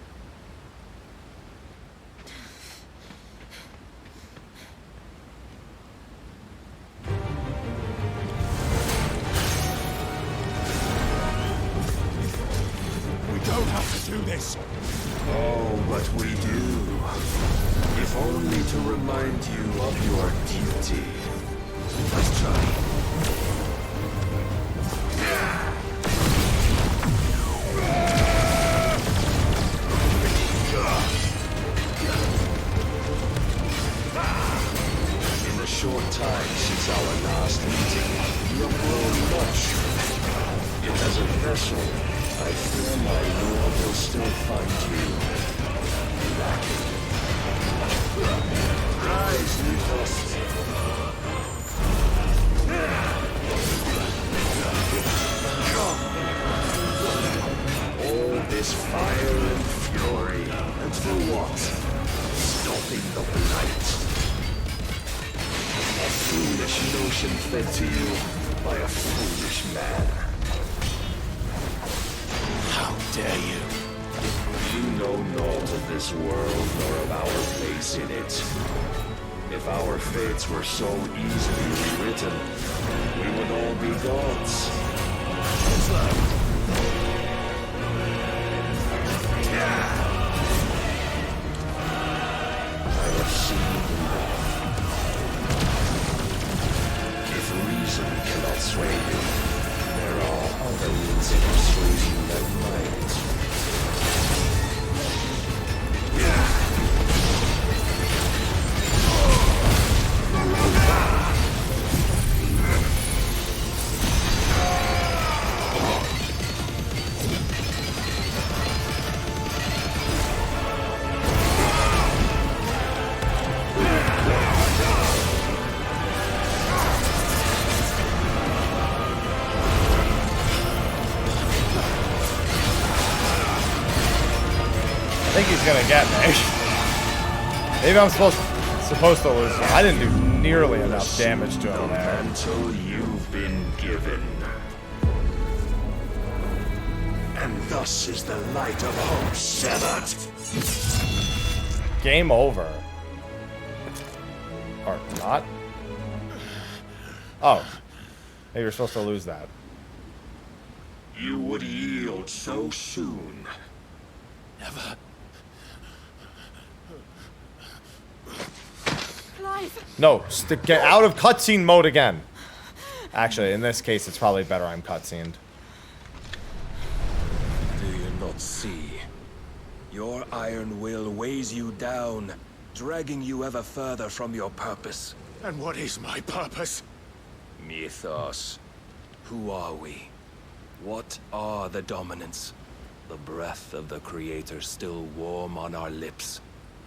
We don't have to do this. Oh, but we do. If only to remind you of your duty. Let's try. In the short time since our last meeting, you have grown much. Yet as a vessel, I fear my lord will still find you lacking. Rise, Mythos. All this fire and fury, and for what? Stopping the blight. A foolish notion fed to you by a foolish man. How dare you? You know naught of this world nor of our place in it. If our fates were so easily rewritten, be gods. I have seen enough. If reason cannot sway you, there are other means of persuasion that might. I think he's gonna get me. Maybe I'm supposed to lose. I didn't do nearly enough damage to him there. Until you've been given. And thus is the light of hope severed. Game over. Or not? Oh. Maybe you're supposed to lose that. You would yield so soon. Never. Clive. No, get out of cutscene mode again. Actually, in this case, it's probably better I'm cutscened. Do you not see? Your iron will weighs you down, dragging you ever further from your purpose. And what is my purpose? Mythos. Who are we? What are the dominants? The breath of the Creator still warm on our lips.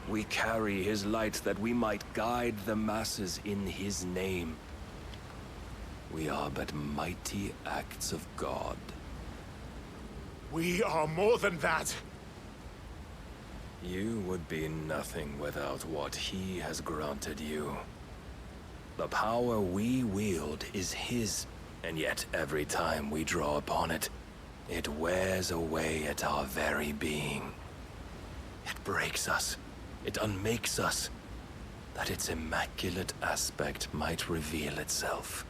We carry his light that we might guide the masses in his name. We are but mighty acts of God. We are more than that. You would be nothing without what he has granted you. The power we wield is his, and yet every time we draw upon it, it wears away at our very being. It breaks us. It unmakes us, that its immaculate aspect might reveal itself.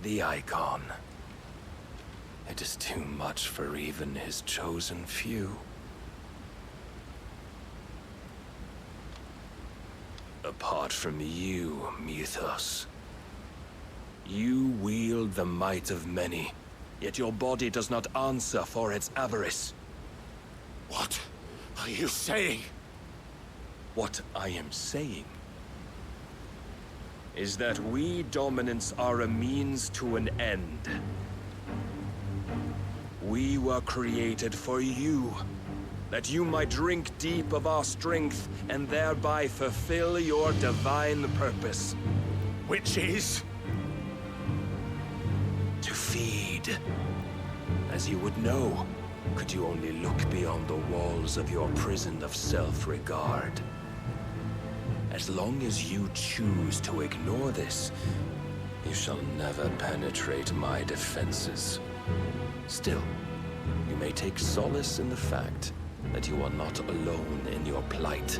The icon. It is too much for even his chosen few. Apart from you, Mythos, you wield the might of many, yet your body does not answer for its avarice. What are you saying? What I am saying is that we dominants are a means to an end. We were created for you, that you might drink deep of our strength and thereby fulfill your divine purpose. Which is? To feed. As you would know, could you only look beyond the walls of your prison of self-regard. As long as you choose to ignore this, you shall never penetrate my defenses. Still, you may take solace in the fact that you are not alone in your plight.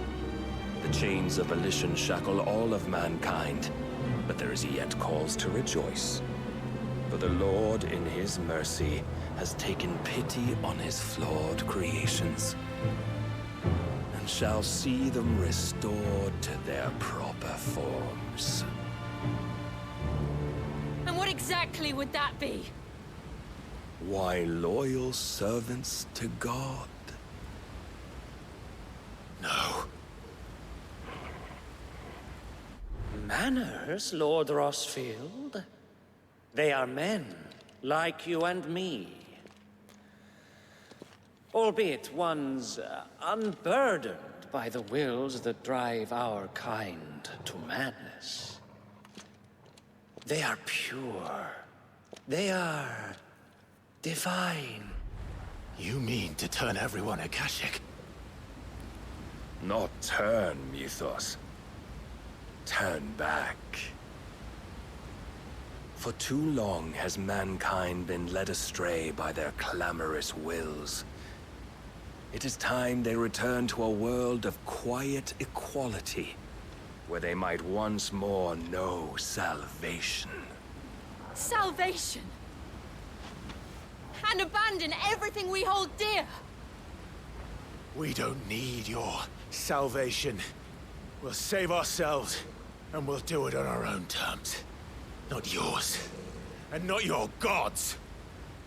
The chains of volition shackle all of mankind, but there is yet cause to rejoice. For the Lord, in his mercy, has taken pity on his flawed creations, and shall see them restored to their proper forms. And what exactly would that be? Why, loyal servants to God. No. Manners, Lord Rossfield? They are men, like you and me. Albeit ones unburdened by the wills that drive our kind to madness. They are pure. They are divine. You mean to turn everyone Akashic? Not turn, Mythos. Turn back. For too long has mankind been led astray by their clamorous wills. It is time they return to a world of quiet equality, where they might once more know salvation. salvation and abandon everything we hold dear. We don't need your salvation. We'll save ourselves, and we'll do it on our own terms. Not yours, and not your gods.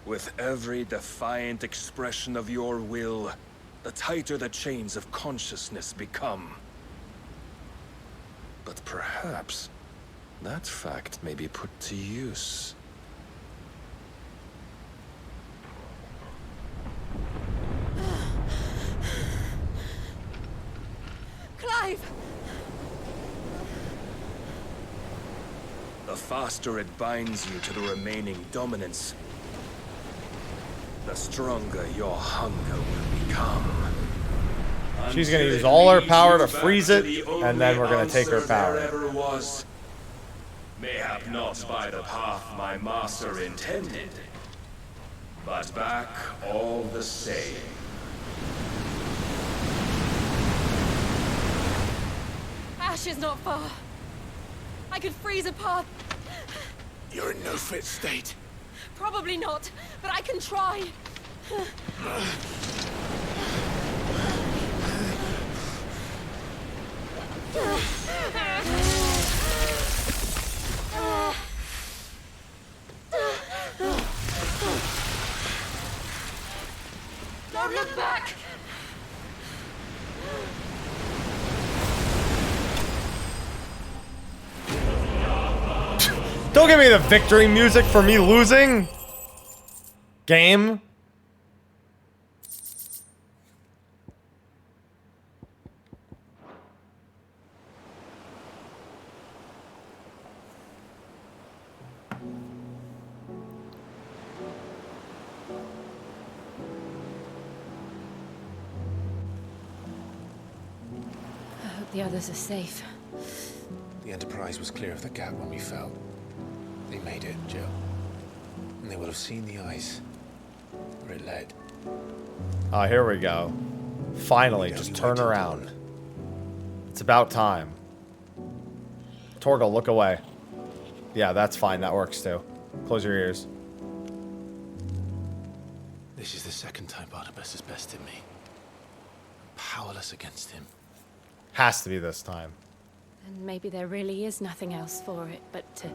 With every defiant expression of your will, the tighter the chains of consciousness become. But perhaps that fact may be put to use. Clive! The faster it binds you to the remaining dominance, the stronger your hunger will become. She's gonna use all her power to freeze it, and then we're gonna take her power. Ever was. Mayhap not by the path my master intended, but back all the same. Ash is not far. I could freeze a path. You're in no fit state. Probably not, but I can try. Don't look back! Don't give me the victory music for me losing. Game. I hope the others are safe. The Enterprise was clear of the gap when we fell. They made it, Jill. And they will have seen the ice where it led. Oh, here we go. Finally, just turn around. It's about time. Torgal, look away. Yeah, that's fine. That works too. Close your ears. This is the second time Barnabas has bested me. I'm powerless against him. Has to be this time. And maybe there really is nothing else for it but to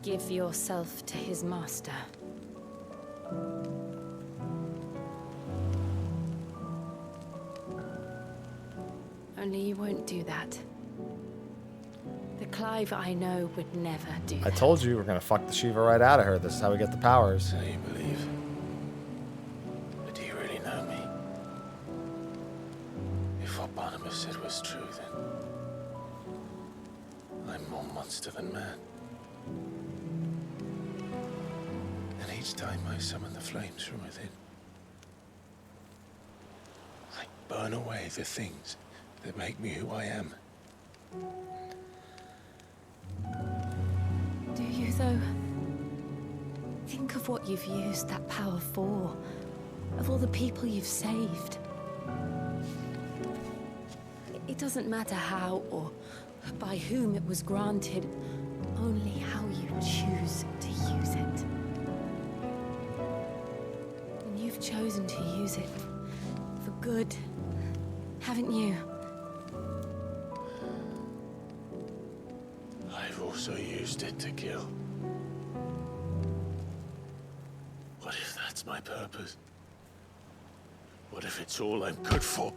give yourself to his master. Only you won't do that. The Clive I know would never do I that. told you we're gonna fuck the Shiva right out of her. This is how we get the powers. So you believe. But do you really know me? If what Barnabas said was true, then I'm more monster than man. And each time I summon the flames from within, I burn away the things that make me who I am. Do you, though? Think of what you've used that power for. Of all the people you've saved. It doesn't matter how or by whom it was granted, only how you choose to use it. And you've chosen to use it for good, haven't you? I've also used it to kill. What if that's my purpose? What if it's all I'm good for?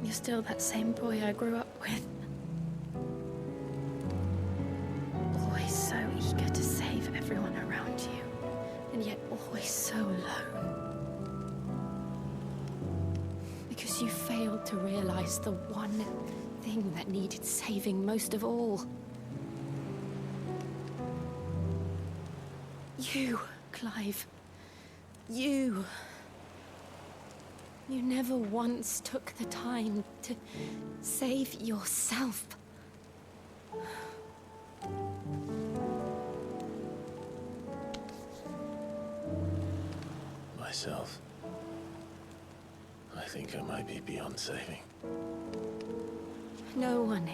You're still that same boy I grew up with. Always so eager to save everyone around you, and yet always so alone. Because you failed to realize the one thing that needed saving most of all. You, Clive. You. You never once took the time to save yourself. Myself. I think I might be beyond saving. No one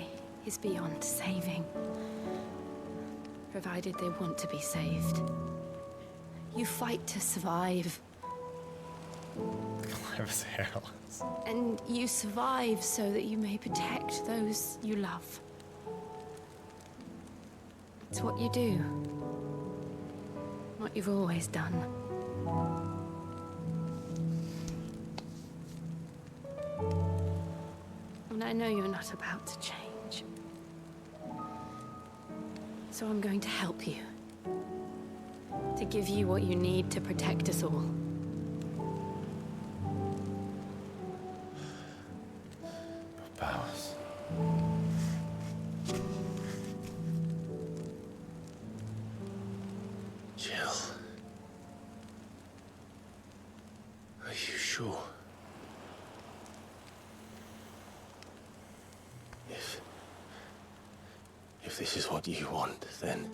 is beyond saving. Provided they want to be saved. You fight to survive. Clive is hairless. And you survive so that you may protect those you love. It's what you do. What you've always done. And I know you're not about to change. So I'm going to help you. To give you what you need to protect us all. Powers. Jill. Are you sure? If this is what you want, then...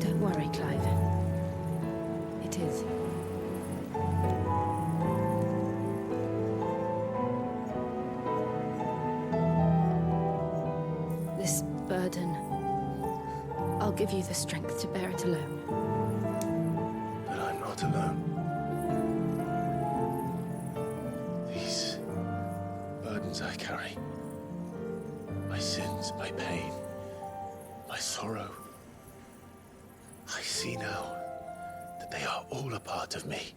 Don't worry, Clive. It is. This burden, I'll give you the strength to bear it alone. But I'm not alone. These burdens I carry, my sins, my pain, my sorrow, I see now that they are all a part of me.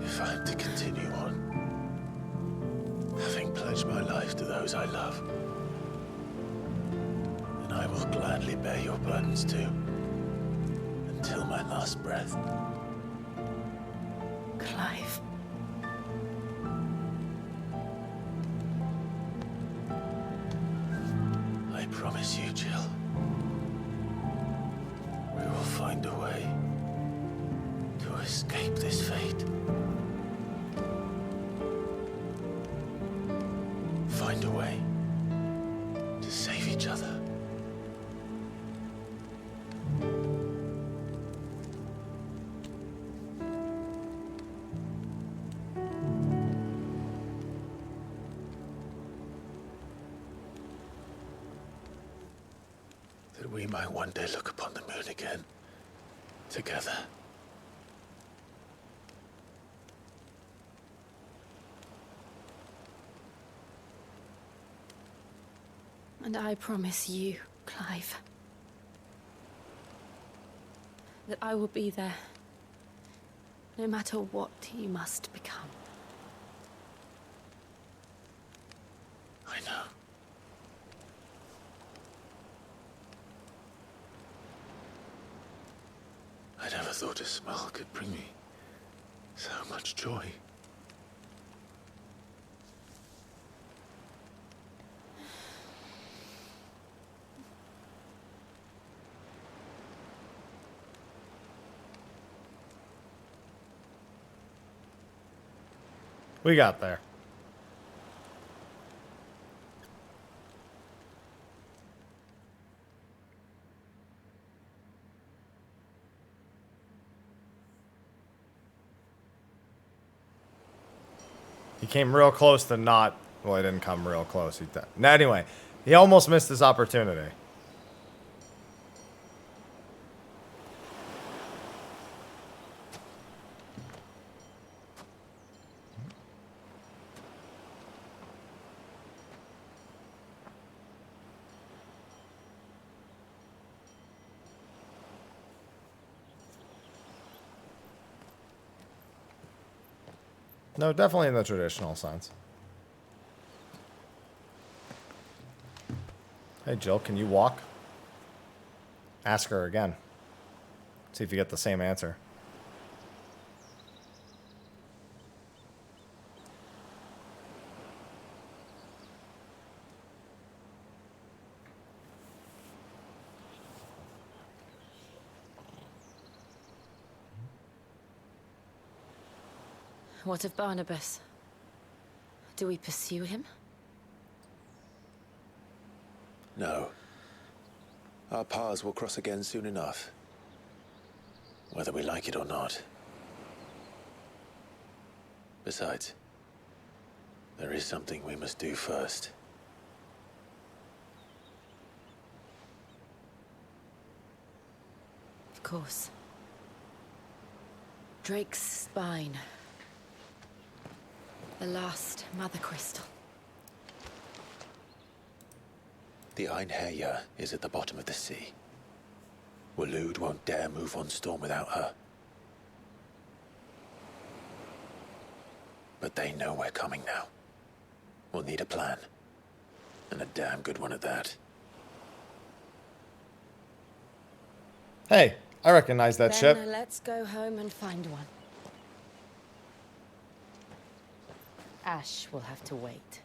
If I'm to continue on, having pledged my life to those I love, then I will gladly bear your burdens too, until my last breath. Clive. I promise you, Jill, we will find a way to escape this fate. Find a way to save each other. That we might one day look upon the moon again, together. And I promise you, Clive, that I will be there, no matter what you must become. I know. I never thought a smile could bring me so much joy. We got there. He came real close to not... Well, he didn't come real close. Anyway, he almost missed his opportunity. No, definitely in the traditional sense. Hey, Jill, can you walk? Ask her again. See if you get the same answer. What of Barnabas? Do we pursue him? No. Our paths will cross again soon enough. Whether we like it or not. Besides, there is something we must do first. Of course. Drake's spine. The last Mother Crystal. The Einherja is at the bottom of the sea. Waloed won't dare move on Storm without her. But they know we're coming now. We'll need a plan. And a damn good one at that. Hey, I recognize that ship. Then let's go home and find one. Ash will have to wait.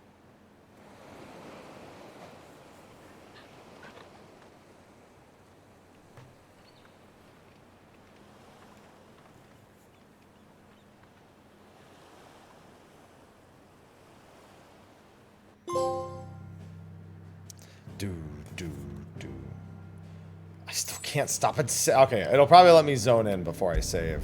I still can't stop it. Okay, it'll probably let me zone in before I save.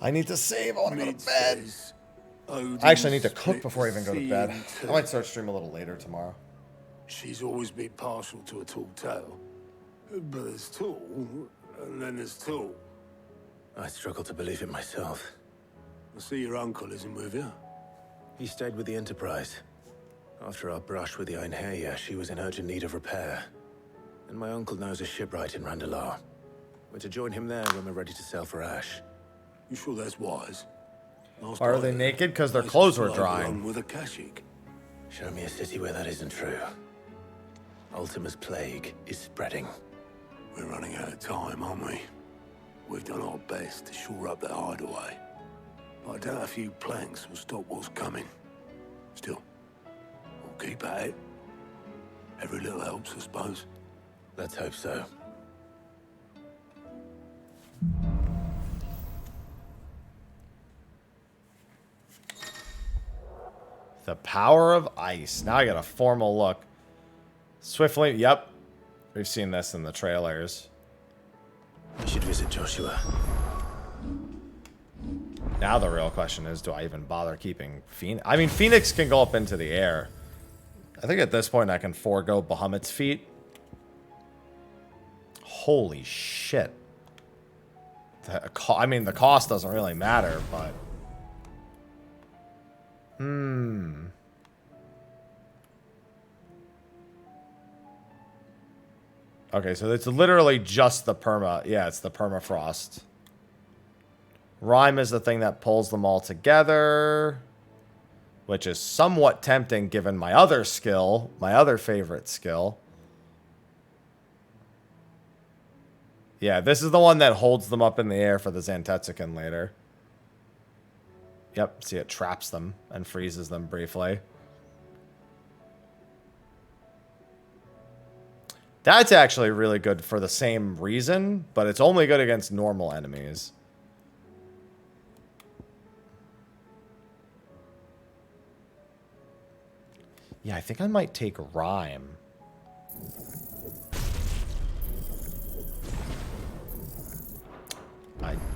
I need to save. I want to go to bed. I actually need to cook before I even go to bed. I might start stream a little later tomorrow. She's always been partial to a tall tale. But there's tall, and then there's tall. I struggle to believe it myself. I see your uncle isn't with you. He stayed with the Enterprise. After our brush with the Einherja, she was in urgent need of repair. And my uncle knows a shipwright in Randalar. We're to join him there when we're ready to sail for Ash. You sure that's wise? Are they naked? Because their clothes were drying. With a Kashyyyk. Show me a city where that isn't true. Ultima's plague is spreading. We're running out of time, aren't we? We've done our best to shore up that hideaway. But I doubt a few planks will stop what's coming. Still, we'll keep at it. Every little helps, I suppose. Let's hope so. The power of ice. Now I got a formal look. Swiftly, yep. We've seen this in the trailers. We should visit Joshua. Now the real question is, do I even bother keeping Phoenix? I mean, Phoenix can go up into the air. I think at this point I can forego Bahamut's feet. Holy shit. I mean, the cost doesn't really matter, but... Okay, so it's literally just the perma. Yeah, it's the permafrost. Rhyme is the thing that pulls them all together, which is somewhat tempting given my other skill, my other favorite skill. Yeah, this is the one that holds them up in the air for the Zantetsuken later. Yep, see, it traps them and freezes them briefly. That's actually really good for the same reason, but it's only good against normal enemies. Yeah, I think I might take Rhyme.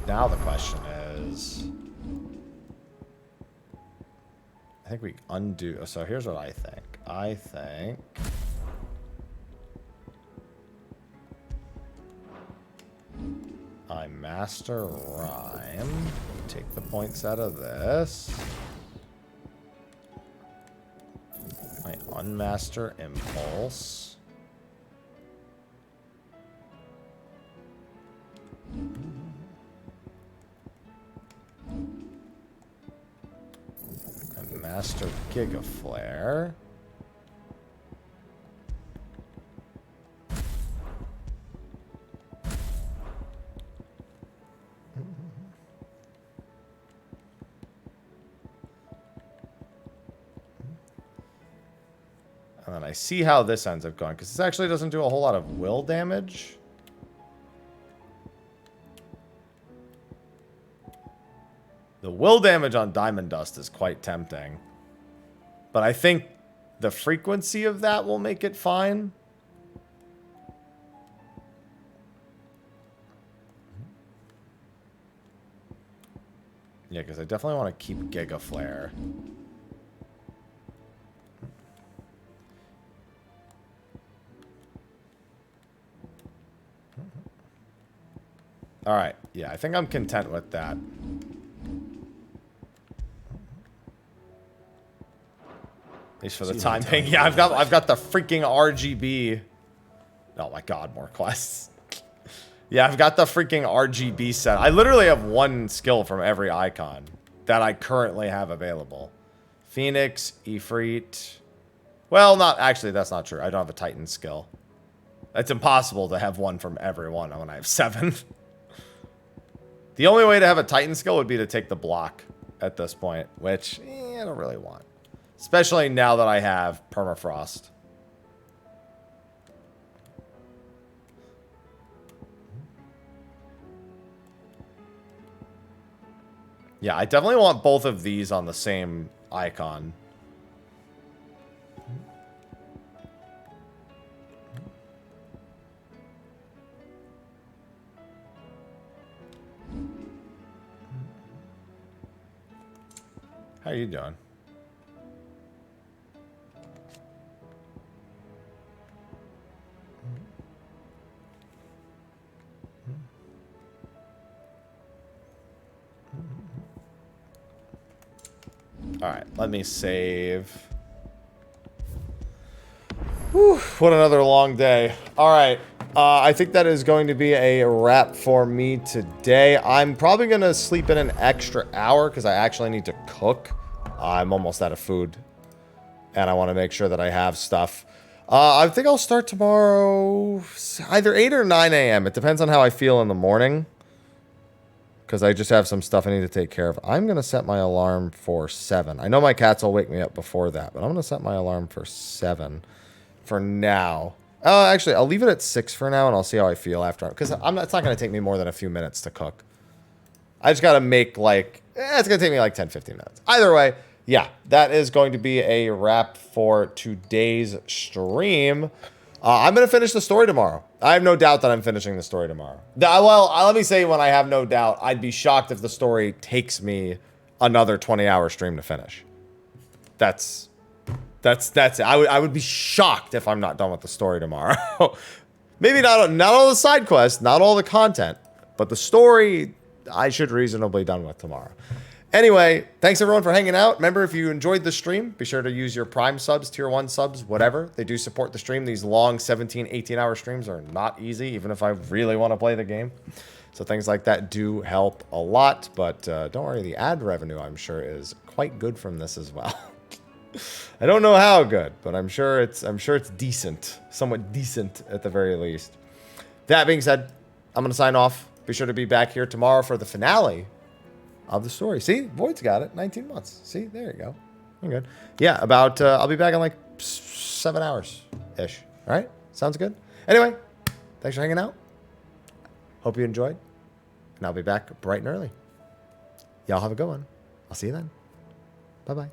Now the question is... I think we undo... So here's what I think. I think... I master Rhyme. Take the points out of this. I unmaster Impulse. Giga Flare. And then I see how this ends up going, because this actually doesn't do a whole lot of will damage. The will damage on Diamond Dust is quite tempting. But I think the frequency of that will make it fine. Yeah, because I definitely want to keep Giga Flare. All right. Yeah, I think I'm content with that. At least for the time being. Yeah, I've got the freaking RGB. Oh my god, more quests. Yeah, I've got the freaking RGB set. I literally have one skill from every icon that I currently have available. Phoenix, Ifrit. Well, not actually, that's not true. I don't have a Titan skill. It's impossible to have one from every one when I have 7. The only way to have a Titan skill would be to take the block at this point, which I don't really want. Especially now that I have Permafrost. Yeah, I definitely want both of these on the same icon. How are you doing? Alright, let me save. Whew, what another long day. Alright, I think that is going to be a wrap for me today. I'm probably going to sleep in an extra hour because I actually need to cook. I'm almost out of food. And I want to make sure that I have stuff. I think I'll start tomorrow either 8 or 9 a.m. It depends on how I feel in the morning. Because I just have some stuff I need to take care of. I'm going to set my alarm for 7. I know my cats will wake me up before that, but I'm going to set my alarm for 7 for now. Actually, I'll leave it at 6 for now, and I'll see how I feel after. Because it's not going to take me more than a few minutes to cook. I just got to make, like... it's going to take me, like, 10, 15 minutes. Either way, yeah, that is going to be a wrap for today's stream. I'm going to finish the story tomorrow. I have no doubt that I'm finishing the story tomorrow. Well, let me say when I have no doubt, I'd be shocked if the story takes me another 20-hour stream to finish. That's it. I would be shocked if I'm not done with the story tomorrow. Maybe not all the side quests, not all the content, but the story I should reasonably done with tomorrow. Anyway, thanks everyone for hanging out. Remember, if you enjoyed the stream, be sure to use your Prime subs, Tier 1 subs, whatever. They do support the stream. These long 17, 18-hour streams are not easy, even if I really want to play the game. So things like that do help a lot. But don't worry, the ad revenue, I'm sure, is quite good from this as well. I don't know how good, but I'm sure it's decent. Somewhat decent at the very least. That being said, I'm going to sign off. Be sure to be back here tomorrow for the finale of the story. See, Void's got it. 19 months. See, there you go. I'm good. Yeah, about I'll be back in like 7 hours ish. All right, sounds good. Anyway, thanks for hanging out. Hope you enjoyed, and I'll be back bright and early. Y'all have a good one. I'll see you then. Bye bye.